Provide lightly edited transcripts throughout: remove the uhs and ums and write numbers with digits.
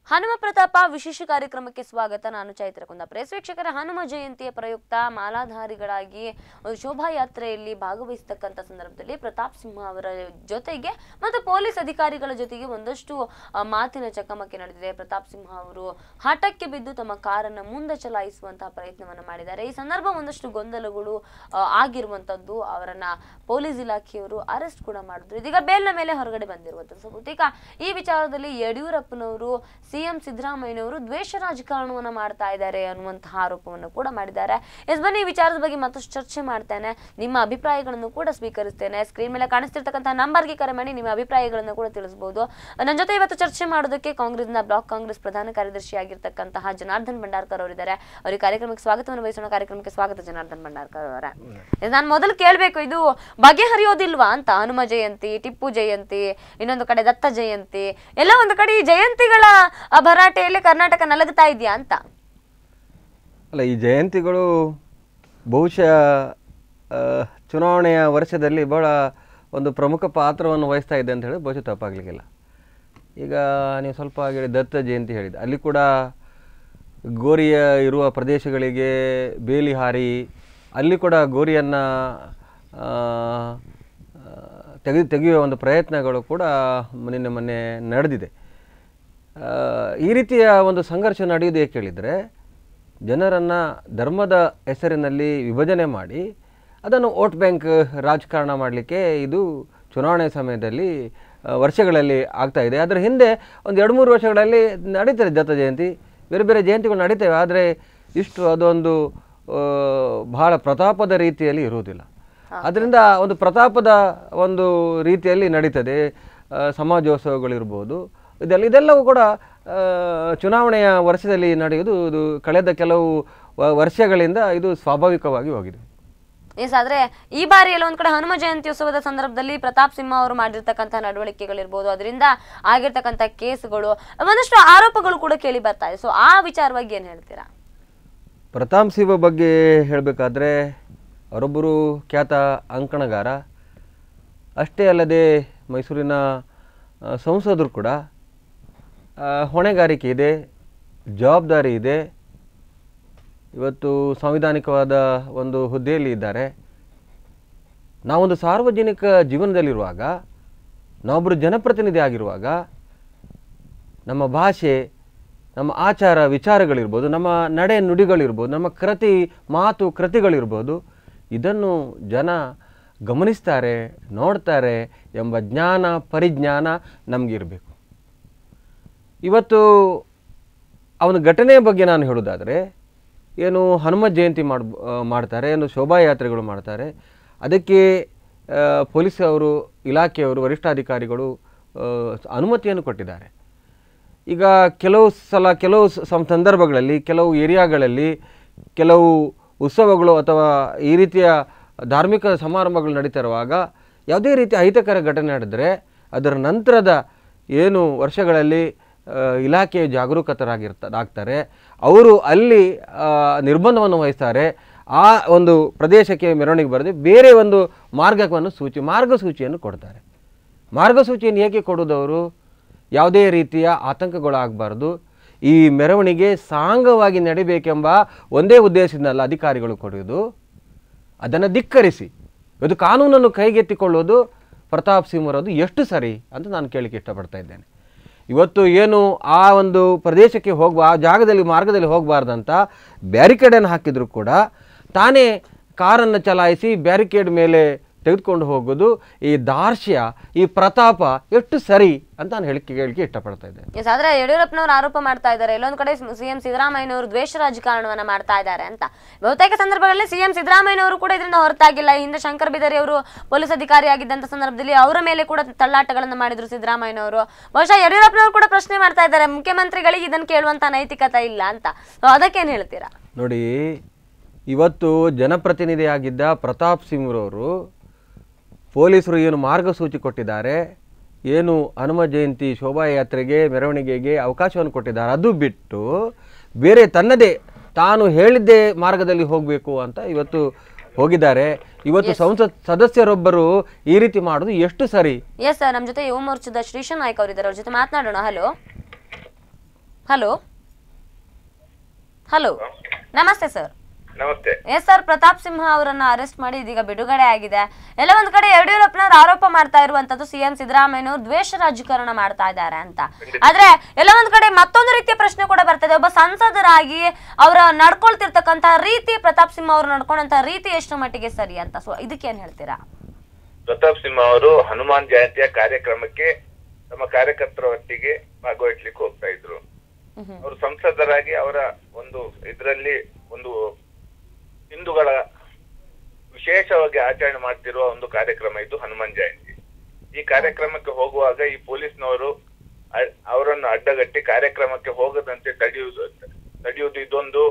ಹನುಮ ಪ್ರತಾಪ ವಿಶೇಷ ಕಾರ್ಯಕ್ರಮಕ್ಕೆ ಸ್ವಾಗತ. ನಾನು ಚೈತ್ರ ಕುಂದಾಪುರ. ವೀಕ್ಷಕರ, ಹನುಮ ಜಯಂತಿಯ ಪ್ರಯುಕ್ತ ಮಾಲಾಧಾರಿಗಳಾಗಿ ಒಂದು ಶೋಭಾಯಾತ್ರೆಯಲ್ಲಿ ಭಾಗವಹಿಸತಕ್ಕಂಥ ಸಂದರ್ಭದಲ್ಲಿ ಪ್ರತಾಪ್ ಸಿಂಹ ಅವರ ಜೊತೆಗೆ ಮತ್ತು ಪೊಲೀಸ್ ಅಧಿಕಾರಿಗಳ ಜೊತೆಗೆ ಒಂದಷ್ಟು ಮಾತಿನ ಚಕಮಕಿ ನಡೆದಿದೆ. ಪ್ರತಾಪ್ ಸಿಂಹ ಅವರು ಹಠಕ್ಕೆ ಬಿದ್ದು ತಮ್ಮ ಕಾರನ್ನು ಮುಂದೆ ಚಲಾಯಿಸುವಂತಹ ಪ್ರಯತ್ನವನ್ನು ಮಾಡಿದ್ದಾರೆ. ಈ ಸಂದರ್ಭ ಒಂದಷ್ಟು ಗೊಂದಲಗಳು ಆಗಿರುವಂತದ್ದು. ಅವರನ್ನ ಪೊಲೀಸ್ ಇಲಾಖೆಯವರು ಅರೆಸ್ಟ್ ಕೂಡ ಮಾಡಿದ್ರು. ಇದೀಗ ಬೇಲ್ನ ಮೇಲೆ ಹೊರಗಡೆ ಬಂದಿರುವಂತದ್ದು. ಈಗ ಈ ವಿಚಾರದಲ್ಲಿ ಯಡಿಯೂರಪ್ಪನವರು ಸಿಎಂ ಸಿದ್ದರಾಮಯ್ಯನವರು ದ್ವೇಷ ರಾಜಕಾರಣವನ್ನ ಮಾಡ್ತಾ ಇದ್ದಾರೆ ಅನ್ನುವಂತಹ ಆರೋಪವನ್ನು ಕೂಡ ಮಾಡಿದ್ದಾರೆ. ಬನ್ನಿ, ಈ ವಿಚಾರದ ಬಗ್ಗೆ ಮತ್ತಷ್ಟು ಚರ್ಚೆ ಮಾಡ್ತೇನೆ. ನಿಮ್ಮ ಅಭಿಪ್ರಾಯಗಳನ್ನು ಕೂಡ ಸ್ವೀಕರಿಸ್ತೇನೆ. ಸ್ಕ್ರೀನ್ ಮೇಲೆ ಕಾಣಿಸ್ತಿರ್ತಕ್ಕಂಥ ನಂಬರ್ಗೆ ಕರೆ ಮಾಡಿ ನಿಮ್ಮ ಅಭಿಪ್ರಾಯಗಳನ್ನು ಕೂಡ ತಿಳಿಸಬಹುದು. ನನ್ನ ಜೊತೆ ಇವತ್ತು ಚರ್ಚೆ ಮಾಡೋದಕ್ಕೆ ಕಾಂಗ್ರೆಸ್ನ ಬ್ಲಾಕ್ ಕಾಂಗ್ರೆಸ್ ಪ್ರಧಾನ ಕಾರ್ಯದರ್ಶಿ ಆಗಿರ್ತಕ್ಕಂತಹ ಜನಾರ್ದನ್ ಭಂಡಾರ್ಕರ್ ಅವರಿದ್ದಾರೆ. ಅವರಿಗೆ ಕಾರ್ಯಕ್ರಮಕ್ಕೆ ಸ್ವಾಗತವನ್ನು ಬಯಸೋಣ. ಕಾರ್ಯಕ್ರಮಕ್ಕೆ ಸ್ವಾಗತ ಜನಾರ್ದನ್ ಭಂಡಾರ್ಕರ್ ಅವರ. ನಾನು ಮೊದಲು ಕೇಳಬೇಕು, ಇದು ಬಗೆಹರಿಯೋದಿಲ್ವಾ ಅಂತ? ಹನುಮ ಜಯಂತಿ, ಟಿಪ್ಪು ಜಯಂತಿ, ಇನ್ನೊಂದು ಕಡೆ ದತ್ತ ಜಯಂತಿ, ಎಲ್ಲ ಒಂದು ಕಡೆ ಈ ಜಯಂತಿಗಳ ಭರಾಟೆಯಲ್ಲಿ ಕರ್ನಾಟಕ ನಲಗುತ್ತಾ ಇದೆಯಾ ಅಂತ? ಅಲ್ಲ, ಈ ಜಯಂತಿಗಳು ಬಹುಶಃ ಚುನಾವಣೆಯ ವರ್ಷದಲ್ಲಿ ಬಹಳ ಒಂದು ಪ್ರಮುಖ ಪಾತ್ರವನ್ನು ವಹಿಸ್ತಾ ಇದೆ ಅಂತ ಹೇಳಿ ಬಹುಶಃ ತಪ್ಪಾಗಲಿಕ್ಕಿಲ್ಲ. ಈಗ ನೀವು ಸ್ವಲ್ಪ ಹೇಳಿ ದತ್ತ ಜಯಂತಿ ಹೇಳಿದೆ, ಅಲ್ಲಿ ಕೂಡ ಗೋರಿಯ ಇರುವ ಪ್ರದೇಶಗಳಿಗೆ ಬೇಲಿ ಹಾರಿ ಅಲ್ಲಿ ಕೂಡ ಗೋರಿಯನ್ನು ತೆಗೆಯುವ ಒಂದು ಪ್ರಯತ್ನಗಳು ಕೂಡ ಮೊನ್ನೆ ನಡೆದಿದೆ. ಈ ರೀತಿಯ ಒಂದು ಸಂಘರ್ಷ ನಡೆಯುವುದು ಏಕೆ ಹೇಳಿದರೆ, ಜನರನ್ನು ಧರ್ಮದ ಹೆಸರಿನಲ್ಲಿ ವಿಭಜನೆ ಮಾಡಿ ಅದನ್ನು ವೋಟ್ ಬ್ಯಾಂಕ್ ರಾಜಕಾರಣ ಮಾಡಲಿಕ್ಕೆ ಇದು ಚುನಾವಣೆ ಸಮಯದಲ್ಲಿ ವರ್ಷಗಳಲ್ಲಿ ಆಗ್ತಾ ಇದೆ. ಅದರ ಹಿಂದೆ ಒಂದು 2-3 ವರ್ಷಗಳಲ್ಲಿ ನಡೀತದೆ ದತ್ತ ಜಯಂತಿ, ಬೇರೆ ಬೇರೆ ಜಯಂತಿಗಳು ನಡೀತವೆ. ಆದರೆ ಇಷ್ಟು ಅದೊಂದು ಬಹಳ ಪ್ರತಾಪದ ರೀತಿಯಲ್ಲಿ ಇರುವುದಿಲ್ಲ. ಅದರಿಂದ ಒಂದು ಪ್ರತಾಪದ ಒಂದು ರೀತಿಯಲ್ಲಿ ನಡೀತದೆ. ಸಮಾಜೋತ್ಸವಗಳಿರ್ಬೋದು, ಇದೆಲ್ಲವೂ ಕೂಡ ಚುನಾವಣೆಯ ವರ್ಷದಲ್ಲಿ ನಡೆಯುವುದು ಇದು ಕಳೆದ ಕೆಲವು ವರ್ಷಗಳಿಂದ ಇದು ಸ್ವಾಭಾವಿಕವಾಗಿ ಹೋಗಿದೆ. ಆದ್ರೆ ಈ ಬಾರಿ ಎಲ್ಲ ಒಂದ್ ಕಡೆ ಹನುಮ ಜಯಂತಿ ಉತ್ಸವದ ಸಂದರ್ಭದಲ್ಲಿ ಪ್ರತಾಪ್ ಸಿಂಹ ಅವರು ಮಾಡಿರ್ತಕ್ಕಂಥ ನಡವಳಿಕೆಗಳಿರ್ಬೋದು, ಅದರಿಂದ ಆಗಿರ್ತಕ್ಕಂಥ ಕೇಸ್ಗಳು, ಒಂದಷ್ಟು ಆರೋಪಗಳು ಕೂಡ ಕೇಳಿ ಬರ್ತಾ ಇದೆ. ಸೊ ಆ ವಿಚಾರವಾಗಿ ಏನ್ ಹೇಳ್ತೀರಾ? ಪ್ರತಾಪ್ ಸಿಂಹ ಬಗ್ಗೆ ಹೇಳಬೇಕಾದ್ರೆ, ಅವರೊಬ್ಬರು ಖ್ಯಾತ ಅಂಕಣಗಾರ, ಅಷ್ಟೇ ಅಲ್ಲದೆ ಮೈಸೂರಿನ ಸಂಸದರು ಕೂಡ. ಹೊಣೆಗಾರಿಕೆ ಇದೆ, ಜವಾಬ್ದಾರಿ ಇದೆ. ಇವತ್ತು ಸಾಂವಿಧಾನಿಕವಾದ ಒಂದು ಹುದ್ದೆಯಲ್ಲಿ ಇದ್ದಾರೆ. ನಾವೊಂದು ಸಾರ್ವಜನಿಕ ಜೀವನದಲ್ಲಿರುವಾಗ, ನಾವೊಬ್ಬರು ಜನಪ್ರತಿನಿಧಿ ಆಗಿರುವಾಗ, ನಮ್ಮ ಭಾಷೆ, ನಮ್ಮ ಆಚಾರ ವಿಚಾರಗಳಿರ್ಬೋದು, ನಮ್ಮ ನಡೆ ನುಡಿಗಳಿರ್ಬೋದು, ನಮ್ಮ ಕೃತಿಗಳಿರ್ಬೋದು, ಇದನ್ನು ಜನ ಗಮನಿಸ್ತಾರೆ, ನೋಡ್ತಾರೆ ಎಂಬ ಪರಿಜ್ಞಾನ ನಮಗಿರಬೇಕು. ಇವತ್ತು ಅವನ ಘಟನೆಯ ಬಗ್ಗೆ ನಾನು ಹೇಳೋದಾದರೆ, ಏನು ಹನುಮ ಜಯಂತಿ ಮಾಡ್ತಾರೆ, ಏನು ಶೋಭಾಯಾತ್ರೆಗಳು ಮಾಡ್ತಾರೆ, ಅದಕ್ಕೆ ಪೊಲೀಸ್ ಅವರು, ಇಲಾಖೆಯವರು, ವರಿಷ್ಠಾಧಿಕಾರಿಗಳು ಅನುಮತಿಯನ್ನು ಕೊಟ್ಟಿದ್ದಾರೆ. ಈಗ ಕೆಲವು ಸಂದರ್ಭಗಳಲ್ಲಿ, ಕೆಲವು ಏರಿಯಾಗಳಲ್ಲಿ, ಕೆಲವು ಉತ್ಸವಗಳು ಅಥವಾ ಈ ರೀತಿಯ ಧಾರ್ಮಿಕ ಸಮಾರಂಭಗಳು ನಡೀತಾ ಇರುವಾಗ ಯಾವುದೇ ರೀತಿಯ ಅಹಿತಕರ ಘಟನೆ ನಡೆದರೆ ಅದರ ನಂತರದ ಏನು ವರ್ಷಗಳಲ್ಲಿ ಇಲಾಖೆ ಜಾಗರೂಕತರಾಗ್ತಾರೆ, ಅವರು ಅಲ್ಲಿ ನಿರ್ಬಂಧವನ್ನು ವಹಿಸ್ತಾರೆ. ಆ ಒಂದು ಪ್ರದೇಶಕ್ಕೆ ಮೆರವಣಿಗೆ ಬರದೆ ಬೇರೆ ಒಂದು ಮಾರ್ಗಸೂಚಿಯನ್ನು ಕೊಡ್ತಾರೆ. ಮಾರ್ಗಸೂಚಿಯನ್ನು ಏಕೆ ಕೊಡೋದವರು? ಯಾವುದೇ ರೀತಿಯ ಆತಂಕಗಳಾಗಬಾರ್ದು, ಈ ಮೆರವಣಿಗೆ ಸಾಂಗವಾಗಿ ನಡಿಬೇಕೆಂಬ ಒಂದೇ ಉದ್ದೇಶದಿಂದಲ್ಲ ಅಧಿಕಾರಿಗಳು ಕೊಡೋದು. ಅದನ್ನು ಧಿಕ್ಕರಿಸಿ ಇದು ಕಾನೂನನ್ನು ಕೈಗೆತ್ತಿಕೊಳ್ಳೋದು ಪ್ರತಾಪ್ ಸಿಂಹರದು ಎಷ್ಟು ಸರಿ ಅಂತ ನಾನು ಕೇಳಲಿಕ್ಕೆ ಇಷ್ಟಪಡ್ತಾ ಇದ್ದೇನೆ. ಇವತ್ತು ಏನು ಆ ಒಂದು ಪ್ರದೇಶಕ್ಕೆ ಆ ಜಾಗದಲ್ಲಿ ಮಾರ್ಗದಲ್ಲಿ ಹೋಗಬಾರ್ದಂತ ಬ್ಯಾರಿಕೇಡನ್ನು ಹಾಕಿದ್ರು ಕೂಡ ತಾನೇ ಕಾರನ್ನು ಚಲಾಯಿಸಿ ಬ್ಯಾರಿಕೇಡ್ ಮೇಲೆ ತೆಗೆದುಕೊಂಡು ಹೋಗೋದು, ಈ ದಾರ್ಷ್ಯ, ಈ ಪ್ರತಾಪ ಎಷ್ಟು ಸರಿ ಅಂತ ನಾನು ಹೇಳಿಕೆ ಇಷ್ಟಪಡ್ತಾ ಇದ್ದೇನೆ. ಆದ್ರೆ ಯಡಿಯೂರಪ್ಪನವರು ಆರೋಪ ಮಾಡ್ತಾ ಇದ್ದಾರೆ, ಎಲ್ಲೊಂದು ಕಡೆ ಸಿಎಂ ಸಿದ್ದರಾಮಯ್ಯನವರು ದ್ವೇಷ ರಾಜಕಾರಣವನ್ನ ಮಾಡ್ತಾ ಇದ್ದಾರೆ ಅಂತ. ಬಹುತೇಕ ಸಂದರ್ಭಗಳಲ್ಲಿ ಸಿಎಂ ಸಿದ್ದರಾಮಯ್ಯನವರು ಕೂಡ ಇದರಿಂದ ಹೊರತಾಗಿಲ್ಲ. ಹಿಂದೆ ಶಂಕರ್ ಬಿದರಿ ಅವರು ಪೊಲೀಸ್ ಅಧಿಕಾರಿ ಆಗಿದ್ದಂತ ಸಂದರ್ಭದಲ್ಲಿ ಅವರ ಮೇಲೆ ಕೂಡ ತಳ್ಳಾಟಗಳನ್ನ ಮಾಡಿದ್ರು ಸಿದ್ದರಾಮಯ್ಯನವರು. ಬಹುಶಃ ಯಡಿಯೂರಪ್ಪನವರು ಕೂಡ ಪ್ರಶ್ನೆ ಮಾಡ್ತಾ ಇದ್ದಾರೆ, ಮುಖ್ಯಮಂತ್ರಿಗಳಿಗೆ ಇದನ್ನು ಕೇಳುವಂತ ನೈತಿಕತೆ ಇಲ್ಲ ಅಂತ. ಅದಕ್ಕೇನು ಹೇಳ್ತೀರಾ? ನೋಡಿ, ಇವತ್ತು ಜನಪ್ರತಿನಿಧಿಯಾಗಿದ್ದ ಪ್ರತಾಪ್ ಸಿಂಹರವರು ಪೊಲೀಸರು ಏನು ಮಾರ್ಗಸೂಚಿ ಕೊಟ್ಟಿದ್ದಾರೆ, ಏನು ಹನುಮ ಜಯಂತಿ ಶೋಭಾಯಾತ್ರೆಗೆ ಮೆರವಣಿಗೆಗೆ ಅವಕಾಶವನ್ನು ಕೊಟ್ಟಿದ್ದಾರೆ, ಅದು ಬಿಟ್ಟು ಬೇರೆ ತನ್ನದೇ ತಾನು ಹೇಳಿದ್ದೇ ಮಾರ್ಗದಲ್ಲಿ ಹೋಗಬೇಕು ಅಂತ ಇವತ್ತು ಹೋಗಿದ್ದಾರೆ. ಇವತ್ತು ಸಂಸತ್ ಸದಸ್ಯರೊಬ್ಬರು ಈ ರೀತಿ ಮಾಡೋದು ಎಷ್ಟು ಸರಿ? ಎಸ್ ಸರ್, ನಮ್ಮ ಜೊತೆ ಯುವ ಮೋರ್ಚಾದ ಶ್ರೀಶನ್ ನಾಯ್ಕ ಅವರಿದ್ದಾರೆ, ಅವ್ರ ಜೊತೆ ಮಾತನಾಡೋಣ. ಹಲೋ ಹಲೋ ಹಲೋ, ನಮಸ್ತೆ ಸರ್. ನಮಸ್ತೆ. ಎಸ್ ಸರ್, ಪ್ರತಾಪ್ ಸಿಂಹ ಅವರನ್ನ ಅರೆಸ್ಟ್ ಮಾಡಿ ಇದೀಗ ಬಿಡುಗಡೆ ಆಗಿದೆ. ಎಲ್ಲ ಒಂದ್ ಕಡೆ ಯಡಿಯೂರಪ್ಪನವರು ಆರೋಪ ಮಾಡ್ತಾ ಇರುವಂತದ್ದು ಸಿಎಂ ಸಿದ್ದರಾಮಯ್ಯನವರು ದ್ವೇಷ ರಾಜಕಾರಣ ಮಾಡ್ತಾ ಇದ್ದಾರೆ ಅಂತ. ಆದ್ರೆ ಎಲ್ಲ ಒಂದ್ ಕಡೆ ಮತ್ತೊಂದು ರೀತಿಯ ಪ್ರಶ್ನೆ ಕೂಡ ಬರ್ತದೆ. ಒಬ್ಬ ಸಂಸದರಾಗಿ ಅವರ ನಡ್ಕೊಳ್ತಿರ್ತಕ್ಕಂತ ರೀತಿ, ಪ್ರತಾಪ್ ಸಿಂಹ ಅವರು ನಡ್ಕೊಂಡಂತ ರೀತಿ ಎಷ್ಟು ಮಟ್ಟಿಗೆ ಸರಿ ಅಂತ, ಸೊ ಇದಕ್ಕೇನ್ ಹೇಳ್ತೀರಾ? ಪ್ರತಾಪ್ ಸಿಂಹ ಅವರು ಹನುಮಾನ್ ಜಯಂತಿಯ ಕಾರ್ಯಕ್ರಮಕ್ಕೆ ತಮ್ಮ ಕಾರ್ಯಕರ್ತರ ಒಟ್ಟಿಗೆ ಭಾಗವಹಿಸ್ಲಿಕ್ಕೆ ಹೋಗ್ತಾ ಇದ್ರು. ಅವರು ಸಂಸದರಾಗಿ ಅವರ ಒಂದು ಇದರಲ್ಲಿ ಒಂದು ಹಿಂದೂಗಳ ವಿಶೇಷವಾಗಿ ಆಚರಣೆ ಮಾಡ್ತಿರುವ ಒಂದು ಕಾರ್ಯಕ್ರಮ ಇದು ಹನುಮಾನ್ ಜಯಂತಿ. ಈ ಕಾರ್ಯಕ್ರಮಕ್ಕೆ ಹೋಗುವಾಗ ಈ ಪೊಲೀಸ್ನವರು ಅವರನ್ನು ಅಡ್ಡಗಟ್ಟಿ ಕಾರ್ಯಕ್ರಮಕ್ಕೆ ಹೋಗದಂತೆ ತಡೆಯುವುದು ಇದೊಂದು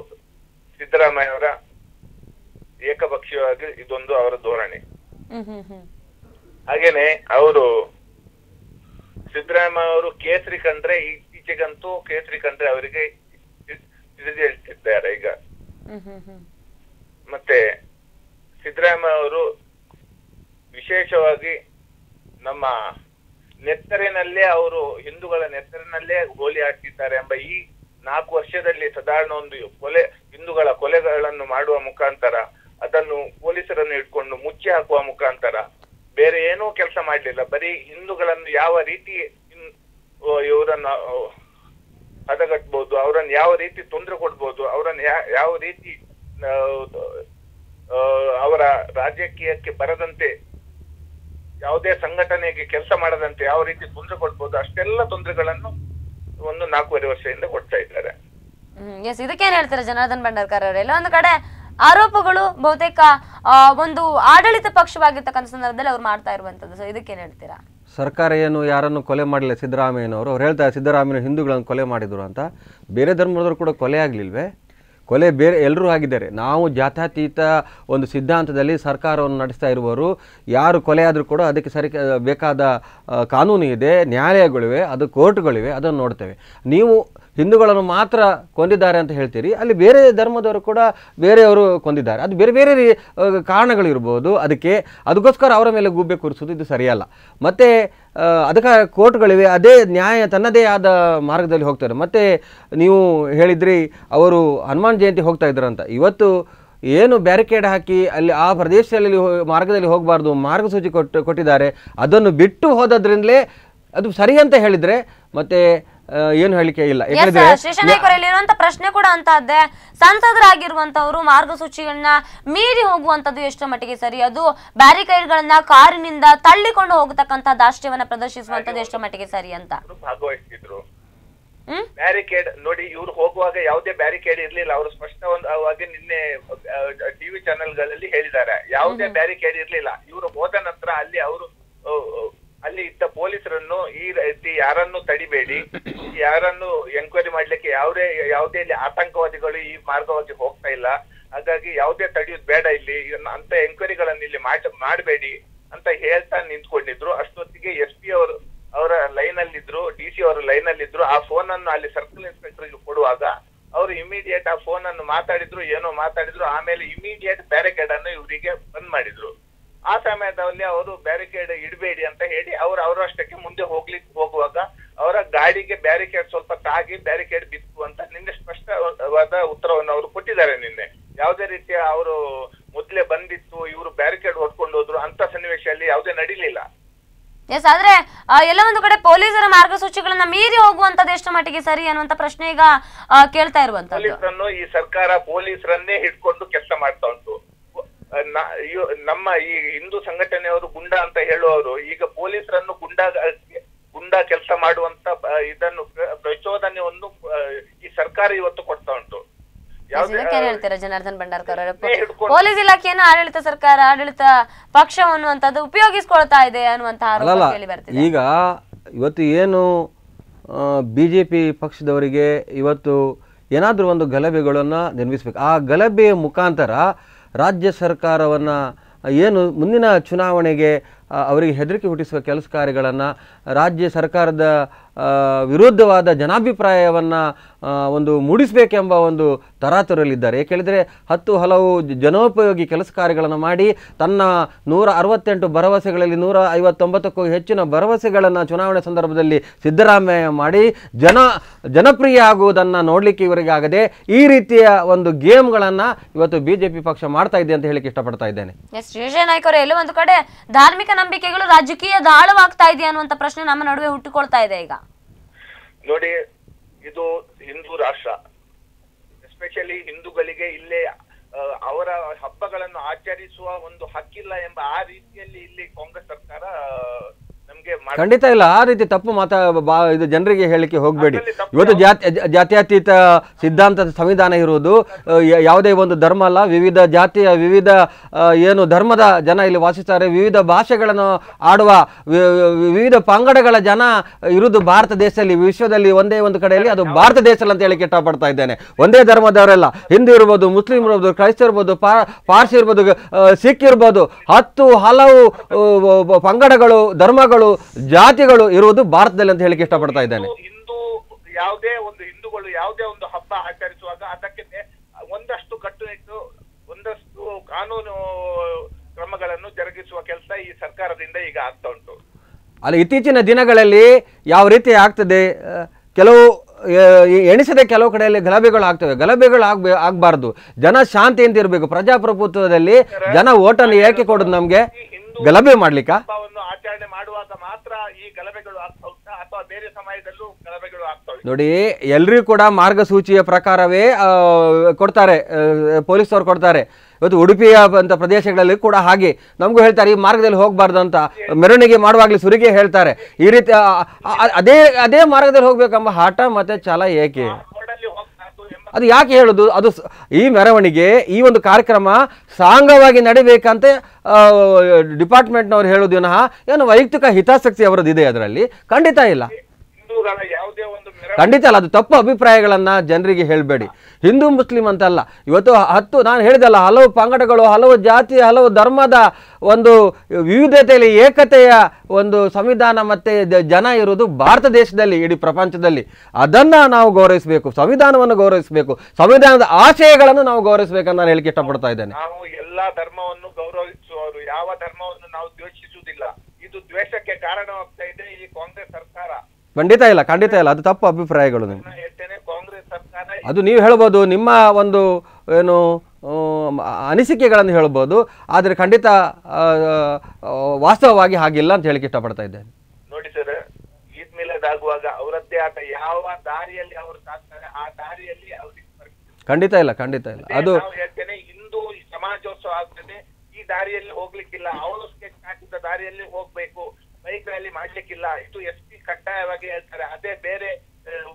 ಸಿದ್ದರಾಮಯ್ಯ ಅವರ ಏಕಪಕ್ಷೀಯವಾಗಿ ಇದೊಂದು ಅವರ ಧೋರಣೆ. ಹಾಗೇನೆ ಅವರು ಸಿದ್ದರಾಮಯ್ಯ ಅವರು ಕೇಸರಿ ಕಂಡ್ರೆ, ಇತ್ತೀಚೆಗಂತೂ ಕೇಸರಿ ಕಂಡ್ರೆ ಅವರಿಗೆ ತಿಳಿದಿದ್ದಾರೆ ಈಗ. ಮತ್ತೆ ಸಿದ್ದರಾಮಯ್ಯ ಅವರು ವಿಶೇಷವಾಗಿ ನಮ್ಮ ನೆತ್ತರಿನಲ್ಲೇ, ಅವರು ಹಿಂದೂಗಳ ನೆತ್ತರಿನಲ್ಲೇ ಗೋಲಿ ಹಾಕ್ತಿದ್ದಾರೆ ಎಂಬ ಈ 4 ವರ್ಷದಲ್ಲಿ ಸಾಧಾರಣ ಒಂದು ಹಿಂದೂಗಳ ಕೊಲೆಗಳನ್ನು ಮಾಡುವ ಮುಖಾಂತರ, ಅದನ್ನು ಪೊಲೀಸರನ್ನು ಇಟ್ಕೊಂಡು ಮುಚ್ಚಿ ಹಾಕುವ ಮುಖಾಂತರ ಬೇರೆ ಏನೂ ಕೆಲಸ ಮಾಡಲಿಲ್ಲ. ಬರೀ ಹಿಂದೂಗಳನ್ನು ಯಾವ ರೀತಿ ಇವರನ್ನ ಹದಗಟ್ಬಹುದು, ಅವರನ್ನು ಯಾವ ರೀತಿ ತೊಂದರೆ ಕೊಡ್ಬೋದು, ಅವರನ್ನು ಯಾವ ರೀತಿ ಅವರ ರಾಜಕೀಯಕ್ಕೆ ಬರದಂತೆ, ಯಾವುದೇ ಸಂಘಟನೆಗೆ ಕೆಲಸ ಮಾಡದಂತೆ ಯಾವ ರೀತಿ ತೊಂದರೆ ಕೊಡ್ಬೋದು, ಅಷ್ಟೆಲ್ಲ ತೊಂದರೆಗಳನ್ನು ಒಂದು 4.5 ವರ್ಷದಿಂದ ಕೊಡ್ತಾ ಇದ್ದಾರೆ. ಎಸ್, ಇದಕ್ಕೇನ್ ಹೇಳ್ತಾರೆ ಜನಾರ್ದನ್ ಭಂಡಾರ್ಕರ್ ಅವರೆಲ್ಲ ಒಂದು ಕಡೆ ಆರೋಪಗಳು ಬಹುತೇಕ ಒಂದು ಆಡಳಿತ ಪಕ್ಷವಾಗಿರ್ತಕ್ಕಂಥ ಸಂದರ್ಭದಲ್ಲಿ ಅವ್ರು ಮಾಡ್ತಾ ಇರುವಂತದ್ದು. ಸೊ ಇದಕ್ಕೇನ್ ಹೇಳ್ತೀರಾ? ಸರ್ಕಾರ ಏನು ಯಾರನ್ನು ಕೊಲೆ ಮಾಡಲಿಲ್ಲ ಸಿದ್ದರಾಮಯ್ಯನವರು. ಅವ್ರು ಹೇಳ್ತಾರೆ ಸಿದ್ದರಾಮಯ್ಯ ಹಿಂದೂಗಳನ್ನು ಕೊಲೆ ಮಾಡಿದ್ರು ಅಂತ. ಬೇರೆ ಧರ್ಮದವರು ಕೂಡ ಕೊಲೆ ಆಗಲಿಲ್ವೇ? ಕೊಲೆ ಬೇರೆ ಎಲ್ಲರೂ ಆಗಿದ್ದಾರೆ. ನಾವು ಜಾತ್ಯತೀತ ಒಂದು ಸಿದ್ಧಾಂತದಲ್ಲಿ ಸರ್ಕಾರವನ್ನು ನಡೆಸ್ತಾ ಇರುವವರು. ಯಾರು ಕೊಲೆ ಆದರೂ ಕೂಡ ಅದಕ್ಕೆ ಬೇಕಾದ ಕಾನೂನು ಇದೆ, ನ್ಯಾಯಾಲಯಗಳಿವೆ, ಅದು ಕೋರ್ಟ್ಗಳಿವೆ, ಅದನ್ನು ನೋಡ್ತೇವೆ. ನೀವು ಹಿಂದೂಗಳನ್ನು ಮಾತ್ರ ಕೊಂದಿದ್ದಾರೆ ಅಂತ ಹೇಳ್ತೀರಿ, ಅಲ್ಲಿ ಬೇರೆ ಧರ್ಮದವರು ಕೂಡ ಬೇರೆಯವರು ಕೊಂದಿದ್ದಾರೆ. ಅದು ಬೇರೆ ಬೇರೆ ಕಾರಣಗಳಿರ್ಬೋದು. ಅದಕ್ಕೋಸ್ಕರ ಅವರ ಮೇಲೆ ಗೂಬೆ ಕೂರಿಸೋದು ಇದು ಸರಿಯಲ್ಲ. ಮತ್ತು ಅದಕ್ಕೆ ಕೋರ್ಟ್ಗಳಿವೆ, ಅದೇ ನ್ಯಾಯ ತನ್ನದೇ ಆದ ಮಾರ್ಗದಲ್ಲಿ ಹೋಗ್ತಾರೆ. ಮತ್ತು ನೀವು ಹೇಳಿದ್ರಿ ಅವರು ಹನುಮಾನ್ ಜಯಂತಿ ಹೋಗ್ತಾ ಇದ್ರಂತ. ಇವತ್ತು ಏನು ಬ್ಯಾರಿಕೇಡ್ ಹಾಕಿ ಅಲ್ಲಿ ಆ ಪ್ರದೇಶದಲ್ಲಿ ಮಾರ್ಗದಲ್ಲಿ ಹೋಗಬಾರ್ದು ಮಾರ್ಗಸೂಚಿ ಕೊಟ್ಟಿದ್ದಾರೆ. ಅದನ್ನು ಬಿಟ್ಟು ಹೋದದ್ರಿಂದಲೇ ಅದು ಸರಿ ಅಂತ ಹೇಳಿದರೆ ಮತ್ತೆ ಏನು ಹೇಳಿಕೆ ಇಲ್ಲ. ಇರುವಂತ ಪ್ರಶ್ನೆ ಕೂಡ ಅಂತದ್ದೇ, ಸಂಸದರಾಗಿರುವಂತವರು ಮಾರ್ಗಸೂಚಿಗಳನ್ನ ಮೀರಿ ಹೋಗುವಂತದ್ದು ಎಷ್ಟು ಮಟ್ಟಿಗೆ ಸರಿ? ಅದು ಬ್ಯಾರಿಕೇಡ್ ಗಳನ್ನ ಕಾರಿನಿಂದ ತಳ್ಳಿಕೊಂಡು ಹೋಗತಕ್ಕಂತ ದಾಷ್ಟ್ಯವನ್ನ ಪ್ರದರ್ಶಿಸುವಂತದ್ದು ಎಷ್ಟು ಮಟ್ಟಿಗೆ ಸರಿ ಅಂತ ಭಾಗವಹಿಸಿದ್ರು. ಬ್ಯಾರಿಕೇಡ್ ನೋಡಿ, ಇವ್ರು ಹೋಗುವಾಗ ಯಾವುದೇ ಬ್ಯಾರಿಕೇಡ್ ಇರ್ಲಿಲ್ಲ. ಅವರು ಸ್ಪಷ್ಟವಾಗಿ ನಿನ್ನೆ ಟಿವಿ ಚಾನೆಲ್ಗಳಲ್ಲಿ ಹೇಳಿದ್ದಾರೆ, ಯಾವುದೇ ಬ್ಯಾರಿಕೇಡ್ ಇರ್ಲಿಲ್ಲ. ಇವರು ಹೋದ ನಂತರ ಅಲ್ಲಿ ಇದ್ದ ಪೊಲೀಸರನ್ನು ಈ ರೀತಿ ಯಾರನ್ನು ತಡಿಬೇಡಿ, ಯಾರನ್ನು ಎನ್ಕ್ವೈರಿ ಮಾಡ್ಲಿಕ್ಕೆ ಯಾವುದೇ ಆತಂಕವಾದಿಗಳು ಈ ಮಾರ್ಗವಾಗಿ ಹೋಗ್ತಾ ಇಲ್ಲ, ಹಾಗಾಗಿ ಯಾವುದೇ ತಡೆಯೋದು ಬೇಡ, ಇಲ್ಲಿ ಅಂತ ಎನ್ಕ್ವೈರಿಗಳನ್ನು ಇಲ್ಲಿ ಮಾಡಬೇಡಿ ಅಂತ ಹೇಳ್ತಾ ನಿಂತ್ಕೊಂಡಿದ್ರು. ಅಷ್ಟೊತ್ತಿಗೆ SP ಅವರ ಲೈನ್ ಅಲ್ಲಿದ್ರು, DC ಅವರ ಲೈನ್ ಅಲ್ಲಿದ್ರು. ಆ ಫೋನ್ ಅನ್ನು ಅಲ್ಲಿ ಸರ್ಕಲ್ ಇನ್ಸ್ಪೆಕ್ಟರ್ಗೆ ಕೊಡುವಾಗ ಅವರು ಇಮಿಡಿಯೇಟ್ ಆ ಫೋನ್ ಅನ್ನು ಏನೋ ಮಾತಾಡಿದ್ರು. ಆಮೇಲೆ ಇಮಿಡಿಯೇಟ್ ಬ್ಯಾರಿಕೇಡ್ ಅನ್ನು ಇವರಿಗೆ ಬಂದ್ ಮಾಡಿದ್ರು. ಆ ಸಮಯದಲ್ಲಿ ಅವರು ಬ್ಯಾರಿಕೇಡ್ ಇಡಬೇಡಿ ಅಂತ ಹೇಳಿ ಅವರಷ್ಟಕ್ಕೆ ಮುಂದೆ ಹೋಗುವಾಗ ಅವರ ಗಾಡಿಗೆ ಬ್ಯಾರಿಕೇಡ್ ಸ್ವಲ್ಪ ತಾಗಿ ಬ್ಯಾರಿಕೇಡ್ ಬಿತ್ತು ಅಂತ ನಿನ್ನೆ ಸ್ಪಷ್ಟವಾದ ಉತ್ತರವನ್ನು ಅವರು ಕೊಟ್ಟಿದ್ದಾರೆ. ನಿನ್ನೆ ಯಾವುದೇ ರೀತಿಯ ಅವರು ಮೊದಲೇ ಬಂದಿತ್ತು, ಇವರು ಬ್ಯಾರಿಕೇಡ್ ಹೊಡ್ಕೊಂಡು ಹೋದ್ರು ಅಂತ ಸನ್ನಿವೇಶದಲ್ಲಿ ಯಾವುದೇ ನಡೀಲಿಲ್ಲ. ಎಸ್, ಆದ್ರೆ ಎಲ್ಲ ಒಂದು ಕಡೆ ಪೊಲೀಸರ ಮಾರ್ಗಸೂಚಿಗಳನ್ನ ಮೀರಿ ಹೋಗುವಂತದ್ದು ಎಷ್ಟು ಮಟ್ಟಿಗೆ ಸರಿ ಅನ್ನುವಂತ ಪ್ರಶ್ನೆ ಈಗ ಕೇಳ್ತಾ ಇರುವಂತದ್ದು. ಈ ಸರ್ಕಾರ ಪೊಲೀಸರನ್ನೇ ಹಿಡ್ಕೊಂಡು ಕೆಲಸ ಮಾಡ್ತಾ ಉಂಟು. ನಮ್ಮ ಈ ಹಿಂದೂ ಸಂಘಟನೆಯವರು ಗುಂಡಾ ಅಂತ ಹೇಳುವವರು ಈಗ ಪೊಲೀಸರನ್ನು ಗುಂಡಾ ಕೆಲಸ ಮಾಡುವಂತ ಇದನ್ನು ಪ್ರಚೋದನೆಯನ್ನು ಈ ಸರ್ಕಾರ ಇವತ್ತು ಕೊಡ್ತಾ ಉಂಟು. ಹೇಳ್ತೀರಾ ಜನಾರ್ದನ್ ಭಂಡಾರ್ಕರ್ ಪೊಲೀಸ್ ಇಲಾಖೆಯನ್ನು ಆಡಳಿತ ಪಕ್ಷ ಅನ್ನುವಂಥದ್ದು ಉಪಯೋಗಿಸ್ಕೊಳ್ತಾ ಇದೆ ಅನ್ನುವಂತಹ ಆರೋಪ ಕೇಳಿ ಬರ್ತಿದೆ. ಈಗ ಇವತ್ತು ಏನು BJP ಪಕ್ಷದವರಿಗೆ ಇವತ್ತು ಏನಾದರೂ ಒಂದು ಗಲಭೆಗಳನ್ನು ನಿರ್ಮಿಸಬೇಕು. ಆ ಗಲಭೆಯ ಮುಖಾಂತರ ರಾಜ್ಯ ಸರ್ಕಾರವನ್ನು ಏನು ಮುಂದಿನ ಚುನಾವಣೆಗೆ ಅವರಿಗೆ ಹೆದರಿಕೆ ಹುಟ್ಟಿಸುವ ಕೆಲಸ ಕಾರ್ಯಗಳನ್ನು ರಾಜ್ಯ ಸರ್ಕಾರದ ವಿರುದ್ಧವಾದ ಜನಾಭಿಪ್ರಾಯವನ್ನು ಒಂದು ಮೂಡಿಸಬೇಕೆಂಬ ಒಂದು ತರಾತುರಲ್ಲಿದ್ದಾರೆ. ಏಕೆಳಿದರೆ ಹಲವು ಜನೋಪಯೋಗಿ ಕೆಲಸ ಕಾರ್ಯಗಳನ್ನು ಮಾಡಿ ತನ್ನ 168 ಭರವಸೆಗಳಲ್ಲಿ 159ಕ್ಕೂ ಹೆಚ್ಚಿನ ಭರವಸೆಗಳನ್ನು ಚುನಾವಣೆ ಸಂದರ್ಭದಲ್ಲಿ ಸಿದ್ದರಾಮಯ್ಯ ಮಾಡಿ ಜನಪ್ರಿಯ ಆಗುವುದನ್ನು ನೋಡಲಿಕ್ಕೆ ಇವರಿಗೆ ಆಗದೆ ಈ ರೀತಿಯ ಒಂದು ಗೇಮ್ಗಳನ್ನು ಇವತ್ತು ಬಿಜೆಪಿ ಪಕ್ಷ ಮಾಡ್ತಾ ಇದೆ ಅಂತ ಹೇಳಿಕ್ಕೆ ಇಷ್ಟಪಡ್ತಾ ಇದ್ದೇನೆ. ನಾಯ್ಕ ಅವರೇ, ಎಲ್ಲೋ ಒಂದು ಕಡೆ ಧಾರ್ಮಿಕ ನಂಬಿಕೆಗಳು ರಾಜಕೀಯ ದಾಳವಾಗ್ತಾ ಇದೆಯಾ ಅನ್ನುವಂತ ಪ್ರಶ್ನೆ ನಮ್ಮ ನಡುವೆ ಹುಟ್ಟಿಕೊಳ್ತಾ ಇದೆ ಈಗ. ನೋಡಿ, ಇದು ಹಿಂದೂ ರಾಷ್ಟ್ರ, ಎಸ್ಪೆಷಲಿ ಹಿಂದೂಗಳಿಗೆ ಇಲ್ಲೇ ಅವರ ಹಬ್ಬಗಳನ್ನು ಆಚರಿಸುವ ಒಂದು ಹಕ್ಕಿಲ್ಲ ಎಂಬ ಆ ರೀತಿಯಲ್ಲಿ ಇಲ್ಲಿ ಕಾಂಗ್ರೆಸ್ ಸರ್ಕಾರ ನಮ್ಗೆ ಖಂಡಿತ ಇಲ್ಲ. ಆ ರೀತಿ ತಪ್ಪು ಇದು ಜನರಿಗೆ ಹೇಳಿಕೆ ಹೋಗಬೇಡಿ. ಇವತ್ತು ಜಾತ್ಯತೀತ ಸಿದ್ಧಾಂತದ ಸಂವಿಧಾನ ಇರುವುದು ಯಾವುದೇ ಒಂದು ಧರ್ಮ ಅಲ್ಲ, ವಿವಿಧ ಜಾತಿಯ ವಿವಿಧ ಏನು ಧರ್ಮದ ಜನ ಇಲ್ಲಿ ವಾಸಿಸ್ತಾರೆ, ವಿವಿಧ ಭಾಷೆಗಳನ್ನು ಆಡುವ ವಿವಿಧ ಪಂಗಡಗಳ ಜನ ಇರುವುದು ಭಾರತ ದೇಶದಲ್ಲಿ, ವಿಶ್ವದಲ್ಲಿ ಒಂದೇ ಒಂದು ಕಡೆಯಲ್ಲಿ ಅದು ಭಾರತ ದೇಶದಲ್ಲಿ ಅಂತ ಹೇಳಿಕ್ಕೆ ಇಷ್ಟಪಡ್ತಾ ಇದ್ದೇನೆ. ಒಂದೇ ಧರ್ಮದವರೆಲ್ಲ, ಹಿಂದೂ ಇರ್ಬೋದು, ಮುಸ್ಲಿಂ ಇರ್ಬೋದು, ಕ್ರೈಸ್ತ ಇರ್ಬೋದು, ಪಾರ್ಸಿ ಇರ್ಬೋದು, ಸಿಖ್ ಇರ್ಬೋದು, ಹಲವು ಪಂಗಡಗಳು, ಧರ್ಮಗಳು, ಜಾತಿಗಳು ಇರುವುದು ಭಾರತದಲ್ಲಿ ಅಂತ ಹೇಳಿಕ್ಕೆ ಇಷ್ಟಪಡ್ತಾ ಇದ್ದೇನೆ. ಯಾವುದೇ ಒಂದು ಹಿಂದೂಗಳು ಯಾವುದೇ ಒಂದು ಹಬ್ಬ ಆಚರಿಸುವಾಗ ಅದಕ್ಕೆ ಒಂದಷ್ಟು ಕಟ್ಟುನಿಟ್ಟು ಒಂದಷ್ಟು ಕಾನೂನು ಕ್ರಮಗಳನ್ನು ಜರುಗಿಸುವ ಕೆಲಸ ಈ ಸರ್ಕಾರದಿಂದ ಈಗ ಆಗ್ತಾ ಉಂಟು. ಅಲ್ಲಿ ಇತ್ತೀಚಿನ ದಿನಗಳಲ್ಲಿ ಯಾವ ರೀತಿ ಆಗ್ತದೆ, ಕೆಲವು ಎಣಿಸದೆ ಕೆಲವು ಕಡೆಯಲ್ಲಿ ಗಲಭೆಗಳು ಆಗಬಾರ್ದು. ಜನ ಶಾಂತಿಯಿಂದ ಇರಬೇಕು. ಪ್ರಜಾಪ್ರಭುತ್ವದಲ್ಲಿ ಜನ ಓಟನ್ನು ಏಕೆ ಕೊಡುದು ನಮ್ಗೆ ಗಲಭೆ ಮಾಡ್ಲಿಕ್ಕ? ಆಚರಣೆ ಮಾಡುವಾಗ ಮಾತ್ರ ಈ ಗಲಭೆಗಳು ಆಗ್ತಾ ಉಂಟಾ ಅಥವಾ ಬೇರೆ ಸಮಯದಲ್ಲೂ ಗಲಭೆಗಳು ಆಗ್ತವೆ? ನೋಡಿ, ಎಲ್ರಿಗೂ ಕೂಡ ಮಾರ್ಗಸೂಚಿಯ ಪ್ರಕಾರವೇ ಕೊಡ್ತಾರೆ, ಪೊಲೀಸರು ಕೊಡ್ತಾರೆ. ಇವತ್ತು ಉಡುಪಿಯ ಅಂತ ಪ್ರದೇಶಗಳಲ್ಲಿ ಕೂಡ ಹಾಗೆ ನಮಗೂ ಹೇಳ್ತಾರೆ ಈ ಮಾರ್ಗದಲ್ಲಿ ಹೋಗಬಾರ್ದು ಅಂತ. ಮೆರವಣಿಗೆ ಮಾಡುವಾಗಲೇ ಸುರಿಗೆ ಹೇಳ್ತಾರೆ. ಈ ರೀತಿ ಅದೇ ಮಾರ್ಗದಲ್ಲಿ ಹೋಗ್ಬೇಕೆಂಬ ಹಠ ಮತ್ತೆ ಛಲ ಏಕೆ? ಅದು ಯಾಕೆ ಹೇಳುದು? ಅದು ಈ ಮೆರವಣಿಗೆ, ಈ ಒಂದು ಕಾರ್ಯಕ್ರಮ ಸಾಂಗವಾಗಿ ನಡಿಬೇಕಂತ ಡಿಪಾರ್ಟ್ಮೆಂಟ್ನವ್ರು ಹೇಳೋದು ವಿನಃ ಏನು ವೈಯಕ್ತಿಕ ಹಿತಾಸಕ್ತಿ ಅವರದ್ದು ಇದೆ ಅದರಲ್ಲಿ? ಖಂಡಿತ ಇಲ್ಲ, ಖಂಡಿತ ಅಲ್ಲ. ಅದು ತಪ್ಪು ಅಭಿಪ್ರಾಯಗಳನ್ನ ಜನರಿಗೆ ಹೇಳಬೇಡಿ. ಹಿಂದೂ ಮುಸ್ಲಿಂ ಅಂತಲ್ಲ, ಇವತ್ತು ನಾನು ಹೇಳಿದಲ್ಲ, ಹಲವು ಪಂಗಡಗಳು, ಹಲವು ಜಾತಿ, ಹಲವು ಧರ್ಮದ ಒಂದು ವಿವಿಧತೆಯಲ್ಲಿ ಏಕತೆಯ ಒಂದು ಸಂವಿಧಾನ ಮತ್ತೆ ಜನ ಇರುವುದು ಭಾರತ ದೇಶದಲ್ಲಿ, ಇಡೀ ಪ್ರಪಂಚದಲ್ಲಿ. ಅದನ್ನ ನಾವು ಗೌರವಿಸಬೇಕು, ಸಂವಿಧಾನವನ್ನು ಗೌರವಿಸಬೇಕು, ಸಂವಿಧಾನದ ಆಶಯಗಳನ್ನು ನಾವು ಗೌರವಿಸಬೇಕಂತ ನಾನು ಹೇಳಿಕೆ ಇಷ್ಟಪಡ್ತಾ ಇದ್ದೇನೆ. ನಾವು ಎಲ್ಲಾ ಧರ್ಮವನ್ನು ಗೌರವಿಸುವವರು, ಯಾವ ಧರ್ಮವನ್ನು ನಾವು ದ್ವೇಷಿಸುವುದಿಲ್ಲ. ಇದು ದ್ವೇಷಕ್ಕೆ ಕಾರಣವಾಗ್ತಾ ಇದೆ ಈ ಕಾಂಗ್ರೆಸ್ ಸರ್ಕಾರ. ಖಂಡಿತ ಇಲ್ಲ, ಅದು ತಪ್ಪು ಅಭಿಪ್ರಾಯಗಳು. ಕಾಂಗ್ರೆಸ್ ಸರ್ಕಾರ ಅದು ನೀವು ಹೇಳ್ಬೋದು, ನಿಮ್ಮ ಒಂದು ಏನು ಅನಿಸಿಕೆಗಳನ್ನು ಹೇಳ್ಬೋದು, ಆದರೆ ಖಂಡಿತ ವಾಸ್ತವವಾಗಿ ಹಾಗಿಲ್ಲ ಅಂತ ಹೇಳಿಕ್ಕೆ ಇಷ್ಟಪಡ್ತಾ ಇದ್ದೇನೆ. ನೋಡಿ ಸರ್, ಈದ್ ಮಿಲಾದ್ ಆಗುವಾಗ ಅವರದ್ದೇ ಆದ ಯಾವ ದಾರಿಯಲ್ಲಿ ಅವರು ಸಾಕ್ತಾರೆ ಆ ದಾರಿಯಲ್ಲಿ ಅವ್ರಿಗೆ ಖಂಡಿತ ಇಲ್ಲ. ಅದು ಹೇಳ್ತೇನೆ, ಹಿಂದೂ ಸಮಾಜೋತ್ಸವ ಆಗ್ತದೆ, ಈ ದಾರಿಯಲ್ಲಿ ಹೋಗ್ಲಿಕ್ಕಿಲ್ಲ, ಅವರು ಸ್ಕೆಚ್ ಹಾಕಿದ ದಾರಿಯಲ್ಲಿ ಹೋಗ್ಬೇಕು, ಬೈಕ್ ರ್ಯಾಲಿ ಮಾಡ್ಲಿಕ್ಕಿಲ್ಲ. ಇದು SP ಕಡ್ಡಾಯವಾಗಿ ಹೇಳ್ತಾರೆ. ಅದೇ ಬೇರೆ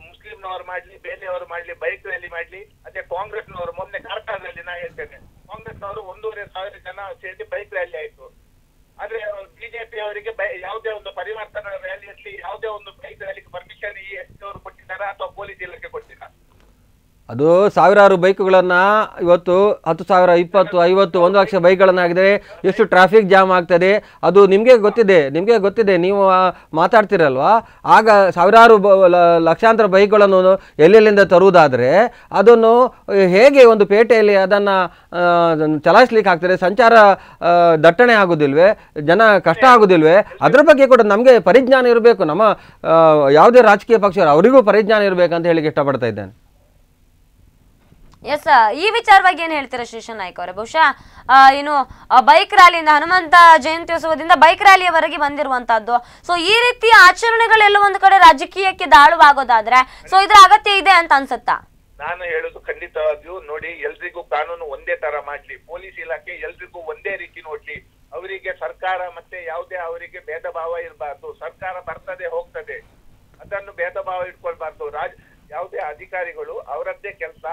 ಮುಸ್ಲಿಂನವರು ಮಾಡ್ಲಿ, ಬೇರೆಯವರು ಮಾಡ್ಲಿ, ಬೈಕ್ ರ್ಯಾಲಿ ಮಾಡ್ಲಿ. ಅದೇ ಕಾಂಗ್ರೆಸ್ನವರು ಮೊನ್ನೆ ಕಾರ್ಕಳದಲ್ಲಿ ನಾ ಹೇಳ್ತೇನೆ, ಕಾಂಗ್ರೆಸ್ನವರು 1,500 ಜನ ಸೇರಿ ಬೈಕ್ ರ್ಯಾಲಿ ಆಯ್ತು. ಆದ್ರೆ ಬಿಜೆಪಿ ಅವರಿಗೆ ಯಾವುದೇ ಒಂದು ಪರಿವರ್ತನಾ ರ್ಯಾಲಿಯಲ್ಲಿ ಯಾವುದೇ ಒಂದು ಬೈಕ್ ರ್ಯಾಲಿಗೆ ಪರ್ಮಿಷನ್ ಈ SP ಅವರು ಕೊಟ್ಟಿದ್ದಾರಾ ಅಥವಾ ಪೊಲೀಸ್ ಇಲಾಖೆ ಕೊಟ್ಟಿದ್ದಾರೆ? ಅದು ಸಾವಿರಾರು ಬೈಕ್ಗಳನ್ನು ಇವತ್ತು 10,000, 20, 50, 1 ಲಕ್ಷ ಬೈಕ್ಗಳನ್ನಾಗಿದ್ರೆ ಎಷ್ಟು ಟ್ರಾಫಿಕ್ ಜಾಮ್ ಆಗ್ತದೆ ಅದು ನಿಮಗೆ ಗೊತ್ತಿದೆ. ನೀವು ಮಾತಾಡ್ತಿರಲ್ವಾ, ಆಗ ಸಾವಿರಾರು ಲಕ್ಷಾಂತರ ಬೈಕ್ಗಳನ್ನು ಎಲ್ಲೆಲ್ಲಿಂದ ತರುವುದಾದರೆ ಅದನ್ನು ಹೇಗೆ ಒಂದು ಪೇಟೆಯಲ್ಲಿ ಅದನ್ನು ಚಲಾಯಿಸ್ಲಿಕ್ಕೆ ಆಗ್ತದೆ? ಸಂಚಾರ ದಟ್ಟಣೆ ಆಗೋದಿಲ್ವೇ? ಜನ ಕಷ್ಟ ಆಗೋದಿಲ್ವೇ? ಅದರ ಬಗ್ಗೆ ಕೂಡ ನಮಗೆ ಪರಿಜ್ಞಾನ ಇರಬೇಕು. ನಮ್ಮ ಯಾವುದೇ ರಾಜಕೀಯ ಪಕ್ಷ ಅವರಿಗೂ ಪರಿಜ್ಞಾನ ಇರಬೇಕಂತ ಹೇಳಿಕ್ಕೆ ಇಷ್ಟಪಡ್ತಾ ಇದ್ದೇನೆ. ಎಸ್, ಈ ವಿಚಾರವಾಗಿ ಏನ್ ಹೇಳ್ತೀರಾ ನಾಯ್ಕ ಅವರೇ? ಬಹುಶಃ ಏನು ಬೈಕ್ ರ್ಯಾಲಿಯಿಂದ, ಹನುಮಂತ ಜಯಂತ್ಯೋತ್ಸವದಿಂದ ಬೈಕ್ ರ್ಯಾಲಿಯವರೆಗೆ ಬಂದಿರುವಂತಹದ್ದು. ಸೊ ಈ ರೀತಿಯ ಆಚರಣೆಗಳೆಲ್ಲ ಒಂದು ಕಡೆ ರಾಜಕೀಯಕ್ಕೆ ದಾಳುವಾಗೋದಾದ್ರೆ ಸೊ ಇದ್ರ ಅಗತ್ಯ ಇದೆ ಅಂತ ಅನ್ಸುತ್ತಾ? ನಾನು ಹೇಳುದು ಖಂಡಿತವಾಗಿಯೂ ನೋಡಿ, ಎಲ್ರಿಗೂ ಕಾನೂನು ಒಂದೇ ತರ ಮಾಡ್ಲಿ, ಪೊಲೀಸ್ ಇಲಾಖೆ ಎಲ್ರಿಗೂ ಒಂದೇ ರೀತಿ ನೋಡ್ಲಿ. ಅವರಿಗೆ ಸರ್ಕಾರ ಮತ್ತೆ ಯಾವುದೇ ಅವರಿಗೆ ಭೇದ ಭಾವ ಇರಬಾರ್ದು. ಸರ್ಕಾರ ಬರ್ತದೆ ಹೋಗ್ತದೆ, ಅದನ್ನು ಭೇದ ಭಾವ ಇಟ್ಕೊಳ್ಬಾರ್ದು. ಯಾವುದೇ ಅಧಿಕಾರಿಗಳು ಅವರದ್ದೇ ಕೆಲಸ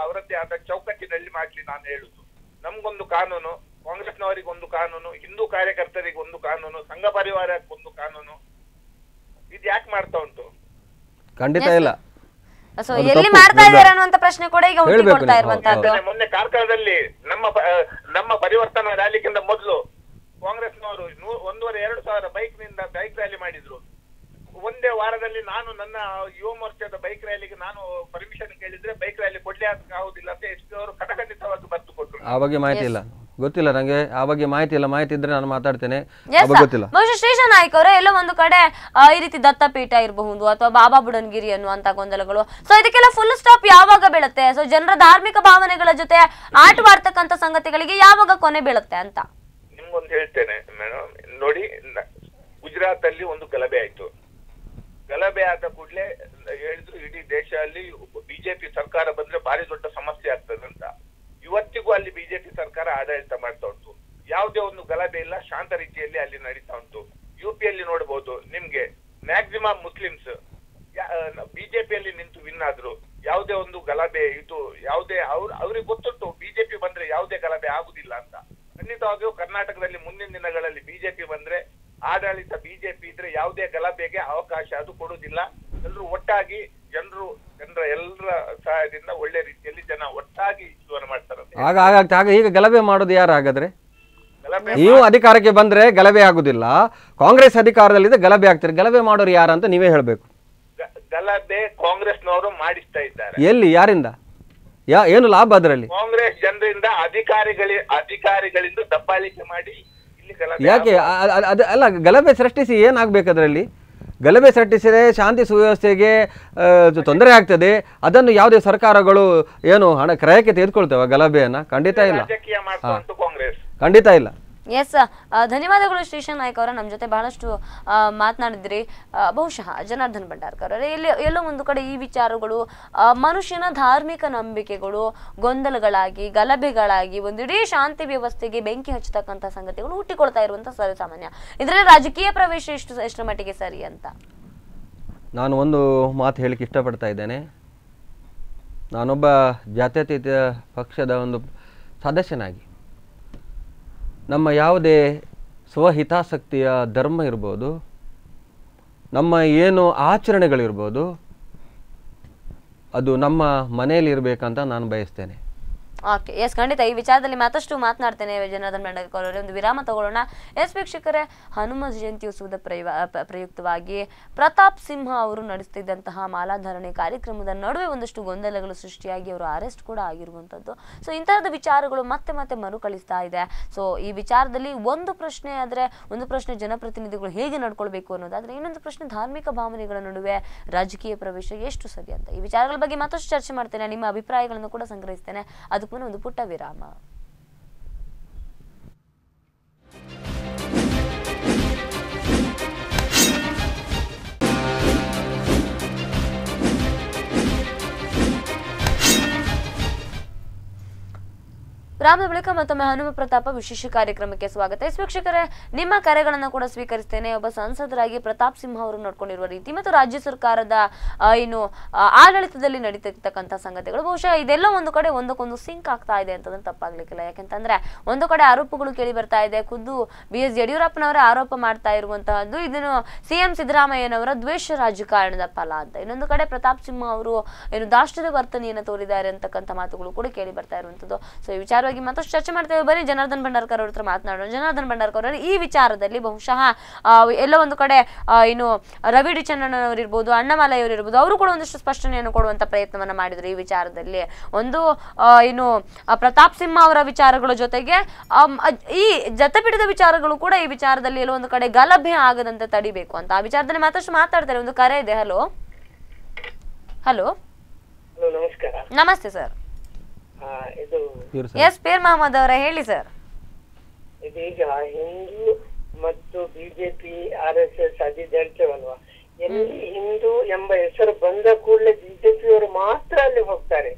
ಅವರದ್ದೇ ಆದ ಚೌಕಟ್ಟಿನಲ್ಲಿ ಮಾಡ್ಲಿ. ನಾನು ಹೇಳುದು, ನಮ್ಗೊಂದು ಕಾನೂನು, ಕಾಂಗ್ರೆಸ್ನವರಿಗೊಂದು ಕಾನೂನು, ಹಿಂದೂ ಕಾರ್ಯಕರ್ತರಿಗೊಂದು ಕಾನೂನು, ಸಂಘ ಪರಿವಾರಕ್ಕೊಂದು ಕಾನೂನು. ಇದು ಯಾಕೆ ಮಾಡ್ತಾ ಉಂಟು? ಖಂಡಿತ ಇಲ್ಲ. ಸೊ ಎಲ್ಲಿ ಮಾಡ್ತಾ ಇದ್ದಾರೆ ಅನ್ನುವಂತ ಪ್ರಶ್ನೆ ಕೂಡ ಈಗ ಹುಟ್ಟಿಕೊಳ್ತಾ ಇರುವಂತದ್ದು. ಮೊನ್ನೆ ಕಾರ್ಕಳದಲ್ಲಿ ನಮ್ಮ ಪರಿವರ್ತನಾ ರ್ಯಾಲಿಗಿಂತ ಮೊದಲು ಕಾಂಗ್ರೆಸ್ನವರು 1,500-2,000 ಬೈಕ್ ರ್ಯಾಲಿ ಮಾಡಿದ್ರು. ಒಂದೇ ವಾರದಲ್ಲಿ ನಾನು ನನ್ನ ಯುವ ಮೋರ್ಚಾದ ಬೈಕ್ ರ್ಯಾಲಿಗೆ ನಾನು ಪರ್ಮಿಷನ್ ಕೇಳಿದ್ರೆ ಬೈಕ್ ರ್ಯಾಲಿ ಕೊಡ್ಲಿ ಆಗುದಿಲ್ಲ ಅಂತ ಎಸ್ಪಿ ಅವರು ಖಡಖಂಡಿತವಾಗಿ ಬರೆದು ಕೊಟ್ಟರು. ಆ ಬಗ್ಗೆ ಮಾಹಿತಿ ಇಲ್ಲ, ಗೊತ್ತಿಲ್ಲ ನಂಗೆ ಆ ಬಗ್ಗೆ ಮಾಹಿತಿ ಇಲ್ಲ. ಮಾಹಿತಿ ಇದ್ರೆ ನಾನು ಮಾತಾಡ್ತೇನೆ, ಗೊತ್ತಿಲ್ಲ. ಬಹುಶಃ ಶ್ರೀಶಾ ನಾಯ್ಕ ಅವರೇ, ಎಲ್ಲೋ ಒಂದು ಕಡೆ ಈ ರೀತಿ ದತ್ತಪೀಠ ಇರಬಹುದು ಅಥವಾ ಬಾಬಾ ಬುಡನ್ಗಿರಿ ಅನ್ನುವಂತ ಗೊಂದಲಗಳು, ಸೊ ಇದಕ್ಕೆಲ್ಲ ಫುಲ್ ಸ್ಟಾಪ್ ಯಾವಾಗ ಬೀಳುತ್ತೆ? ಸೊ ಜನರ ಧಾರ್ಮಿಕ ಭಾವನೆಗಳ ಜೊತೆ ಆಟವಾಡ್ತಕ್ಕಂಥ ಸಂಗತಿಗಳಿಗೆ ಯಾವಾಗ ಕೊನೆ ಬೀಳುತ್ತೆ ಅಂತ ನಿಮ್ಗೊಂದು ಹೇಳ್ತೇನೆ ಮೇಡಮ್. ನೋಡಿ, ಗುಜರಾತ್ ಅಲ್ಲಿ ಒಂದು ಗಲಭೆ ಆಯ್ತು. ಗಲಭೆ ಆದ ಕೂಡಲೇ ಹೇಳಿದ್ರು ಇಡೀ ದೇಶದಲ್ಲಿ ಬಿಜೆಪಿ ಸರ್ಕಾರ ಬಂದ್ರೆ ಭಾರಿ ದೊಡ್ಡ ಸಮಸ್ಯೆ ಆಗ್ತದೆ ಅಂತ. ಇವತ್ತಿಗೂ ಅಲ್ಲಿ ಬಿಜೆಪಿ ಸರ್ಕಾರ ಆಡಳಿತ ಮಾಡ್ತಾ ಉಂಟು. ಯಾವುದೇ ಒಂದು ಗಲಭೆ ಇಲ್ಲ, ಶಾಂತ ರೀತಿಯಲ್ಲಿ ಅಲ್ಲಿ ನಡೀತಾ ಉಂಟು. ಯುಪಿಯಲ್ಲಿ ನೋಡಬಹುದು ನಿಮ್ಗೆ ಮ್ಯಾಕ್ಸಿಮಮ್ ಮುಸ್ಲಿಮ್ಸ್ ಬಿಜೆಪಿಯಲ್ಲಿ ನಿಂತು ವಿನ್ ಆದ್ರು. ಯಾವುದೇ ಒಂದು ಗಲಭೆ ಇದು ಯಾವುದೇ ಅವ್ರಿಗೆ ಗೊತ್ತುಂಟು ಬಿಜೆಪಿ ಬಂದ್ರೆ ಯಾವುದೇ ಗಲಭೆ ಆಗುದಿಲ್ಲ ಅಂತ. ಖಂಡಿತವಾಗಿಯೂ ಕರ್ನಾಟಕದಲ್ಲಿ ಮುಂದಿನ ದಿನಗಳಲ್ಲಿ ಬಿಜೆಪಿ ಬಂದ್ರೆ ಆಡಳಿತ ಬಿಜೆಪಿ ಇದ್ರೆ ಯಾವುದೇ ಗಲಭೆಗೆ ಅವಕಾಶ ಅದು ಕೊಡುವುದಿಲ್ಲ. ಎಲ್ಲರೂ ಒಟ್ಟಾಗಿ ಜನರ ಎಲ್ಲರ ಸಹಾಯದಿಂದ ಒಳ್ಳೆ ರೀತಿಯಲ್ಲಿ ಜನ ಒಟ್ಟಾಗಿ ಜೀವನ ಮಾಡ್ತಾರೆ. ಆಗ ಈಗ ಗಲಭೆ ಮಾಡೋದು ಯಾರು ಹಾಗಾದ್ರೆ? ನೀವು ಅಧಿಕಾರಕ್ಕೆ ಬಂದ್ರೆ ಗಲಭೆ ಆಗುದಿಲ್ಲ, ಕಾಂಗ್ರೆಸ್ ಅಧಿಕಾರದಲ್ಲಿದೆ ಗಲಭೆ ಆಗ್ತಾರೆ. ಗಲಭೆ ಮಾಡೋರು ಯಾರು ಅಂತ ನೀವೇ ಹೇಳ್ಬೇಕು. ಗಲಭೆ ಕಾಂಗ್ರೆಸ್ನವರು ಮಾಡಿಸ್ತಾ ಇದ್ದಾರೆ. ಎಲ್ಲಿ, ಯಾರಿಂದ, ಏನು ಲಾಭ ಅದರಲ್ಲಿ? ಕಾಂಗ್ರೆಸ್ ಜನರಿಂದ ಅಧಿಕಾರಿಗಳಿಂದ ದಬ್ಬಾಳಿಕೆ ಮಾಡಿ ಇಲ್ಲಿ ಗಲಭೆ. ಯಾಕೆ ಅಲ್ಲ, ಗಲಭೆ ಸೃಷ್ಟಿಸಿ ಏನಾಗ್ಬೇಕು ಅದರಲ್ಲಿ? ಗಲಭೆ ಸೃಷ್ಟಿಸಿದರೆ ಶಾಂತಿ ಸುವ್ಯವಸ್ಥೆಗೆ ತೊಂದರೆ ಆಗ್ತದೆ. ಅದನ್ನು ಯಾವುದೇ ಸರ್ಕಾರಗಳು ಏನು ಕ್ರಯಕ್ಕೆ ತೆಗೆದುಕೊಳ್ತೇವೆ ಗಲಭೆಯನ್ನ? ಖಂಡಿತ ಇಲ್ಲ, ರಾಜಕೀಯ ಮಾಡ್ತಾ ಉಂಟು ಕಾಂಗ್ರೆಸ್, ಖಂಡಿತ ಇಲ್ಲ. ಎಸ್, ಧನ್ಯವಾದಗಳು ಶ್ರೀಶಾ ನಾಯ್ಕ ಅವರ, ನಮ್ಮ ಜೊತೆ ಬಹಳಷ್ಟು ಮಾತನಾಡಿದ್ರಿ. ಬಹುಶಃ ಜನಾರ್ದನ್ ಭಂಡಾರ್ಕರ್ ಅವರೇ, ಎಲ್ಲೋ ಒಂದು ಕಡೆ ಈ ವಿಚಾರಗಳು ಮನುಷ್ಯನ ಧಾರ್ಮಿಕ ನಂಬಿಕೆಗಳು ಗೊಂದಲಗಳಾಗಿ ಗಲಭೆಗಳಾಗಿ ಒಂದಿಡೀ ಶಾಂತಿ ವ್ಯವಸ್ಥೆಗೆ ಬೆಂಕಿ ಹಚ್ಚತಕ್ಕಂಥ ಸಂಗತಿಗಳು ಹುಟ್ಟಿಕೊಳ್ತಾ ಇರುವಂತ ಸಾಮಾನ್ಯ. ಇದರಲ್ಲಿ ರಾಜಕೀಯ ಪ್ರವೇಶ ಎಷ್ಟರ ಮಟ್ಟಿಗೆ ಸರಿ ಅಂತ ನಾನು ಒಂದು ಮಾತು ಹೇಳಿಕ್ಕೆ ಇಷ್ಟಪಡ್ತಾ ಇದ್ದೇನೆ. ನಾನೊಬ್ಬ ಜಾತ್ಯತೀತ ಪಕ್ಷದ ಒಂದು ಸದಸ್ಯನಾಗಿ ನಮ್ಮ ಯಾವುದೇ ಸ್ವಹಿತಾಸಕ್ತಿಯ ಧರ್ಮ ಇರ್ಬೋದು, ನಮ್ಮ ಏನು ಆಚರಣೆಗಳಿರ್ಬೋದು, ಅದು ನಮ್ಮ ಮನೆಯಲ್ಲಿ ಇರಬೇಕಂತ ನಾನು ಬಯಸ್ತೇನೆ. ಓಕೆ, ಎಸ್, ಖಂಡಿತ ಈ ವಿಚಾರದಲ್ಲಿ ಮತ್ತಷ್ಟು ಮಾತನಾಡ್ತೇನೆ. ಜನಾರ್ದನ್ ಭಂಡಾರ್ಕರ್ ಅವರೇ, ಒಂದು ವಿರಾಮ ತಗೊಳ್ಳೋಣ. ಎಸ್ ವೀಕ್ಷಕರೇ, ಹನುಮ ಜಯಂತಿ ಉತ್ಸವದ ಪ್ರಯುಕ್ತವಾಗಿ ಪ್ರತಾಪ್ ಸಿಂಹ ಅವರು ನಡೆಸುತ್ತಿದ್ದಂತಹ ಮಾಲಾಧಾರಣೆ ಕಾರ್ಯಕ್ರಮದ ನಡುವೆ ಒಂದಷ್ಟು ಗೊಂದಲಗಳು ಸೃಷ್ಟಿಯಾಗಿ ಅವರು ಅರೆಸ್ಟ್ ಕೂಡ ಆಗಿರುವಂಥದ್ದು. ಸೊ ಇಂತಹದ್ದು ವಿಚಾರಗಳು ಮತ್ತೆ ಮತ್ತೆ ಮರುಕಳಿಸ್ತಾ ಇದೆ. ಸೊ ಈ ವಿಚಾರದಲ್ಲಿ ಒಂದು ಪ್ರಶ್ನೆ ಆದರೆ ಒಂದು ಪ್ರಶ್ನೆ ಜನಪ್ರತಿನಿಧಿಗಳು ಹೇಗೆ ನಡ್ಕೊಳ್ಬೇಕು ಅನ್ನೋದಾದ್ರೆ, ಇನ್ನೊಂದು ಪ್ರಶ್ನೆ ಧಾರ್ಮಿಕ ಭಾವನೆಗಳ ನಡುವೆ ರಾಜಕೀಯ ಪ್ರವೇಶ ಎಷ್ಟು ಸರಿ ಅಂತ. ಈ ವಿಚಾರಗಳ ಬಗ್ಗೆ ಮತ್ತಷ್ಟು ಚರ್ಚೆ ಮಾಡ್ತೇನೆ, ನಿಮ್ಮ ಅಭಿಪ್ರಾಯಗಳನ್ನು ಕೂಡ ಸಂಗ್ರಹಿಸ್ತೇನೆ. ಅದಕ್ಕೂ ಒಂದು ಪುಟ್ಟ ವಿರಾಮ. ರಾಮದ ಬಳಿಕ ಮತ್ತೊಮ್ಮೆ ಹನುಮ ಪ್ರತಾಪ ವಿಶೇಷ ಕಾರ್ಯಕ್ರಮಕ್ಕೆ ಸ್ವಾಗತ. ವೀಕ್ಷಕರೇ, ನಿಮ್ಮ ಕರೆಗಳನ್ನು ಕೂಡ ಸ್ವೀಕರಿಸ್ತೇನೆ. ಒಬ್ಬ ಸಂಸದರಾಗಿ ಪ್ರತಾಪ್ ಸಿಂಹ ಅವರು ನೋಡ್ಕೊಂಡಿರುವ ರೀತಿ ಮತ್ತು ರಾಜ್ಯ ಸರ್ಕಾರದ ಏನು ಆಡಳಿತದಲ್ಲಿ ನಡೀತಿರ್ತಕ್ಕಂಥ ಸಂಗತಿಗಳು, ಬಹುಶಃ ಇದೆಲ್ಲ ಒಂದು ಕಡೆ ಒಂದಕ್ಕೊಂದು ಸಿಂಕ್ ಆಗ್ತಾ ಇದೆ ಅಂತಂದ್ರೆ ತಪ್ಪಾಗ್ಲಿಕ್ಕಿಲ್ಲ. ಯಾಕೆಂತಂದ್ರೆ ಒಂದು ಕಡೆ ಆರೋಪಗಳು ಕೇಳಿ ಬರ್ತಾ ಇದೆ, ಖುದ್ದು BS ಯಡಿಯೂರಪ್ಪನವರೇ ಆರೋಪ ಮಾಡ್ತಾ ಇರುವಂತಹದ್ದು ಇದನ್ನು CM ಸಿದ್ದರಾಮಯ್ಯನವರ ದ್ವೇಷ ರಾಜಕಾರಣದ ಫಲ ಅಂತ. ಇನ್ನೊಂದು ಕಡೆ ಪ್ರತಾಪ್ ಸಿಂಹ ಅವರು ಏನು ದಾಷ್ಟ್ರದ ವರ್ತನೆಯನ್ನು ತೋರಿದ್ದಾರೆ ಅಂತಕ್ಕಂಥ ಮಾತುಗಳು ಕೂಡ ಕೇಳಿ ಬರ್ತಾ ಇರುವಂತದ್ದು. ಸೊ ಈ ವಿಚಾರ ಮತ್ತಷ್ಟು ಚರ್ಚೆ ಮಾಡ್ತೇವೆ. ಬನ್ನಿ ಜನಾರ್ದನ್ ಭಂಡಾರ್ಕರ್ ಅವ್ರ ಹತ್ರ ಮಾತನಾಡೋಣ. ಜನಾರ್ದನ್ ಭಂಡಾರ್ಕರ್ ಅವರು, ಈ ವಿಚಾರದಲ್ಲಿ ಬಹುಶಃ ಎಲ್ಲೋ ಒಂದು ಕಡೆ ಏನು ರವಿ ಡಿ ಚನ್ನಣ್ಣನವರು ಇರ್ಬೋದು, ಅಣ್ಣಾಮಲೈ ಅವರು ಇರ್ಬೋದು, ಅವರು ಕೂಡ ಒಂದಿಷ್ಟು ಸ್ಪಷ್ಟನೆಯನ್ನು ಕೊಡುವಂತ ಪ್ರಯತ್ನವನ್ನ ಮಾಡಿದ್ರು ಈ ವಿಚಾರದಲ್ಲಿ. ಒಂದು ಏನು ಪ್ರತಾಪ್ ಸಿಂಹ ಅವರ ವಿಚಾರಗಳ ಜೊತೆಗೆ ಈ ದತ್ತಪೀಠದ ವಿಚಾರಗಳು ಕೂಡ ಈ ವಿಚಾರದಲ್ಲಿ ಎಲ್ಲೋ ಒಂದು ಕಡೆ ಗಲಭೆ ಆಗದಂತೆ ತಡಿಬೇಕು ಅಂತ. ಆ ವಿಚಾರದಲ್ಲಿ ಮತ್ತಷ್ಟು ಮಾತಾಡ್ತಾರೆ. ಒಂದು ಕರೆ ಇದೆ. ಹಲೋ ಹಲೋ ನಮಸ್ಕಾರ. ನಮಸ್ತೆ ಸರ್. ಇದು ಎಸ್ ಪೀರ್ ಮಹಮ್ಮದ್ ಅವರೇ, ಹೇಳಿ ಸರ್. ಇದೀಗ ಹಿಂದೂ ಮತ್ತು ಬಿಜೆಪಿ RSS ಅದಿದ್ದು ಹೇಳ್ತೇವಲ್ವಾ, ಎಲ್ಲಿ ಹಿಂದೂ ಎಂಬ ಹೆಸರು ಬಂದ ಕೂಡಲೇ ಬಿಜೆಪಿಯವರು ಮಾತ್ರ ಅಲ್ಲಿ ಹೋಗ್ತಾರೆ.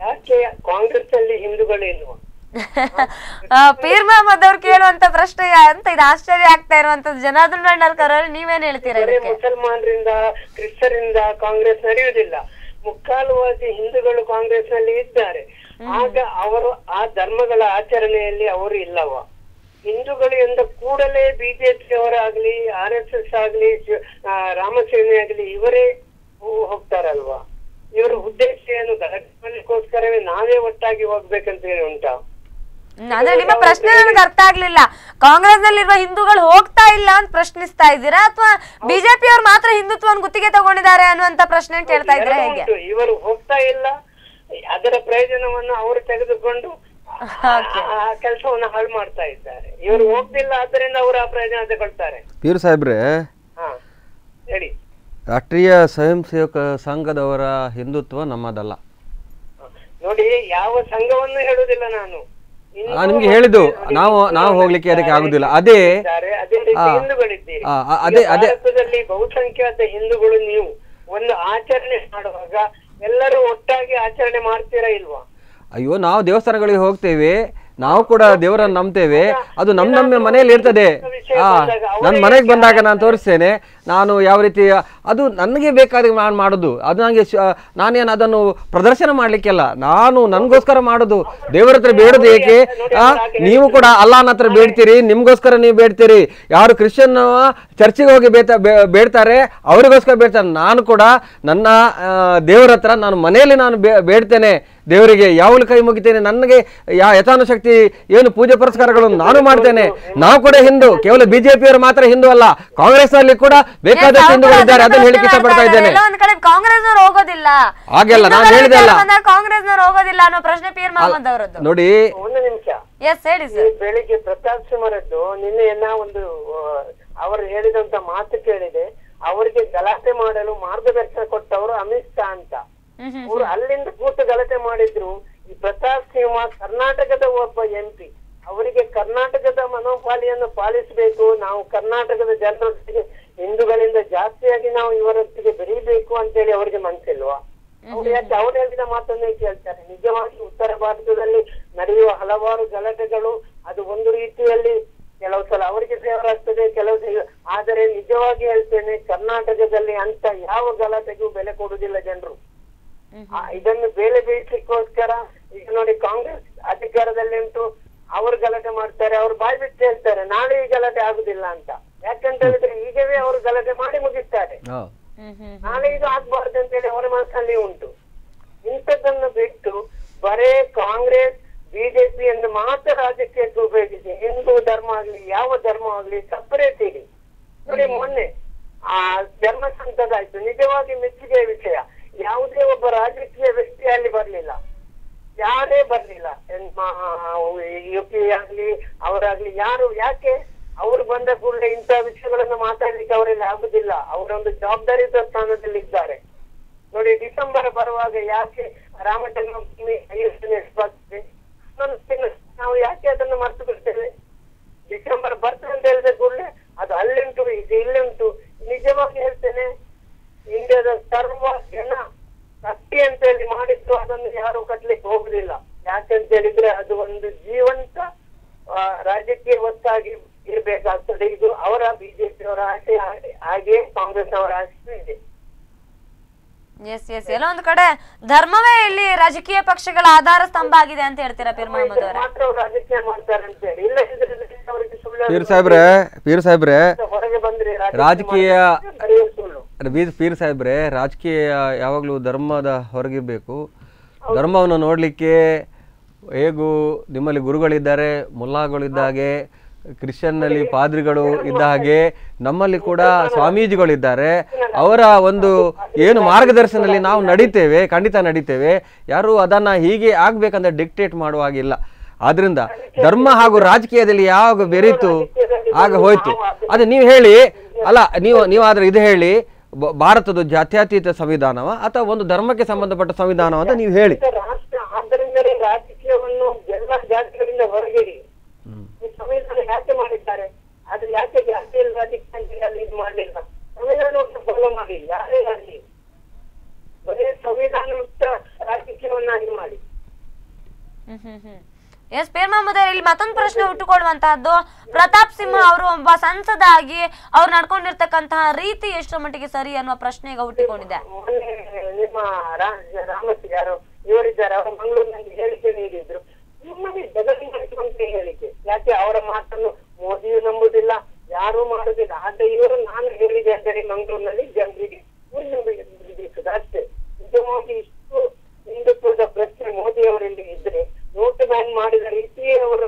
ಯಾಕೆ ಕಾಂಗ್ರೆಸ್ ಅಲ್ಲಿ ಹಿಂದೂಗಳು ಇಲ್ವಾ? ಪೀರ್ ಮಹಮ್ಮದ್ ಅವ್ರು ಕೇಳುವಂತ ಪ್ರಶ್ನೆ ಅಂತ ಇದು ಆಶ್ಚರ್ಯ ಆಗ್ತಾ ಇರುವಂತದ್ದು. ಜನಾರ್ದನ್ ಭಂಡಾರ್ಕರ್ ಅವರು, ನೀವೇನ್ ಹೇಳ್ತೀರಾ? ಮುಸಲ್ಮಾನರಿಂದ ಕ್ರಿಶ್ಚಿಯರಿಂದ ಕಾಂಗ್ರೆಸ್ ನಡೆಯುವುದಿಲ್ಲ. ಮುಕ್ಕಾಲುವಾಸಿ ಹಿಂದೂಗಳು ಕಾಂಗ್ರೆಸ್ ನಲ್ಲಿ ಇದ್ದಾರೆ. ಆಗ ಅವರು ಆ ಧರ್ಮಗಳ ಆಚರಣೆಯಲ್ಲಿ ಅವರು ಇಲ್ಲವ? ಹಿಂದೂಗಳು ಎಂದ ಕೂಡಲೇ ಬಿಜೆಪಿಯವರಾಗ್ಲಿ RSS ಆಗ್ಲಿ ರಾಮಸೇನೆ ಆಗ್ಲಿ ಇವರೇ ಹೋಗ್ತಾರಲ್ವಾ? ಇವರ ಉದ್ದೇಶ ಏನು? ಧರ್ಮಕ್ಕೋಸ್ಕರವೇ ನಾವೇ ಒಟ್ಟಾಗಿ ಹೋಗ್ಬೇಕಂತ ಹೇಳಿ ಉಂಟಾ? ಅಂದ್ರೆ ನಿಮ್ಮ ಪ್ರಶ್ನೆ ನನಗೆ ಅರ್ಥ ಆಗ್ಲಿಲ್ಲ. ಕಾಂಗ್ರೆಸ್ ನಲ್ಲಿರುವ ಹಿಂದೂಗಳು ಹೋಗ್ತಾ ಇಲ್ಲ ಅಂತ ಪ್ರಶ್ನಿಸ್ತಾ ಇದ್ದೀರಾ ಅಥವಾ ಬಿಜೆಪಿ ಅವ್ರು ಮಾತ್ರ ಹಿಂದುತ್ವವನ್ನು ಗುತ್ತಿಗೆ ತಗೊಂಡಿದ್ದಾರೆ ಅನ್ನುವಂತ ಪ್ರಶ್ನೆ ಕೇಳ್ತಾ ಇದ್ರೆ ಹೇಗೆ? ಇವರು ಹೋಗ್ತಾ ಇಲ್ಲ, ಅದರ ಪ್ರಯೋಜನವನ್ನು ಅವರು ತೆಗೆದುಕೊಂಡು ಆ ಕೆಲಸವನ್ನು ಹಾಳು ಮಾಡ್ತಾ ಇದ್ದಾರೆ. ಇವರು ಹೋಗ್ತಿಲ್ಲ, ಆದ್ದರಿಂದ ಅವರು ಆ ಪ್ರಯೋಜನ ತಗೊಳ್ತಾರೆ. ಪೀರ್ ಸಾಹೇಬ್ರೆ, ಹೇಳಿ. ರಾಷ್ಟ್ರೀಯ ಸ್ವಯಂ ಸೇವಕ ಸಂಘದವರ ಹಿಂದುತ್ವ ನಮ್ಮದಲ್ಲ. ನೋಡಿ, ಯಾವ ಸಂಘವನ್ನು ಹೇಳುದಿಲ್ಲ ನಾನು. ನಿಮ್ಗೆ ಹೇಳಿದ್ದು ನಾವು ಹೋಗ್ಲಿಕ್ಕೆ ಅದಕ್ಕೆ ಆಗುದಿಲ್ಲ. ಅದೇ ಹಿಂದೂಗಳಿದ್ದೀರಿ. ಭಾರತದಲ್ಲಿ ಬಹುಸಂಖ್ಯಾತ ಹಿಂದೂಗಳು ನೀವು ಒಂದು ಆಚರಣೆ ಮಾಡುವಾಗ ಎಲ್ಲರೂ ಒಟ್ಟಾಗಿ ಆಚರಣೆ ಮಾಡ್ತೀರಾ ಇಲ್ವಾ? ಅಯ್ಯೋ, ನಾವು ದೇವಸ್ಥಾನಗಳಿಗೆ ಹೋಗ್ತೇವೆ, ನಾವು ಕೂಡ ದೇವರನ್ನು ನಂಬ್ತೇವೆ. ಅದು ನಮ್ಮ ಮನೆಯಲ್ಲಿ ಇರ್ತದೆ. ನನ್ನ ಮನೆಗೆ ಬಂದಾಗ ನಾನು ತೋರಿಸ್ತೇನೆ ನಾನು ಯಾವ ರೀತಿ, ಅದು ನನಗೆ ಬೇಕಾದ ನಾನು ಮಾಡೋದು. ಅದು ನನಗೆ ನಾನೇನು ಅದನ್ನು ಪ್ರದರ್ಶನ ಮಾಡ್ಲಿಕ್ಕೆಲ್ಲ, ನಾನು ನನಗೋಸ್ಕರ ಮಾಡೋದು. ದೇವರ ಹತ್ರ ಬೇಡೋದು ಏಕೆ? ನೀವು ಕೂಡ ಅಲ್ಲಾಹನ ಹತ್ರ ಬೇಡ್ತೀರಿ, ನಿಮ್ಗೋಸ್ಕರ ನೀವು ಬೇಡ್ತೀರಿ. ಯಾರು ಕ್ರಿಶ್ಚಿಯನ್ ಚರ್ಚಿಗೆ ಹೋಗಿ ಬೇಡ್ತಾರೆ ಅವರಿಗೋಸ್ಕರ ಬೇಡ್ತಾರೆ. ನಾನು ಕೂಡ ನನ್ನ ದೇವರ ಹತ್ರ ನಾನು ಮನೆಯಲ್ಲಿ ನಾನು ಬೇಡ್ತೇನೆ. ದೇವರಿಗೆ ಯಾವಾಗಲೂ ಕೈ ಮುಗಿತೇನೆ. ನನಗೆ ಯಥಾನುಶಕ್ತಿ ಏನು ಪೂಜೆ ಪುರಸ್ಕಾರಗಳನ್ನು ನಾನು ಮಾಡ್ತೇನೆ. ನಾವು ಕೂಡ ಹಿಂದೂ, ಕೇವಲ ಬಿಜೆಪಿಯವರು ಮಾತ್ರ ಹಿಂದೂ ಅಲ್ಲ, ಕಾಂಗ್ರೆಸ್ ಅಲ್ಲಿ ಕೂಡ ಬೇಕಾದಷ್ಟು ಹಿಂದೂಗಳಿದ್ದಾರೆ. ಅದನ್ನು ಹೇಳಿಕ್ಕೆ ಇಷ್ಟಪಡ್ತಾ ಇದ್ದೇನೆ. ಕಾಂಗ್ರೆಸ್ನವ್ರು ಹೋಗೋದಿಲ್ಲ, ಹಾಗೆಲ್ಲ ನಾನು ಹೇಳಿದೆ ಅಲ್ಲ, ಕಾಂಗ್ರೆಸ್ನವ್ರು ಹೋಗೋದಿಲ್ಲ ಅನ್ನೋ ಪ್ರಶ್ನೆ ಪೀರ್ ಮೊಹಮ್ಮದ್ ಅವರದ್ದು. ನೋಡಿ, ಒಂದು ನಿಮಿಷ. ಹೇಳಿ ಸರ್. ಬೆಳಿಗ್ಗೆ ಪ್ರತಾಪ್ ಸಿಂಹರದ್ದು ನಿನ್ನೆಯನ್ನ ಒಂದು ಅವರು ಹೇಳಿದಂತ ಮಾತು ಕೇಳಿದೆ. ಅವರಿಗೆ ಗಲಾಟೆ ಮಾಡಲು ಮಾರ್ಗದರ್ಶನ ಕೊಟ್ಟವರು ಅಮಿತ್ ಶಾ ಅಂತ. ಅವರು ಅಲ್ಲಿಂದ ಕೂತು ಗಲಾಟೆ ಮಾಡಿದ್ರು. ಈ ಪ್ರತಾಪ್ ಸಿಂಹ ಕರ್ನಾಟಕದ ಒಬ್ಬ MP, ಅವರಿಗೆ ಕರ್ನಾಟಕದ ಮನೋಪಾಲಿಯನ್ನು ಪಾಲಿಸಬೇಕು. ನಾವು ಕರ್ನಾಟಕದ ಜನರೊಟ್ಟಿಗೆ ಹಿಂದೂಗಳಿಂದ ಜಾಸ್ತಿಯಾಗಿ ನಾವು ಇವರೊಟ್ಟಿಗೆ ಬೆರೀಬೇಕು ಅಂತೇಳಿ ಅವರಿಗೆ ಮನಸ್ಸಿಲ್ವಾ? ಅವ್ರು ಯಾಕೆ ಅವ್ರು ಹೇಳಿದ ಮಾತನ್ನೇ ಕೇಳ್ತಾರೆ? ನಿಜವಾಗಿ ಉತ್ತರ ಭಾರತದಲ್ಲಿ ನಡೆಯುವ ಹಲವಾರು ಗಲಾಟೆಗಳು ಅದು ಒಂದು ರೀತಿಯಲ್ಲಿ ಕೆಲವು ಸಲ ಅವರಿಗೆ ಫೇವರ್ ಆಗ್ತದೆ, ಕೆಲವು ಆದರೆ ನಿಜವಾಗಿ ಹೇಳ್ತೇನೆ, ಕರ್ನಾಟಕದಲ್ಲಿ ಅಂತ ಯಾವ ಗಲಾಟೆಗೂ ಬೆಲೆ ಕೊಡುವುದಿಲ್ಲ ಜನರು. ಇದನ್ನು ಬೇಳೆ ಬೇಯಿಸ್ಲಿಕ್ಕೋಸ್ಕರ ಈಗ ನೋಡಿ, ಕಾಂಗ್ರೆಸ್ ಅಧಿಕಾರದಲ್ಲಿ ಉಂಟು, ಅವರು ಗಲಾಟೆ ಮಾಡ್ತಾರೆ, ಅವ್ರು ಬಾಯಿ ಬಿಟ್ಟು ಹೇಳ್ತಾರೆ ನಾಳೆ ಈ ಗಲಾಟೆ ಆಗುದಿಲ್ಲ ಅಂತ. ಯಾಕಂತ ಹೇಳಿದ್ರೆ ಈಗವೇ ಅವರು ಗಲಾಟೆ ಮಾಡಿ ಮುಗಿಸ್ತಾರೆ, ನಾಳೆ ಇದು ಆಗ್ಬಾರ್ದು ಅಂತ ಹೇಳಿ ಅವರ ಮನಸ್ಸಲ್ಲಿ ಉಂಟು. ಇಂಥದ್ದನ್ನು ಬಿಟ್ಟು ಬರೇ ಕಾಂಗ್ರೆಸ್ ಬಿಜೆಪಿಯನ್ನು ಮಾತ್ರ ರಾಜಕೀಯಕ್ಕೆ ಉಪಯೋಗಿಸಿ ಹಿಂದೂ ಧರ್ಮ ಆಗ್ಲಿ ಯಾವ ಧರ್ಮ ಆಗ್ಲಿ ಸಪರೇಟ್ ಇಡಿ. ನೋಡಿ, ಮೊನ್ನೆ ಆ ಧರ್ಮ ಸಂಸದಾಯ್ತು, ನಿಜವಾಗಿ ಮೆಚ್ಚುಗೆಯ ವಿಷಯ. ಯಾವುದೇ ಒಬ್ಬ ರಾಜಕೀಯ ವ್ಯಕ್ತಿ ಅಲ್ಲಿ ಬರ್ಲಿಲ್ಲ, ಯಾರೇ ಬರ್ಲಿಲ್ಲ, UP ಆಗ್ಲಿ ಅವರಾಗ್ಲಿ ಯಾರು. ಯಾಕೆ? ಅವ್ರು ಬಂದ ಕೂಡಲೇ ಇಂಥ ವಿಷಯಗಳನ್ನು ಮಾತಾಡ್ಲಿಕ್ಕೆ ಅವರಲ್ಲಿ ಆಗುದಿಲ್ಲ. ಅವರೊಂದು ಜವಾಬ್ದಾರಿಯುತ ಸ್ಥಾನದಲ್ಲಿ ಇದ್ದಾರೆ. ನೋಡಿ, ಡಿಸೆಂಬರ್ ಬರುವಾಗ ಯಾಕೆ ರಾಮ ಜನ್ಮಭೂಮಿ ನಾವು ಯಾಕೆ ಅದನ್ನು ಮರ್ತು ಬಿಡ್ತೇವೆ? ಡಿಸೆಂಬರ್ ಬರ್ತದೆ ಅಂತ ಹೇಳಿದ ಕೂಡಲೇ ಅದು ಅಲ್ಲಿಂಟು ಇದು ಇಲ್ಲುಂಟು. ನಿಜವಾಗಿ ಹೇಳ್ತೇನೆ, ಇಂಡಿಯಾದ ಸರ್ವ ಜನ ಕಟ್ಟಿ ಅಂತ ಹೇಳಿ ಮಾಡಿದ್ರು, ಅದನ್ನು ಯಾರು ಕಟ್ಲಿಕ್ಕೆ ಹೋಗುದಿಲ್ಲ. ಯಾಕಂತ ಹೇಳಿದ್ರೆ ಅದು ಒಂದು ಜೀವಂತ ರಾಜಕೀಯ ಒತ್ತಾಗಿ ಇರ್ಬೇಕಾಗ್ತದೆ. ಇದು ಅವರ ಬಿಜೆಪಿಯವರ ಆಸೆ, ಹಾಗೆ ಕಾಂಗ್ರೆಸ್ ಅವರ ಆಸೆ ಇದೆ. ಎಲ್ಲ ಒಂದು ಕಡೆ ಧರ್ಮವೇ ಇಲ್ಲಿ ರಾಜಕೀಯ ಪಕ್ಷಗಳ ಆಧಾರ ಸ್ತಂಭ ಆಗಿದೆ ಅಂತ ಹೇಳ್ತೀರಾ ಪೀರ್ ಮೊಹಮ್ಮದ್ ಅವರೇ? ಮಾತ್ರ ರಾಜಕೀಯ ಮಾಡ್ತಾರೆ ಅಂತ ಹೇಳಿ ಇಲ್ಲ. ಪೀರ್ ಸಾಹೇಬ್ರೆ, ಹೊರಗೆ ಬಂದ್ರೆ ರಾಜಕೀಯ ಪೀರ್ ಸಾಹೇಬ್ರೆ, ರಾಜಕೀಯ ಯಾವಾಗಲೂ ಧರ್ಮದ ಹೊರಗಿರ್ಬೇಕು. ಧರ್ಮವನ್ನು ನೋಡ್ಲಿಕ್ಕೆ ಹೇಗೂ ನಿಮ್ಮಲ್ಲಿ ಗುರುಗಳಿದ್ದಾರೆ, ಮುಲ್ಲಾಗಳಿದ್ದಾಗೆ, ಕ್ರಿಶ್ಚಿಯನ್ನಲ್ಲಿ ಪಾದ್ರಿಗಳು ಇದ್ದ ಹಾಗೆ ನಮ್ಮಲ್ಲಿ ಕೂಡ ಸ್ವಾಮೀಜಿಗಳಿದ್ದಾರೆ. ಅವರ ಒಂದು ಏನು ಮಾರ್ಗದರ್ಶನದಲ್ಲಿ ನಾವು ನಡೀತೇವೆ, ಖಂಡಿತ ನಡೀತೇವೆ. ಯಾರು ಅದನ್ನ ಹೀಗೆ ಆಗ್ಬೇಕಂತ ಡಿಕ್ಟೇಟ್ ಮಾಡುವಾಗಿಲ್ಲ. ಆದ್ರಿಂದ ಧರ್ಮ ಹಾಗೂ ರಾಜಕೀಯದಲ್ಲಿ ಯಾವಾಗ ಬೆರೀತು ಆಗ ಹೋಯ್ತು. ಅದು ನೀವು ಹೇಳಿ ಅಲ್ಲ, ನೀವಾದ್ರೆ ಇದು ಹೇಳಿ, ಭಾರತದ ಜಾತ್ಯತೀತ ಸಂವಿಧಾನವ ಅಥವಾ ಒಂದು ಧರ್ಮಕ್ಕೆ ಸಂಬಂಧಪಟ್ಟ ಸಂವಿಧಾನ ಅಂತ ನೀವು ಹೇಳಿ. ಆದ್ದರಿಂದಲೇ ರಾಜಕೀಯವನ್ನು ಎಲ್ಲ ಜಾತಿಗಳಿಂದ ಹೊರಗಿಡಿ. ಈ ಸಂವಿಧಾನ ಯಾಕೆ ಮಾಡಿದ್ದಾರೆ? ಅದು ಯಾಕೆ ಜಾತಿಯಲ್ಲಿ ರಾಜಕೀಯ ಇದು ಮಾಡಲಿಲ್ಲ? ಸಂವಿಧಾನವನ್ನು ಫಾಲೋ ಮಾಡಿ, ಯಾರೇ ಆಗಲಿ ಬರೀ ಸಂವಿಧಾನಯುಕ್ತ ರಾಜಕೀಯವನ್ನಾಗಿ ಮಾಡಿ. ಎಸ್ ಪೀರ್ ಮೊಹಮ್ಮದ್ ಇಲ್ಲಿ ಮತ್ತೊಂದು ಪ್ರಶ್ನೆ ಹುಟ್ಟುಕೊಳ್ಳುವಂತಹದ್ದು, ಪ್ರತಾಪ್ ಸಿಂಹ ಅವರು ಒಬ್ಬ ಸಂಸದ ಆಗಿ ಅವ್ರು ನಡ್ಕೊಂಡಿರ್ತಕ್ಕಂತಹ ರೀತಿ ಎಷ್ಟರ ಮಟ್ಟಿಗೆ ಸರಿ ಅನ್ನುವ ಪ್ರಶ್ನೆ ಈಗ ಹುಟ್ಟಿಕೊಂಡಿದೆ. ನಿಮ್ಮ ರಾಮಸಿ ಯಾರು ಇವರಿದ್ದಾರೆ, ಅವರು ಮಂಗಳೂರಿನಲ್ಲಿ ಹೇಳಿಕೆ ನೀಡಿದ್ರು, ನಿಮಗೆ ಜಗತ್ತಿನ ಹೇಳಿಕೆ. ಯಾಕೆ ಅವರ ಮಾತನ್ನು ಮೋದಿಯು ನಂಬುದಿಲ್ಲ, ಯಾರು ಮಾಡುದಿಲ್ಲ. ಆದ್ರೆ ಇವರು ನಾನು ಹೇಳಿದೆ ಅಂದರೆ ಮಂಗಳೂರಿನಲ್ಲಿ ಜನರಿಗೆ ಅಷ್ಟೇ. ನಿಜವಾಗಿ ಇಷ್ಟು ಹಿಂದುತ್ವದ ಪ್ರಶ್ನೆ ಮೋದಿ ಅವರಲ್ಲಿ ಇದ್ರೆ ನೋಟು ಬ್ಯಾನ್ ಮಾಡಿದ ರೀತಿಯೇ ಅವರು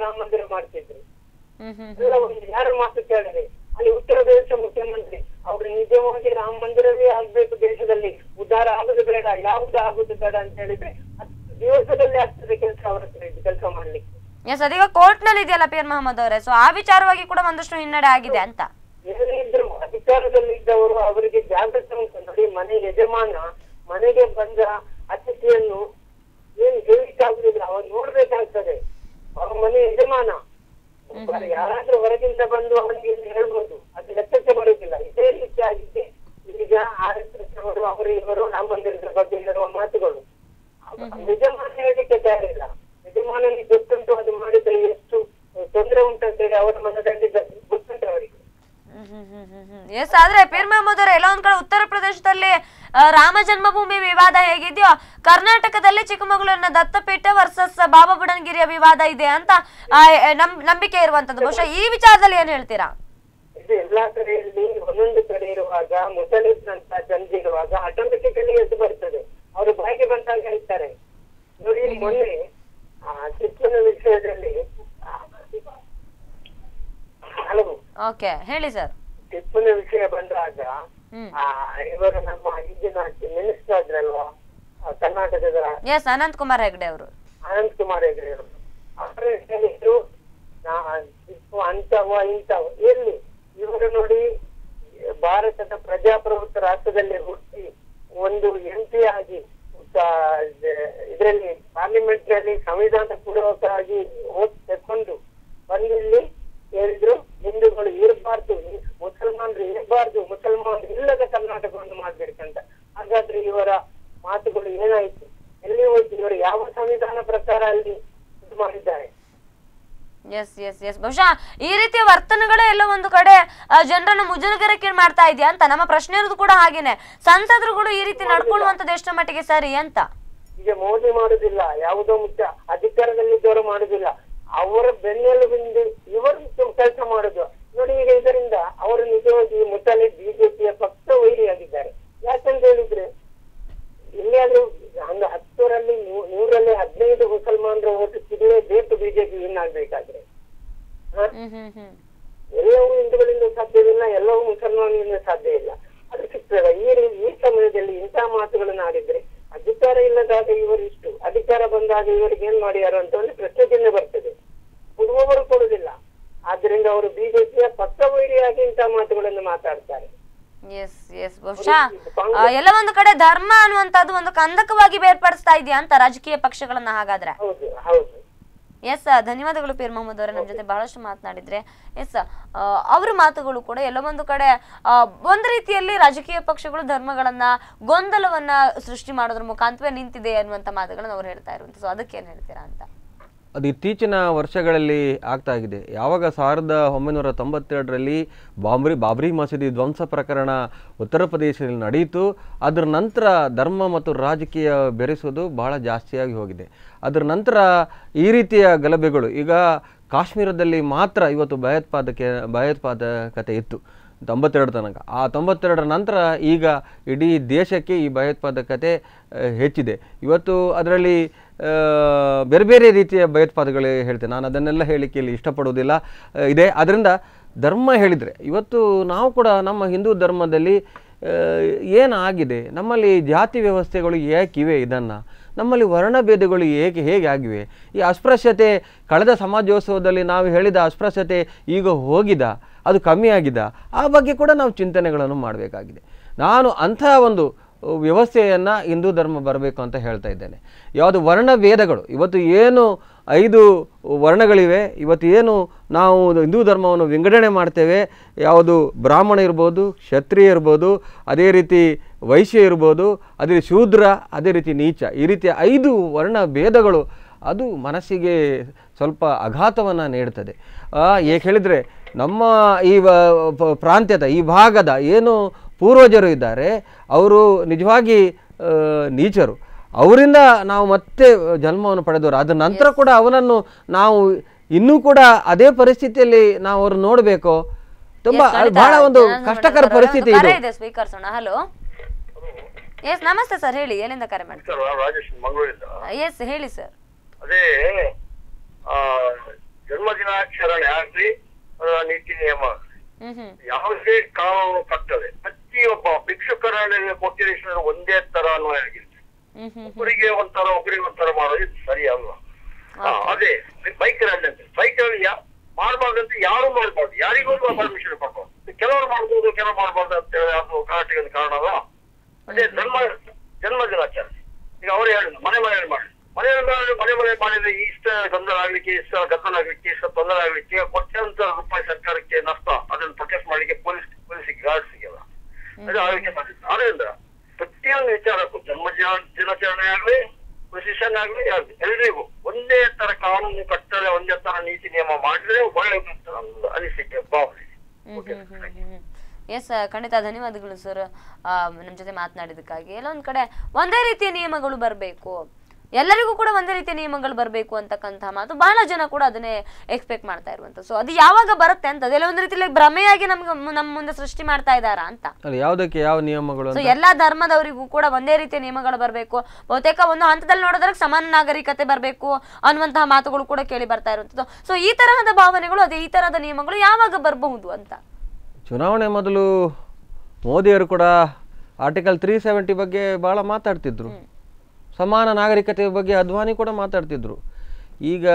ಯಾರ ಮಾತು ಕೇಳಿದೆ? ಅಲ್ಲಿ ಉತ್ತರ ಪ್ರದೇಶ ಮುಖ್ಯಮಂತ್ರಿ ಅವರು ನಿಜವಾಗಿ ರಾಮ ಮಂದಿರವೇ ಆಗ್ಬೇಕು ದೇಶದಲ್ಲಿ, ಉದ್ಧಾರ ಆಗುದು ಬೇಡ, ಯಾವ್ದು ಆಗುದು ಬೇಡ ಅಂತ ಹೇಳಿದ್ರೆ 10 ದಿವಸದಲ್ಲಿ ಆಗ್ತದೆ ಕೆಲಸ ಅವರ ಕೆಲಸ ಮಾಡ್ಲಿಕ್ಕೆ. ಎಸ್, ಅದೀಗ ಕೋರ್ಟ್ ನಲ್ಲಿ ಇದೆಯಲ್ಲ ಪೀರ್ ಮೊಹಮ್ಮದ್ ಅವರೇ, ಸೊ ಆ ವಿಚಾರವಾಗಿ ಕೂಡ ಒಂದಷ್ಟು ಹಿನ್ನಡೆ ಆಗಿದೆ ಅಂತ. ಏನಿದ್ರು ಅಧಿಕಾರದಲ್ಲಿ ಇದ್ದವರು ಅವರಿಗೆ ಜಾಗೃತಿ ಉಂಟು ನೋಡಿ. ಮನೆ ಯಜಮಾನ ಮನೆಗೆ ಬಂದ ಅತಿಥಿಯನ್ನು ಏನ್ ಹೇಳಿಕ್ಕಾಗುದಿಲ್ಲ, ಅವ್ರು ನೋಡ್ಬೇಕಾಗ್ತದೆ. ಅವ್ರ ಮನೆ ಯಜಮಾನ ಯಾರಾದ್ರೂ ಹೊರಗಿಂದ ಬಂದು ಅವರಿಗೆ ಹೇಳ್ಬೋದು, ಅದು ಲೆಕ್ಕಕ್ಕೆ ಬರುವುದಿಲ್ಲ. ಇದೇ ರೀತಿಯಾಗಿದೆ ಈಗ RSS ಅವರು ಅವರು ಇವರು ರಾಮ ಮಂದಿರದ ಬಗ್ಗೆ ಹೇಳುವ ಮಾತುಗಳು. ಯಜಮಾನ ಹೇಳಲಿಕ್ಕೆ ತಯಾರಿಲ್ಲ. ಯಜಮಾನನಿಗೆ ಗೊತ್ತುಂಟು ಅದು ಮಾಡಿದ್ರೆ ಎಷ್ಟು ತೊಂದರೆ ಉಂಟಂತೇಳಿ ಅವರ ಮನದಲ್ಲಿ ಗೊತ್ತುಂಟು ಅವರಿಗೆ. ಎಸ್, ಆದ್ರೆ ಪೀರ್ ಮೊಹಮ್ಮದ್ ಅವರೇ, ಎಲ್ಲ ಒಂದ್ ಕಡೆ ಉತ್ತರ ಪ್ರದೇಶದಲ್ಲಿ ರಾಮ ಜನ್ಮಭೂಮಿ ವಿವಾದ ಹೇಗಿದೆಯೋ, ಕರ್ನಾಟಕದಲ್ಲಿ ಚಿಕ್ಕಮಗಳೂರಿನ ದತ್ತಪೀಠ ವರ್ಸಸ್ ಬಾಬಾ ಬುಡನ್ಗಿರಿಯ ವಿವಾದ ಇದೆ ಅಂತ ನಂಬಿಕೆ ಇರುವಂತದ್ದು. ಬಹುಶಃ ಈ ವಿಚಾರದಲ್ಲಿ ಏನ್ ಹೇಳ್ತೀರಾ? ಇದು ಎಲ್ಲಾ ಕಡೆಯಲ್ಲಿ ಒಂದೊಂದು ಕಡೆ ಇರುವಾಗ, ಮುಸಲಿಮ್ನಂತ ಜನರಿರುವಾಗ ಆಟೋಮೆಟಿಕಲಿ ಎದ್ದು ಬರ್ತದೆ. ಅವರು ಬಾಯಿಗೆ ಬಂದಾಗ ಹೇಳ್ತಾರೆ ನೋಡಿ. ಮೊನ್ನೆ ಟಿಪ್ಪುನ ವಿಷಯದಲ್ಲಿ ಓಕೆ, ಹೇಳಿ ಸರ್. ಟಿಪ್ಪುನ ವಿಷಯ ಬಂದಾಗ ಇವರು ನಮ್ಮ ಈಗಿನ ಮಿನಿಸ್ಟರ್ ಆದ್ರಲ್ವಾ ಕರ್ನಾಟಕದ, ಎಸ್, ಅನಂತ್ ಕುಮಾರ್ ಹೆಗ್ಡೆ ಅವರು. ಅನಂತ್ ಕುಮಾರ್ ಹೆಗ್ಡೆ ಅವರು ಅವರು ಹೇಳಿದ್ರು ಟಿಪ್ಪು ಅಂತವ ಇಂಥವ ಎಲ್ಲಿ. ಇವರು ನೋಡಿ, ಭಾರತದ ಪ್ರಜಾಪ್ರಭುತ್ವ ರಾಷ್ಟ್ರದಲ್ಲಿ ಹುಟ್ಟಿ ಒಂದು MP ಆಗಿ ಇದರಲ್ಲಿ ಪಾರ್ಲಿಮೆಂಟ್ ನಲ್ಲಿ ಸಂವಿಧಾನ ಪೂರ್ವಕವಾಗಿ ಓಟ್ ತೆಕ್ಕೊಂಡು ಬಂದಿಲ್ಲಿ ಹೇಳಿದ್ರು ಹಿಂದೂಗಳು ಇರಬಾರ್ದು, ಮುಸಲ್ಮಾನರು ಇರಬಾರ್ದು, ಮುಸಲ್ಮಾನರು ಇಲ್ಲದ ಕರ್ನಾಟಕವನ್ನು ಮಾಡ್ಬೇಕಂತ. ಹಾಗಾದ್ರೆ ಇವರ ಮಾತುಗಳು ಏನಾಯ್ತು? ಎಲ್ಲಿ ಹೋಯ್ತು? ಇವರು ಯಾವ ಸಂವಿಧಾನ ಪ್ರಕಾರ ಅಲ್ಲಿ ಇದು ಮಾಡಿದ್ದಾರೆ? ಎಸ್ ಎಸ್ ಎಸ್, ಬಹುಶಃ ಈ ರೀತಿಯ ವರ್ತನೆಗಳೇ ಎಲ್ಲೋ ಒಂದು ಕಡೆ ಜನರನ್ನು ಮುಜುಗರಕ್ಕೆ ಮಾಡ್ತಾ ಇದೆಯಾ ಅಂತ ನಮ್ಮ ಪ್ರಶ್ನೆ ಇರೋದು ಕೂಡ ಹಾಗೇನೆ. ಸಂಸದರುಗಳು ಈ ರೀತಿ ನಡ್ಕೊಳ್ಳುವಂತದ್ದು ಎಷ್ಟರ ಮಟ್ಟಿಗೆ ಸರಿ ಅಂತ. ಈಗ ಮೋದಿ ಮಾಡುದಿಲ್ಲ, ಯಾವುದೋ ಮುಖ್ಯ ಅಧಿಕಾರದಲ್ಲಿದ್ದವರು ಮಾಡುದಿಲ್ಲ, ಅವರ ಬೆನ್ನೆಲುಬಿಂದು ಇವರು ಕೆಲಸ ಮಾಡುದು ನೋಡಿ. ಈಗ ಇದರಿಂದ ಅವರು ನಿಜವಾಗಿ ಮುಸಲಿ ಬಿಜೆಪಿಯ ಪಕ್ಷ ವೈರಿಯಾಗಿದ್ದಾರೆ. ಯಾಕಂತ ಹೇಳಿದ್ರೆ ಎಲ್ಲಿಯಾದ್ರೂ 10ರಲ್ಲಿ 100ರಲ್ಲಿ 15 ಮುಸಲ್ಮಾನರ ಓಟು ಸಿಗಲೇಬೇಕು ಬಿಜೆಪಿ ವಿನ್ ಆಗ್ಬೇಕಾದ್ರೆ. ಎಲ್ಲವೂ ಹಿಂದೂಗಳಿಂದ ಸಾಧ್ಯವಿಲ್ಲ, ಎಲ್ಲವೂ ಮುಸಲ್ಮಾನರಿಂದ ಸಾಧ್ಯ ಇಲ್ಲ. ಅದು ಸಿಗ್ತದೆ. ಈ ಸಮಯದಲ್ಲಿ ಇಂತಹ ಮಾತುಗಳನ್ನು ಆಡಿದ್ರೆ ಅಧಿಕಾರ ಇಲ್ಲದಾಗ ಇವರು ಇಷ್ಟು, ಅಧಿಕಾರ ಬಂದಾಗ ಇವರಿಗೆ ಏನ್ ಮಾಡ್ಯಾರ ಅಂತ ಒಂದು ಪ್ರಶ್ನೆ ಚಿಹ್ನೆ ಬರ್ತದೆ. ಕೊಡುವವರು ಕೊಡುದಿಲ್ಲ. ಆದ್ರಿಂದ ಅವರು ಬಿಜೆಪಿಯ ಪಕ್ಷ ವೈರಿಯಾಗಿ ಇಂತಹ ಮಾತುಗಳನ್ನು ಮಾತಾಡ್ತಾರೆ. ಎಸ್ ಎಸ್, ಬಹುಶಃ ಎಲ್ಲ ಒಂದು ಕಡೆ ಧರ್ಮ ಅನ್ನುವಂಥದ್ದು ಒಂದು ಕಂದಕವಾಗಿ ಬೇರ್ಪಡಿಸ್ತಾ ಇದೆಯಾ ಅಂತ ರಾಜಕೀಯ ಪಕ್ಷಗಳನ್ನ. ಹಾಗಾದ್ರೆ ಹೌದು ಹೌದು. ಎಸ್, ಧನ್ಯವಾದಗಳು ಪೀರ್ ಮೊಹಮ್ಮದ್ ಅವರೇ, ನಮ್ಮ ಜೊತೆ ಬಹಳಷ್ಟು ಮಾತನಾಡಿದ್ರೆ. ಎಸ್, ಅವ್ರ ಮಾತುಗಳು ಕೂಡ ಎಲ್ಲೋ ಒಂದು ಕಡೆ ಒಂದು ರೀತಿಯಲ್ಲಿ ರಾಜಕೀಯ ಪಕ್ಷಗಳು ಧರ್ಮಗಳನ್ನ ಗೊಂದಲವನ್ನ ಸೃಷ್ಟಿ ಮಾಡೋದ್ರ ಮುಖಾಂತರ ನಿಂತಿದೆ ಅನ್ನುವಂತ ಮಾತುಗಳನ್ನ ಅವ್ರು ಹೇಳ್ತಾ ಇರುವಂತ. ಸೊ ಅದಕ್ಕೆ ಏನ್ ಹೇಳ್ತೀರಾ ಅಂತ? ಅದು ಇತ್ತೀಚಿನ ವರ್ಷಗಳಲ್ಲಿ ಆಗ್ತಾ ಇದೆ. ಯಾವಾಗ 1992ರಲ್ಲಿ ಬಾಬ್ರಿ ಮಸೀದಿ ಧ್ವಂಸ ಪ್ರಕರಣ ಉತ್ತರ ಪ್ರದೇಶದಲ್ಲಿ ನಡೆಯಿತು, ಅದರ ನಂತರ ಧರ್ಮ ಮತ್ತು ರಾಜಕೀಯ ಬೆರೆಸೋದು ಬಹಳ ಜಾಸ್ತಿಯಾಗಿ ಹೋಗಿದೆ. ಅದರ ನಂತರ ಈ ರೀತಿಯ ಗಲಭೆಗಳು, ಈಗ ಕಾಶ್ಮೀರದಲ್ಲಿ ಮಾತ್ರ ಇವತ್ತು ಭಯೋತ್ಪಾದಕತೆ ಇತ್ತು 92 ತನಕ. ಆ 92ರ ನಂತರ ಈಗ ಇಡೀ ದೇಶಕ್ಕೆ ಈ ಭಯೋತ್ಪಾದಕತೆ ಹೆಚ್ಚಿದೆ. ಇವತ್ತು ಅದರಲ್ಲಿ ಬೇರೆ ಬೇರೆ ರೀತಿಯ ಭಯೋತ್ಪಾದಗಳು ಹೇಳ್ತೇನೆ, ನಾನು ಅದನ್ನೆಲ್ಲ ಹೇಳಲಿಕ್ಕೆ ಇಲ್ಲಿ ಇಷ್ಟಪಡುವುದಿಲ್ಲ ಇದೆ. ಅದರಿಂದ ಧರ್ಮ ಹೇಳಿದರೆ ಇವತ್ತು ನಾವು ಕೂಡ ನಮ್ಮ ಹಿಂದೂ ಧರ್ಮದಲ್ಲಿ ಏನಾಗಿದೆ, ನಮ್ಮಲ್ಲಿ ಜಾತಿ ವ್ಯವಸ್ಥೆಗಳು ಏಕಿವೆ, ಇದನ್ನು ನಮ್ಮಲ್ಲಿ ವರ್ಣಭೇದಗಳು ಹೇಗೆ ಆಗಿವೆ, ಈ ಅಸ್ಪೃಶ್ಯತೆ ಕಳೆದ ಸಮಾಜೋತ್ಸವದಲ್ಲಿ ನಾವು ಹೇಳಿದ ಅಸ್ಪೃಶ್ಯತೆ ಈಗ ಹೋಗಿದ, ಅದು ಕಮ್ಮಿ ಆಗಿದೆ, ಆ ಬಗ್ಗೆ ಕೂಡ ನಾವು ಚಿಂತನೆಗಳನ್ನು ಮಾಡಬೇಕಾಗಿದೆ. ನಾನು ಅಂಥ ಒಂದು ವ್ಯವಸ್ಥೆಯನ್ನು ಹಿಂದೂ ಧರ್ಮ ಬರಬೇಕು ಅಂತ ಹೇಳ್ತಾ ಇದ್ದೇನೆ. ಯಾವುದು ವರ್ಣಭೇದಗಳು, ಇವತ್ತು ಏನು 5 ವರ್ಣಗಳಿವೆ, ಇವತ್ತು ಏನು ನಾವು ಹಿಂದೂ ಧರ್ಮವನ್ನು ವಿಂಗಡಣೆ ಮಾಡ್ತೇವೆ, ಯಾವುದು ಬ್ರಾಹ್ಮಣ ಇರ್ಬೋದು, ಕ್ಷತ್ರಿಯ ಇರ್ಬೋದು, ಅದೇ ರೀತಿ ವೈಶ್ಯ ಇರ್ಬೋದು, ಅದೇ ಶೂದ್ರ, ಅದೇ ರೀತಿ ನೀಚ, ಈ ರೀತಿಯ 5 ವರ್ಣಭೇದಗಳು ಅದು ಮನಸ್ಸಿಗೆ ಸ್ವಲ್ಪ ಆಘಾತವನ್ನು ನೀಡ್ತದೆ. ಏಕೆ ಹೇಳಿದರೆ ನಮ್ಮ ಈ ಪ್ರಾಂತ್ಯದ ಈ ಭಾಗದ ಏನು ಪೂರ್ವಜರು ಇದ್ದಾರೆ ಅವರು ನಿಜವಾಗಿ ನೀಚರು, ಅವರಿಂದ ನಾವು ಮತ್ತೆ ಜನ್ಮವನ್ನು ಪಡೆದವರು. ಅದರ ನಂತರ ಕೂಡ ಅವನನ್ನು ನಾವು ಇನ್ನೂ ಕೂಡ ಅದೇ ಪರಿಸ್ಥಿತಿಯಲ್ಲಿ ನಾವು ಅವ್ರು ನೋಡಬೇಕು. ತುಂಬಾ ಬಹಳ ಒಂದು ಕಷ್ಟಕರ ಪರಿಸ್ಥಿತಿ ಇದೆ. ಹಲೋ, ಎಸ್ ನಮಸ್ತೆ ಸರ್, ಹೇಳಿ, ಎಲ್ಲಿಂದ ಕರೆ ಮಾಡ್ತೀರಾ? ರಾಜೇಶ್ ಮಂಗಳೂರಿಂದ. ಎಸ್ ಹೇಳಿ ಸರ್. ಅದೇ ಜನ್ಮದಿನಾಚರಣೆ ಆಗ್ಲಿ ನೀತಿ ನಿಯಮ ಹ್ಮ್ ಹ್ಮ್ ಯಾವುದೇ ಕಾನೂನು ಕಟ್ಟದೆ ಪ್ರತಿಯೊಬ್ಬ ಭಿಕ್ಷುಕರಲ್ಲಿ ಕೊಟ್ಟಿರೋ ಒಂದೇ ತರ ಅನ್ವಯ ಆಗಿದೆ. ಹ್ಮ್ ಹ್ಮ್ ಒಬ್ಬರಿಗೆ ಒಂಥರ ಒಬ್ಬರಿಗೆ ಒಂಥರ ಮಾಡೋದು ಇದು ಸರಿ ಅಲ್ವಾ? ಅದೇ ಬೈಕ್ ರ್ಯಾಲಿ ಅಂತ ಬೈಕ್ ರ್ಯಾಲಿ ಮಾಡಬಾರ್ದಂತ ಯಾರು ಮಾಡಬಾರ್ದು, ಯಾರಿಗೂ ಪರ್ಮಿಷನ್ ಕೊಡ್ಬಾರ್ದು. ಕೆಲವರು ಮಾಡ್ಬೋದು ಕೆಲವರು ಮಾಡಬಾರ್ದು ಅಂತ ಹೇಳಿ ಅದು ಗಲಾಟೆಗೆ ಕಾರಣ ಅಲ್ಲ. ಅದೇ ಜನ್ಮ ದಿನಾಚರಣೆ ಈಗ ಅವರು ಹೇಳಿದ್ರು ಮನೆ ಮಾಡಿ ಮನೆ ಮಾಡಿದ್ರೆ ಇಷ್ಟ ಗೊಂದಲ ಆಗ್ಲಿಕ್ಕೆ, ಇಷ್ಟ ಗದ್ದಲ ಆಗ್ಲಿಕ್ಕೆ, ಇಷ್ಟ ತೊಂದರೆ ಆಗ್ಲಿಕ್ಕೆ ಕೋಟ್ಯಾಂತರ ರೂಪಾಯಿ ಸರ್ಕಾರಕ್ಕೆ ನಷ್ಟ. ಅದನ್ನು ಪ್ರೊಟೆಸ್ಟ್ ಮಾಡ್ಲಿಕ್ಕೆ ಪೊಲೀಸಿಗೆ ಗಾರ್ಡ್ಸಿಗೆಲ್ಲ ಅದು ಆಗಲಿಕ್ಕೆ ಸಾಧ್ಯ. ಆದ್ರಿಂದ ಪ್ರತಿಯೊಂದು ವಿಚಾರಕ್ಕೂ ಜನ್ಮ ದಿನಾಚರಣೆ ಆಗ್ಲಿ, ಪ್ರೊಸಿಷನ್ ಆಗ್ಲಿ ಎಲ್ರಿಗೂ ಒಂದೇ ತರ ಕಾನೂನು ಕಟ್ಟಲೆ, ಒಂದೇ ತರ ನೀತಿ ನಿಯಮ ಮಾಡಿದ್ರೆ ಒಳ್ಳೆ ಅನಿಸಿಕೆ ಭಾವನೆ. ಎಸ್, ಖಂಡಿತ ಧನ್ಯವಾದಗಳು ಸರ್ ನಮ್ಮ ಜೊತೆ ಮಾತನಾಡಿದಕ್ಕಾಗಿ. ಎಲ್ಲ ಒಂದ್ ಕಡೆ ಒಂದೇ ರೀತಿಯ ನಿಯಮಗಳು ಬರಬೇಕು, ಎಲ್ಲರಿಗೂ ಕೂಡ ಒಂದೇ ರೀತಿಯ ನಿಯಮಗಳು ಬರಬೇಕು ಅಂತಕ್ಕಂಥ ಮಾತು ಬಹಳ ಜನ ಕೂಡ ಅದನ್ನೇ ಎಕ್ಸ್ಪೆಕ್ಟ್ ಮಾಡ್ತಾ ಇರುವಂತ. ಸೊ ಅದು ಯಾವಾಗ ಬರುತ್ತೆ ಅಂತ ಅದೆಲ್ಲ ಒಂದ್ ರೀತಿಯಲ್ಲಿ ಭ್ರಮೆಯಾಗಿ ನಮ್ಮ ಮುಂದೆ ಸೃಷ್ಟಿ ಮಾಡ್ತಾ ಇದ್ದಾರಾ ಅಂತ. ಯಾವುದಕ್ಕೆ ಯಾವ ನಿಯಮಗಳು? ಸೊ ಎಲ್ಲಾ ಧರ್ಮದವರಿಗೂ ಕೂಡ ಒಂದೇ ರೀತಿಯ ನಿಯಮಗಳು ಬರಬೇಕು, ಬಹುತೇಕ ಒಂದು ಹಂತದಲ್ಲಿ ನೋಡಿದ್ರೆ ಸಮಾನ ನಾಗರಿಕತೆ ಬರಬೇಕು ಅನ್ನುವಂತಹ ಮಾತುಗಳು ಕೂಡ ಕೇಳಿ ಬರ್ತಾ ಇರುವಂತದ್ದು. ಸೊ ಈ ತರಹದ ಭಾವನೆಗಳು, ಅದೇ ಈ ತರಹದ ನಿಯಮಗಳು ಯಾವಾಗ ಬರಬಹುದು ಅಂತ. ಚುನಾವಣೆ ಮೊದಲು ಮೋದಿಯವರು ಕೂಡ ಆರ್ಟಿಕಲ್ 370 ಬಗ್ಗೆ ಬಹಳ ಮಾತಾಡ್ತಿದ್ರು. ಸಮಾನ ನಾಗರಿಕತೆ ಬಗ್ಗೆ ಅದ್ವಾನಿ ಕೂಡ ಮಾತಾಡ್ತಿದ್ರು. ಈಗ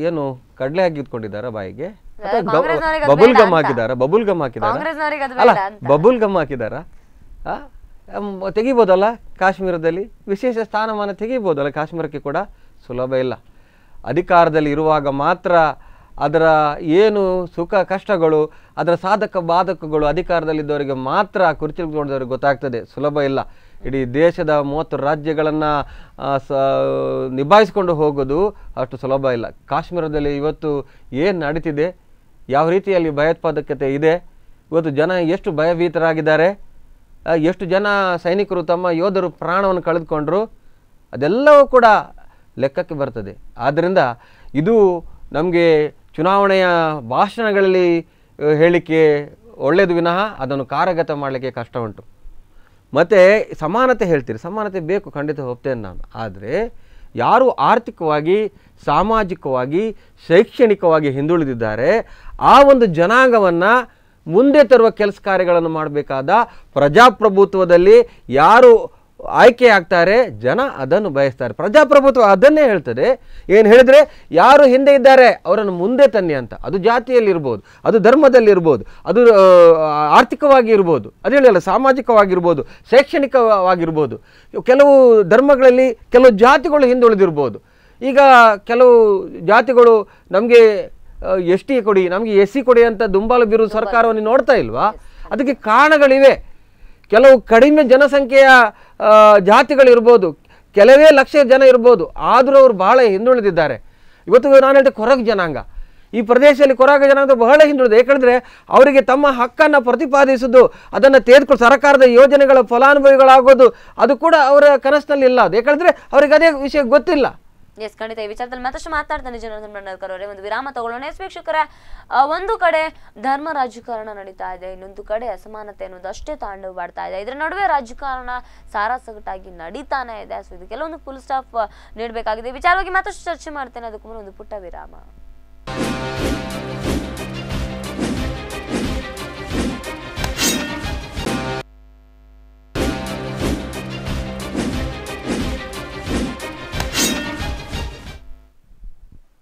ಏನು ಕಡಲೆ ಹಾಕಿದ್ಕೊಂಡಿದ್ದಾರ ಬಾಯಿಗೆ? ಬಬುಲ್ ಗಮ್ ಹಾಕಿದಾರ? ಅಲ್ಲ, ಬಬುಲ್ ಗಮ್ ಹಾಕಿದಾರ? ತೆಗಿಬೋದಲ್ಲ ಕಾಶ್ಮೀರದಲ್ಲಿ, ವಿಶೇಷ ಸ್ಥಾನಮಾನ ತೆಗಿಬೋದಲ್ಲ ಕಾಶ್ಮೀರಕ್ಕೆ ಕೂಡ? ಸುಲಭ ಇಲ್ಲ. ಅಧಿಕಾರದಲ್ಲಿ ಇರುವಾಗ ಮಾತ್ರ ಅದರ ಏನು ಸುಖ ಕಷ್ಟಗಳು, ಅದರ ಸಾಧಕ ಬಾಧಕಗಳು ಅಧಿಕಾರದಲ್ಲಿದ್ದವರಿಗೆ ಮಾತ್ರ, ಕುರ್ಚಿದವರಿಗೆ ಗೊತ್ತಾಗ್ತದೆ. ಸುಲಭ ಇಲ್ಲ. ಇಡೀ ದೇಶದ 30 ರಾಜ್ಯಗಳನ್ನು ನಿಭಾಯಿಸಿಕೊಂಡು ಹೋಗೋದು ಅಷ್ಟು ಸುಲಭ ಇಲ್ಲ. ಕಾಶ್ಮೀರದಲ್ಲಿ ಇವತ್ತು ಏನು ನಡೀತಿದೆ, ಯಾವ ರೀತಿಯಲ್ಲಿ ಭಯೋತ್ಪಾದಕತೆ ಇದೆ, ಇವತ್ತು ಜನ ಎಷ್ಟು ಭಯಭೀತರಾಗಿದ್ದಾರೆ, ಎಷ್ಟು ಜನ ಸೈನಿಕರು ತಮ್ಮ ಯೋಧರು ಪ್ರಾಣವನ್ನು ಕಳೆದುಕೊಂಡ್ರು, ಅದೆಲ್ಲವೂ ಕೂಡ ಲೆಕ್ಕಕ್ಕೆ ಬರ್ತದೆ. ಆದ್ದರಿಂದ ಇದು ನಮಗೆ ಚುನಾವಣೆಯ ಭಾಷಣಗಳಲ್ಲಿ ಹೇಳಿಕೆ ಒಳ್ಳೆಯದು ವಿನಃ ಅದನ್ನು ಕಾರ್ಯಗತ ಮಾಡಲಿಕ್ಕೆ ಕಷ್ಟ ಉಂಟು. ಮತ್ತು ಸಮಾನತೆ ಹೇಳ್ತೀರಿ, ಸಮಾನತೆ ಬೇಕು, ಖಂಡಿತ ಒಪ್ತೇನೆ ನಾನು. ಆದರೆ ಯಾರು ಆರ್ಥಿಕವಾಗಿ, ಸಾಮಾಜಿಕವಾಗಿ, ಶೈಕ್ಷಣಿಕವಾಗಿ ಹಿಂದುಳಿದಿದ್ದಾರೆ ಆ ಒಂದು ಜನಾಂಗವನ್ನು ಮುಂದೆ ತರುವ ಕೆಲಸ ಕಾರ್ಯಗಳನ್ನು ಮಾಡಬೇಕಾದ ಪ್ರಜಾಪ್ರಭುತ್ವದಲ್ಲಿ ಯಾರು ಆಯ್ಕೆ ಆಗ್ತಾರೆ, ಜನ ಅದನ್ನು ಬಯಸ್ತಾರೆ. ಪ್ರಜಾಪ್ರಭುತ್ವ ಅದನ್ನೇ ಹೇಳ್ತದೆ. ಏನು ಹೇಳಿದರೆ ಯಾರು ಹಿಂದೆ ಇದ್ದಾರೆ ಅವರನ್ನು ಮುಂದೆ ತನ್ನಿ ಅಂತ. ಅದು ಜಾತಿಯಲ್ಲಿರ್ಬೋದು, ಅದು ಧರ್ಮದಲ್ಲಿರ್ಬೋದು, ಅದು ಆರ್ಥಿಕವಾಗಿ ಇರ್ಬೋದು, ಅದು ಹೇಳಿಲ್ಲ ಸಾಮಾಜಿಕವಾಗಿರ್ಬೋದು, ಶೈಕ್ಷಣಿಕವಾಗಿರ್ಬೋದು. ಕೆಲವು ಧರ್ಮಗಳಲ್ಲಿ ಕೆಲವು ಜಾತಿಗಳು ಹಿಂದುಳಿದಿರ್ಬೋದು. ಈಗ ಕೆಲವು ಜಾತಿಗಳು ನಮಗೆ ST ಕೊಡಿ, ನಮಗೆ SC ಕೊಡಿ ಅಂತ ದುಂಬಾಲು ಬೀರುವ ಸರ್ಕಾರವನ್ನು ನೋಡ್ತಾ ಇಲ್ವಾ? ಅದಕ್ಕೆ ಕಾರಣಗಳಿವೆ. ಕೆಲವು ಕಡಿಮೆ ಜನಸಂಖ್ಯೆಯ ಜಾತಿಗಳಿರ್ಬೋದು, ಕೆಲವೇ ಲಕ್ಷ ಜನ ಇರ್ಬೋದು, ಆದರೂ ಅವರು ಬಹಳ ಹಿಂದುಳಿದಿದ್ದಾರೆ. ಇವತ್ತು ನಾನು ಹೇಳ್ತೆ ಕೊರಗ ಜನಾಂಗ, ಈ ಪ್ರದೇಶದಲ್ಲಿ ಕೊರಗ ಜನಾಂಗ ಬಹಳ ಹಿಂದುಳಿದ. ಯಾಕಂದರೆ ಅವರಿಗೆ ತಮ್ಮ ಹಕ್ಕನ್ನು ಪ್ರತಿಪಾದಿಸೋದು, ಅದನ್ನು ತೆಗೆದುಕೊಂಡು ಸರ್ಕಾರದ ಯೋಜನೆಗಳ ಫಲಾನುಭವಿಗಳಾಗೋದು ಅದು ಕೂಡ ಅವರ ಕನಸಿನಲ್ಲಿ ಇಲ್ಲ. ಅದು ಯಾಕಂದರೆ ಅವರಿಗೆ ಅದೇ ವಿಷಯ ಗೊತ್ತಿಲ್ಲ. ಎಸ್, ಖಂಡಿತ ಈ ವಿಚಾರದಲ್ಲಿ ಮತ್ತಷ್ಟು ಮಾತಾಡ್ತಾನೆ ಜನಾರ್ದನ್ ಭಂಡಾರ್ಕರ್ ಅವರೇ. ಒಂದು ವಿರಾಮ ತಗೊಳ್ಳೋಣ. ಎಸ್ ವೀಕ್ಷಕರೇ, ಒಂದು ಕಡೆ ಧರ್ಮ ರಾಜಕಾರಣ ನಡೀತಾ ಇದೆ, ಇನ್ನೊಂದು ಕಡೆ ಅಸಮಾನತೆ ಅನ್ನೋದು ಅಷ್ಟೇ ತಾಂಡವವಾಡ್ತಾ ಇದೆ. ಇದರ ನಡುವೆ ರಾಜಕಾರಣ ಸಾರಾಸಗಟಾಗಿ ನಡೀತಾನೆ ಇದೆ. ಸೊ ಇದಕ್ಕೆಲ್ಲ ಒಂದು ಫುಲ್ ಸ್ಟಾಪ್ ನೀಡಬೇಕಾಗಿದೆ. ವಿಚಾರವಾಗಿ ಮತ್ತಷ್ಟು ಚರ್ಚೆ ಮಾಡ್ತೇನೆ. ಅದಕ್ಕೂ ಮುನ್ನ ಒಂದು ಪುಟ್ಟ ವಿರಾಮ.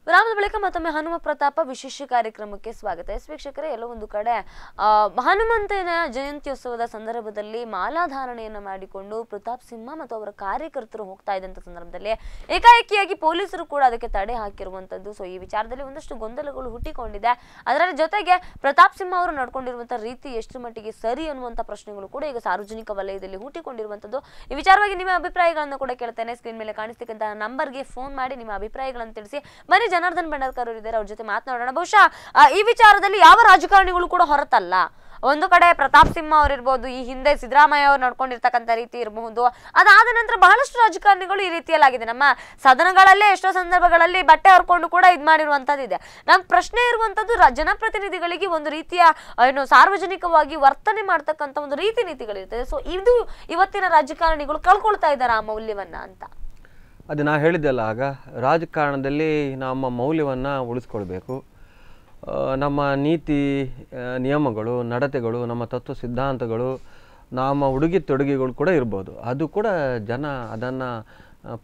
ವಿರಾಮದ ಬಳಿಕ ಮತ್ತೊಮ್ಮೆ ಹನುಮ ಪ್ರತಾಪ ವಿಶೇಷ ಕಾರ್ಯಕ್ರಮಕ್ಕೆ ಸ್ವಾಗತ. ಎಸ್ ವೀಕ್ಷಕರೇ, ಎಲ್ಲೋ ಒಂದು ಕಡೆ ಹನುಮಂತನ ಜಯಂತ್ಯೋತ್ಸವದ ಸಂದರ್ಭದಲ್ಲಿ ಮಾಲಾಧಾರಣೆಯನ್ನು ಮಾಡಿಕೊಂಡು ಪ್ರತಾಪ್ ಸಿಂಹ ಮತ್ತು ಅವರ ಕಾರ್ಯಕರ್ತರು ಹೋಗ್ತಾ ಇದ್ದಂಥ ಸಂದರ್ಭದಲ್ಲಿ ಏಕಾಏಕಿಯಾಗಿ ಪೊಲೀಸರು ಕೂಡ ಅದಕ್ಕೆ ತಡೆ ಹಾಕಿರುವಂಥದ್ದು. ಸೊ ಈ ವಿಚಾರದಲ್ಲಿ ಒಂದಷ್ಟು ಗೊಂದಲಗಳು ಹುಟ್ಟಿಕೊಂಡಿದೆ. ಅದರ ಜೊತೆಗೆ ಪ್ರತಾಪ್ ಸಿಂಹ ಅವರು ನಡ್ಕೊಂಡಿರುವಂಥ ರೀತಿ ಎಷ್ಟು ಮಟ್ಟಿಗೆ ಸರಿ ಅನ್ನುವಂಥ ಪ್ರಶ್ನೆಗಳು ಕೂಡ ಈಗ ಸಾರ್ವಜನಿಕ ವಲಯದಲ್ಲಿ ಹುಟ್ಟಿಕೊಂಡಿರುವಂಥದ್ದು. ಈ ವಿಚಾರವಾಗಿ ನಿಮ್ಮ ಅಭಿಪ್ರಾಯಗಳನ್ನು ಕೂಡ ಕೇಳ್ತೇನೆ. ಸ್ಕ್ರೀನ್ ಮೇಲೆ ಕಾಣಿಸ್ತಕ್ಕಂತಹ ನಂಬರ್ಗೆ ಫೋನ್ ಮಾಡಿ ನಿಮ್ಮ ಅಭಿಪ್ರಾಯಗಳನ್ನು ತಿಳಿಸಿ. ಬನ್ನಿ, ಜನಾರ್ದನ್ ಭಂಡಾರ್ಕರ್ ಅವರು ಇದ್ದಾರೆ, ಅವ್ರ ಜೊತೆ ಮಾತನಾಡೋಣ. ಬಹುಶಃ ಈ ವಿಚಾರದಲ್ಲಿ ಯಾವ ರಾಜಕಾರಣಿಗಳು ಕೂಡ ಹೊರತಲ್ಲ. ಒಂದು ಕಡೆ ಪ್ರತಾಪ್ ಸಿಂಹ ಅವರಿರ್ಬೋದು, ಈ ಹಿಂದೆ ಸಿದ್ದರಾಮಯ್ಯ ಅವರು ನಡ್ಕೊಂಡಿರ್ತಕ್ಕಂಥ ರೀತಿ ಇರಬಹುದು. ಅದಾದ ನಂತರ ಬಹಳಷ್ಟು ರಾಜಕಾರಣಿಗಳು ಈ ರೀತಿಯಲ್ಲಾಗಿದೆ. ನಮ್ಮ ಸದನಗಳಲ್ಲೇ ಎಷ್ಟೋ ಸಂದರ್ಭಗಳಲ್ಲಿ ಬಟ್ಟೆ ಹರ್ಕೊಂಡು ಕೂಡ ಇದ್ ಮಾಡಿರುವಂತದ್ದಿದೆ. ನಮ್ಮ ಪ್ರಶ್ನೆ ಇರುವಂತದ್ದು ಜನಪ್ರತಿನಿಧಿಗಳಿಗೆ ಒಂದು ರೀತಿಯ ಏನು ಸಾರ್ವಜನಿಕವಾಗಿ ವರ್ತನೆ ಮಾಡ್ತಕ್ಕಂಥ ಒಂದು ರೀತಿ ನೀತಿಗಳಿರ್ತದೆ. ಸೊ ಇದು ಇವತ್ತಿನ ರಾಜಕಾರಣಿಗಳು ಕಳ್ಕೊಳ್ತಾ ಇದ್ದಾರೆ ಆ ಮೌಲ್ಯವನ್ನ ಅಂತ. ಅದು ನಾ ಹೇಳಿದ್ದೆಲ್ಲ, ಆಗ ರಾಜಕಾರಣದಲ್ಲಿ ನಮ್ಮ ಮೌಲ್ಯವನ್ನು ಉಳಿಸ್ಕೊಳ್ಬೇಕು. ನಮ್ಮ ನೀತಿ ನಿಯಮಗಳು, ನಡತೆಗಳು, ನಮ್ಮ ತತ್ವ ಸಿದ್ಧಾಂತಗಳು, ನಮ್ಮ ಉಡುಗೆ ತೊಡುಗೆಗಳು ಕೂಡ ಇರ್ಬೋದು. ಅದು ಕೂಡ ಜನ ಅದನ್ನು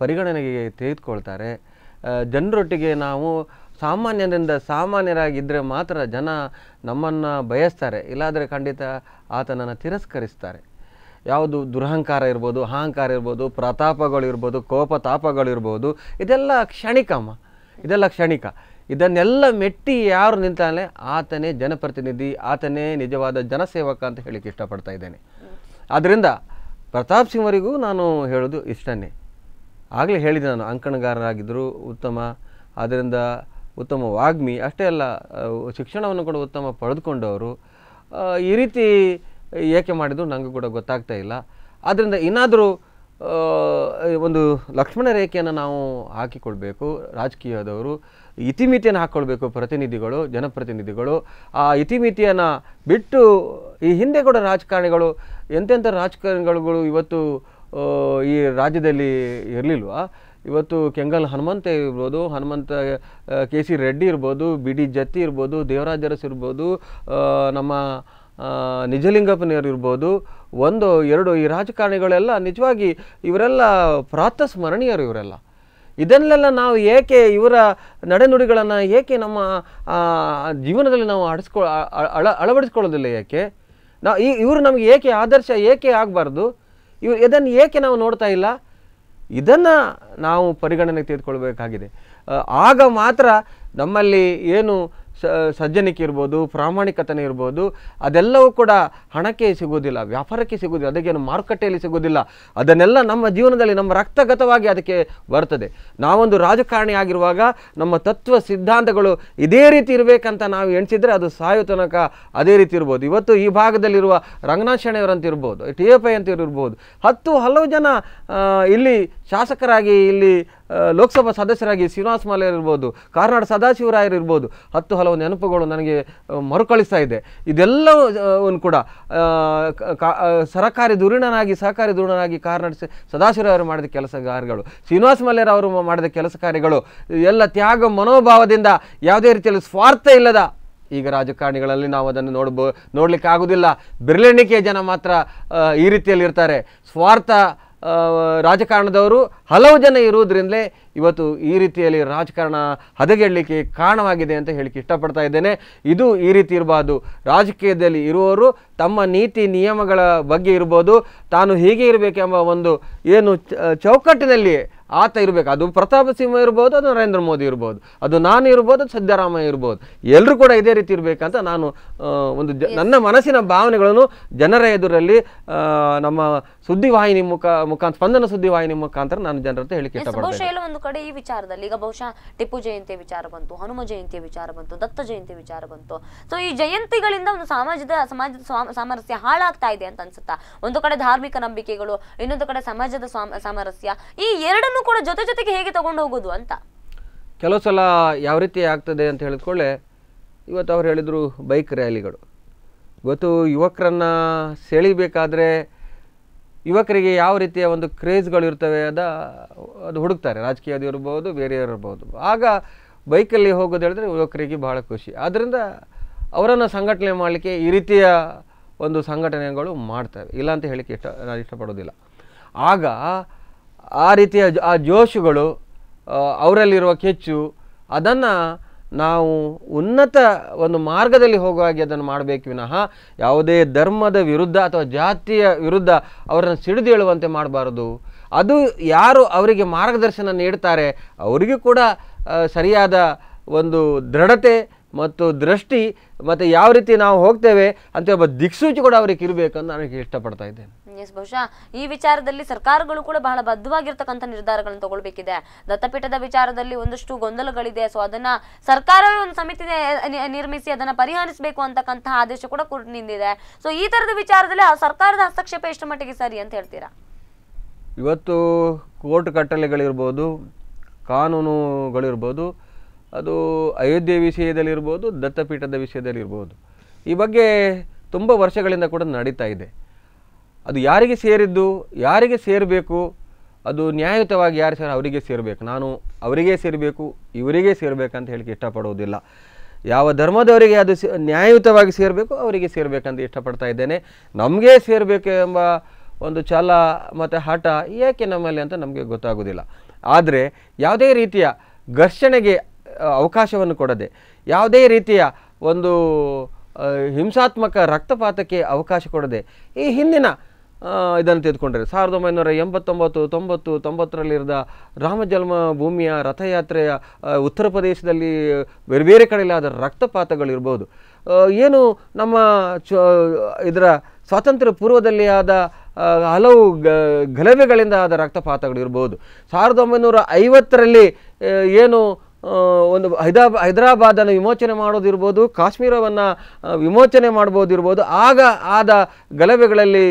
ಪರಿಗಣನೆಗೆ ತೆಗೆದುಕೊಳ್ತಾರೆ. ಜನರೊಟ್ಟಿಗೆ ನಾವು ಸಾಮಾನ್ಯದಿಂದ ಸಾಮಾನ್ಯರಾಗಿದ್ದರೆ ಮಾತ್ರ ಜನ ನಮ್ಮನ್ನು ಬಯಸ್ತಾರೆ, ಇಲ್ಲಾದರೆ ಖಂಡಿತ ಆತನನ್ನು ತಿರಸ್ಕರಿಸ್ತಾರೆ. ಯಾವುದು ದುರಹಂಕಾರ ಇರ್ಬೋದು, ಅಹಂಕಾರ ಇರ್ಬೋದು, ಪ್ರತಾಪಗಳಿರ್ಬೋದು, ಕೋಪತಾಪಗಳಿರ್ಬೋದು, ಇದೆಲ್ಲ ಕ್ಷಣಿಕಮ್ಮ, ಇದೆಲ್ಲ ಕ್ಷಣಿಕ. ಇದನ್ನೆಲ್ಲ ಮೆಟ್ಟಿ ಯಾರು ನಿಂತಾನೆ ಆತನೇ ಜನಪ್ರತಿನಿಧಿ, ಆತನೇ ನಿಜವಾದ ಜನಸೇವಕ ಅಂತ ಹೇಳಿಕ್ಕೆ ಇಷ್ಟಪಡ್ತಾ ಇದ್ದೇನೆ. ಆದ್ದರಿಂದ ಪ್ರತಾಪ್ ಸಿಂಹರಿಗೂ ನಾನು ಹೇಳೋದು ಇಷ್ಟನೇ. ಆಗಲೇ ಹೇಳಿದೆ ನಾನು, ಅಂಕಣಗಾರರಾಗಿದ್ದರು, ಉತ್ತಮ, ಆದ್ದರಿಂದ ಉತ್ತಮ ವಾಗ್ಮಿ ಅಷ್ಟೇ ಅಲ್ಲ, ಶಿಕ್ಷಣವನ್ನು ಕೂಡ ಉತ್ತಮ ಪಡೆದುಕೊಂಡವರು. ಈ ರೀತಿ ಏಕೆ ಮಾಡಿದ್ರು ನನಗೂ ಕೂಡ ಗೊತ್ತಾಗ್ತಾ ಇಲ್ಲ. ಆದ್ದರಿಂದ ಇನ್ನಾದರೂ ಒಂದು ಲಕ್ಷ್ಮಣ ರೇಖೆಯನ್ನು ನಾವು ಹಾಕಿಕೊಳ್ಬೇಕು. ರಾಜಕೀಯದವರು ಇತಿಮಿತಿಯನ್ನು ಹಾಕ್ಕೊಳ್ಬೇಕು, ಪ್ರತಿನಿಧಿಗಳು, ಜನಪ್ರತಿನಿಧಿಗಳು. ಆ ಇತಿಮಿತಿಯನ್ನು ಬಿಟ್ಟು ಈ ಹಿಂದೆ ಕೂಡ ರಾಜಕಾರಣಿಗಳು, ಎಂತೆಂಥ ರಾಜಕಾರಣಿಗಳು ಇವತ್ತು ಈ ರಾಜ್ಯದಲ್ಲಿ ಇರಲಿಲ್ವಾ? ಇವತ್ತು ಕೆಂಗಲ್ ಹನುಮಂತ ಇರ್ಬೋದು, ಕೆ ಸಿ ರೆಡ್ಡಿ ಇರ್ಬೋದು, ಬಿ ಡಿ ಜತ್ತಿ ಇರ್ಬೋದು, ದೇವರಾಜ ಅರಸು ಇರ್ಬೋದು, ನಮ್ಮ ನಿಜಲಿಂಗಪ್ಪನವರು ಇರ್ಬೋದು, 1, 2 ಈ ರಾಜಕಾರಣಿಗಳೆಲ್ಲ ನಿಜವಾಗಿ ಇವರೆಲ್ಲ ಪ್ರಾತಸ್ಮರಣೀಯರು. ಇವರೆಲ್ಲ ಇದನ್ನೆಲ್ಲ ನಾವು ಏಕೆ ಇವರ ನಡೆನುಡಿಗಳನ್ನು ಏಕೆ ನಮ್ಮ ಜೀವನದಲ್ಲಿ ನಾವು ಅಳವಡಿಸ್ಕೊಳ್ಳೋದಿಲ್ಲ? ಏಕೆ ಇವರು ನಮಗೆ ಏಕೆ ಆದರ್ಶ ಏಕೆ ಆಗಬಾರ್ದು? ಇದನ್ನು ಏಕೆ ನಾವು ನೋಡ್ತಾ ಇಲ್ಲ? ಇದನ್ನು ನಾವು ಪರಿಗಣನೆಗೆ ತೆಗೆದುಕೊಳ್ಬೇಕಾಗಿದೆ. ಆಗ ಮಾತ್ರ ನಮ್ಮಲ್ಲಿ ಏನು ಸಜ್ಜನಿಕೆ ಇರ್ಬೋದು, ಪ್ರಾಮಾಣಿಕತನ ಇರ್ಬೋದು, ಅದೆಲ್ಲವೂ ಕೂಡ ಹಣಕ್ಕೆ ಸಿಗೋದಿಲ್ಲ, ವ್ಯಾಪಾರಕ್ಕೆ ಸಿಗೋದಿಲ್ಲ, ಅದಕ್ಕೇನು ಮಾರುಕಟ್ಟೆಯಲ್ಲಿ ಸಿಗೋದಿಲ್ಲ. ಅದನ್ನೆಲ್ಲ ನಮ್ಮ ಜೀವನದಲ್ಲಿ ನಮ್ಮ ರಕ್ತಗತವಾಗಿ ಅದಕ್ಕೆ ಬರ್ತದೆ. ನಾವೊಂದು ರಾಜಕಾರಣಿ ಆಗಿರುವಾಗ ನಮ್ಮ ತತ್ವ ಸಿದ್ಧಾಂತಗಳು ಇದೇ ರೀತಿ ಇರಬೇಕಂತ ನಾವು ಎಣಿಸಿದರೆ ಅದು ಸಾಯೋ ತನಕ ಅದೇ ರೀತಿ ಇರ್ಬೋದು. ಇವತ್ತು ಈ ಭಾಗದಲ್ಲಿರುವ ರಂಗನಾಥ್ ಶೆಣೆಯವರಂತ ಇರ್ಬೋದು, TFI ಅಂತ ಇರ್ಬೋದು, ಹಲವು ಜನ ಇಲ್ಲಿ ಶಾಸಕರಾಗಿ, ಇಲ್ಲಿ ಲೋಕಸಭಾ ಸದಸ್ಯರಾಗಿ ಶ್ರೀನಿವಾಸ ಮಾಲೆಯರ್ ಇರ್ಬೋದು, ಕಾರ್ನಾಡ್ ಸದಾಶಿವರಾಯರು ಇರ್ಬೋದು, ಹಲವು ನೆನಪುಗಳು ನನಗೆ ಮರುಕಳಿಸ್ತಾ ಇದೆ. ಇದೆಲ್ಲವೂ ಕೂಡ ಸಹಕಾರಿ ಧುರೀಣನಾಗಿ ಕಾರ್ನಾಡ್ ಸದಾಶಿವರಾಯರು ಮಾಡಿದ ಕೆಲಸ ಕಾರ್ಯಗಳು, ಶ್ರೀನಿವಾಸ ಮಾಲೆಯರ್ ಅವರು ಮಾಡಿದ ಕೆಲಸ ಕಾರ್ಯಗಳು ಎಲ್ಲ ತ್ಯಾಗ ಮನೋಭಾವದಿಂದ ಯಾವುದೇ ರೀತಿಯಲ್ಲಿ ಸ್ವಾರ್ಥ ಇಲ್ಲದ ಈಗ ರಾಜಕಾರಣಿಗಳಲ್ಲಿ ನಾವು ಅದನ್ನು ನೋಡಲಿಕ್ಕೆ ಆಗೋದಿಲ್ಲ. ಬೆರಳೆಣಿಕೆಯ ಜನ ಮಾತ್ರ ಈ ರೀತಿಯಲ್ಲಿ ಇರ್ತಾರೆ. ಸ್ವಾರ್ಥ ರಾಜಕಾರಣದವರು ಹಲವು ಜನ ಇರುವುದರಿಂದಲೇ ಇವತ್ತು ಈ ರೀತಿಯಲ್ಲಿ ರಾಜಕಾರಣ ಹದಗೆಡಲಿಕ್ಕೆ ಕಾರಣವಾಗಿದೆ ಅಂತ ಹೇಳಿಕ್ಕೆ ಇಷ್ಟಪಡ್ತಾ ಇದ್ದೇನೆ. ಇದು ಈ ರೀತಿ ಇರಬಾರ್ದು. ರಾಜಕೀಯದಲ್ಲಿ ಇರುವವರು ತಮ್ಮ ನೀತಿ ನಿಯಮಗಳ ಬಗ್ಗೆ ಇರ್ಬೋದು, ತಾನು ಹೀಗೆ ಇರಬೇಕೆಂಬ ಒಂದು ಏನು ಚೌಕಟ್ಟಿನಲ್ಲಿ ಆತ ಇರಬೇಕು. ಅದು ಪ್ರತಾಪ್ ಸಿಂಹ ಇರ್ಬೋದು, ಅದು ನರೇಂದ್ರ ಮೋದಿ ಇರ್ಬೋದು, ಅದು ನಾನು ಇರ್ಬೋದು, ಅದು ಸಿದ್ದರಾಮಯ್ಯ ಇರ್ಬೋದು, ಎಲ್ಲರೂ ಕೂಡ ಇದೇ ರೀತಿ ಇರಬೇಕಂತ ನಾನು ಒಂದು ನನ್ನ ಮನಸ್ಸಿನ ಭಾವನೆಗಳನ್ನು ಜನರ ಎದುರಲ್ಲಿ ನಮ್ಮ ಸುದ್ದಿವಾಹಿನಿ ಮುಖಾಂತರ, ಸ್ಪಂದನ ಸುದ್ದಿವಾಹಿನಿ ಮುಖಾಂತರ ನಾನು ಜನರ ಹತ್ರ ಹೇಳಿಕೆ ಇಷ್ಟಪಡ್ತೇನೆ. ಒಂದು ಕಡೆ ಈ ವಿಚಾರದಲ್ಲಿ ಈಗ ಬಹುಶಃ ಟಿಪ್ಪು ಜಯಂತಿಯ ವಿಚಾರ ಬಂತು, ಹನುಮ ಜಯಂತಿಯ ವಿಚಾರ ಬಂತು, ದತ್ತ ಜಯಂತಿಯ ವಿಚಾರ ಬಂತು. ಸೊ ಈ ಜಯಂತಿಗಳಿಂದ ಒಂದು ಸಮಾಜದ ಸಾಮರಸ್ಯ ಹಾಳಾಗ್ತಾ ಇದೆ ಅಂತ ಅನ್ಸುತ್ತಾ? ಒಂದು ಕಡೆ ಧಾರ್ಮಿಕ ನಂಬಿಕೆಗಳು, ಇನ್ನೊಂದು ಕಡೆ ಸಮಾಜದ ಸಾಮರಸ್ಯ, ಈ ಎರಡನ್ನೂ ಕೂಡ ಜೊತೆಗೆ ಹೇಗೆ ತಗೊಂಡು ಹೋಗೋದು ಅಂತ ಕೆಲವು ಸಲ ಯಾವ ರೀತಿ ಆಗ್ತದೆ ಅಂತ ಹೇಳಿದ್ಕೊಳ್ಳೆ. ಇವತ್ತು ಅವ್ರು ಹೇಳಿದ್ರು ಬೈಕ್ ರ್ಯಾಲಿಗಳು. ಇವತ್ತು ಯುವಕರನ್ನ ಸೆಳಿಬೇಕಾದ್ರೆ ಯುವಕರಿಗೆ ಯಾವ ರೀತಿಯ ಒಂದು ಕ್ರೇಜ್ಗಳು ಇರ್ತವೆ ಅದು ಹುಡುಕ್ತಾರೆ. ರಾಜಕೀಯದ ಇರ್ಬೋದು, ಬೇರೆಯವರು ಇರ್ಬೋದು. ಆಗ ಬೈಕಲ್ಲಿ ಹೋಗೋದು ಹೇಳಿದ್ರೆ ಯುವಕರಿಗೆ ಭಾಳ ಖುಷಿ. ಆದ್ದರಿಂದ ಅವರನ್ನು ಸಂಘಟನೆ ಮಾಡಲಿಕ್ಕೆ ಈ ರೀತಿಯ ಒಂದು ಸಂಘಟನೆಗಳು ಮಾಡ್ತವೆ, ಇಲ್ಲ ಅಂತ ಹೇಳಿಕ್ಕೆ ನಾನು ಇಷ್ಟಪಡೋದಿಲ್ಲ. ಆಗ ಆ ರೀತಿಯ ಆ ಜೋಶುಗಳು, ಅವರಲ್ಲಿರುವ ಕೆಚ್ಚು, ಅದನ್ನು ನಾವು ಉನ್ನತ ಒಂದು ಮಾರ್ಗದಲ್ಲಿ ಹೋಗುವಾಗೆ ಅದನ್ನು ಮಾಡಬೇಕು ವಿನಃ ಯಾವುದೇ ಧರ್ಮದ ವಿರುದ್ಧ ಅಥವಾ ಜಾತಿಯ ವಿರುದ್ಧ ಅವರನ್ನು ಸಿಡಿದು ಹೇಳುವಂತೆ ಮಾಡಬಾರದು. ಅದು ಯಾರು ಅವರಿಗೆ ಮಾರ್ಗದರ್ಶನ ನೀಡ್ತಾರೆ ಅವರಿಗೂ ಕೂಡ ಸರಿಯಾದ ಒಂದು ದೃಢತೆ ಮತ್ತು ದೃಷ್ಟಿ ಮತ್ತು ಯಾವ ರೀತಿ ನಾವು ಹೋಗ್ತೇವೆ ಅಂತ ಒಬ್ಬ ದಿಕ್ಸೂಚಿ ಕೂಡ ಅವರಿಗೆ ಇರಬೇಕು ಅಂತ ನನಗೆ ಇಷ್ಟಪಡ್ತಾ ಇದ್ದೇನೆ. ಬಹುಶಃ ಈ ವಿಚಾರದಲ್ಲಿ ಸರ್ಕಾರಗಳು ಕೂಡ ಬಹಳ ಬದ್ಧವಾಗಿರ್ತಕ್ಕಂಥ ನಿರ್ಧಾರಗಳನ್ನು ತಗೊಳ್ಬೇಕಿದೆ. ದತ್ತಪೀಠದ ವಿಚಾರದಲ್ಲಿ ಒಂದಷ್ಟು ಗೊಂದಲಗಳಿದೆ. ಸೊ ಅದನ್ನ ಸರ್ಕಾರವೇ ಒಂದು ಸಮಿತಿ ನಿರ್ಮಿಸಿ ಅದನ್ನ ಪರಿಹರಿಸಬೇಕು ಅಂತಕ್ಕಂತಹ ಆದೇಶ ಕೂಡ ನಿಂದಿದೆ. ಸೊ ಈ ತರದ ವಿಚಾರದಲ್ಲಿ ಸರ್ಕಾರದ ಹಸ್ತಕ್ಷೇಪ ಎಷ್ಟು ಮಟ್ಟಿಗೆ ಸರಿ ಅಂತ ಹೇಳ್ತೀರಾ? ಇವತ್ತು ಕೋರ್ಟ್ ಕಟ್ಟಳೆಗಳಿರ್ಬೋದು, ಕಾನೂನುಗಳಿರ್ಬೋದು, ಅದು ಅಯೋಧ್ಯೆ ವಿಷಯದಲ್ಲಿರ್ಬೋದು, ದತ್ತಪೀಠದ ವಿಷಯದಲ್ಲಿರ್ಬೋದು, ಈ ಬಗ್ಗೆ ತುಂಬ ವರ್ಷಗಳಿಂದ ಕೂಡ ನಡೀತಾ ಇದೆ. ಅದು ಯಾರಿಗೆ ಸೇರಿದ್ದು, ಯಾರಿಗೆ ಸೇರಬೇಕು, ಅದು ನ್ಯಾಯಯುತವಾಗಿ ಯಾರು ಅವರಿಗೆ ಸೇರಬೇಕು. ನಾನು ಅವರಿಗೆ ಸೇರಬೇಕು, ಇವರಿಗೆ ಸೇರಬೇಕಂತ ಹೇಳಿಕ್ಕೆ ಇಷ್ಟಪಡೋದಿಲ್ಲ. ಯಾವ ಧರ್ಮದವರಿಗೆ ಅದು ನ್ಯಾಯಯುತವಾಗಿ ಸೇರಬೇಕು ಅವರಿಗೆ ಸೇರಬೇಕಂತ ಇಷ್ಟಪಡ್ತಾ ಇದ್ದೇನೆ. ನಮಗೆ ಸೇರಬೇಕು ಎಂಬ ಒಂದು ಛಲ ಮತ್ತು ಹಠ ಏಕೆ ನಮ್ಮಲ್ಲಿ ಅಂತ ನಮಗೆ ಗೊತ್ತಾಗೋದಿಲ್ಲ. ಆದರೆ ಯಾವುದೇ ರೀತಿಯ ಘರ್ಷಣೆಗೆ ಅವಕಾಶವನ್ನು ಕೊಡದೆ, ಯಾವುದೇ ರೀತಿಯ ಒಂದು ಹಿಂಸಾತ್ಮಕ ರಕ್ತಪಾತಕ್ಕೆ ಅವಕಾಶ ಕೊಡದೆ, ಈ ಹಿಂದಿನ ಇದನ್ನು ತೆಗೆದುಕೊಂಡ್ರೆ 1989, 90, 90ರಲ್ಲಿರದ ರಾಮ ಜನ್ಮಭೂಮಿಯ ರಥಯಾತ್ರೆಯ ಉತ್ತರ ಪ್ರದೇಶದಲ್ಲಿ ಬೇರೆ ಬೇರೆ ಕಡೆಯಲ್ಲಿ ಆದ ರಕ್ತಪಾತಗಳಿರ್ಬೋದು, ಏನು ನಮ್ಮ ಇದರ ಸ್ವಾತಂತ್ರ್ಯ ಪೂರ್ವದಲ್ಲಿ ಆದ ಹಲವು ಗಲಭೆಗಳಿಂದ ಆದ ರಕ್ತಪಾತಗಳಿರ್ಬೋದು, 1950ರಲ್ಲಿ ಏನು ಒಂದು ಹೈದರಾಬಾದನ್ನು ವಿಮೋಚನೆ ಮಾಡೋದಿರ್ಬೋದು, ಕಾಶ್ಮೀರವನ್ನು ವಿಮೋಚನೆ ಮಾಡ್ಬೋದಿರ್ಬೋದು, ಆಗ ಆದ ಗಲಭೆಗಳಲ್ಲಿ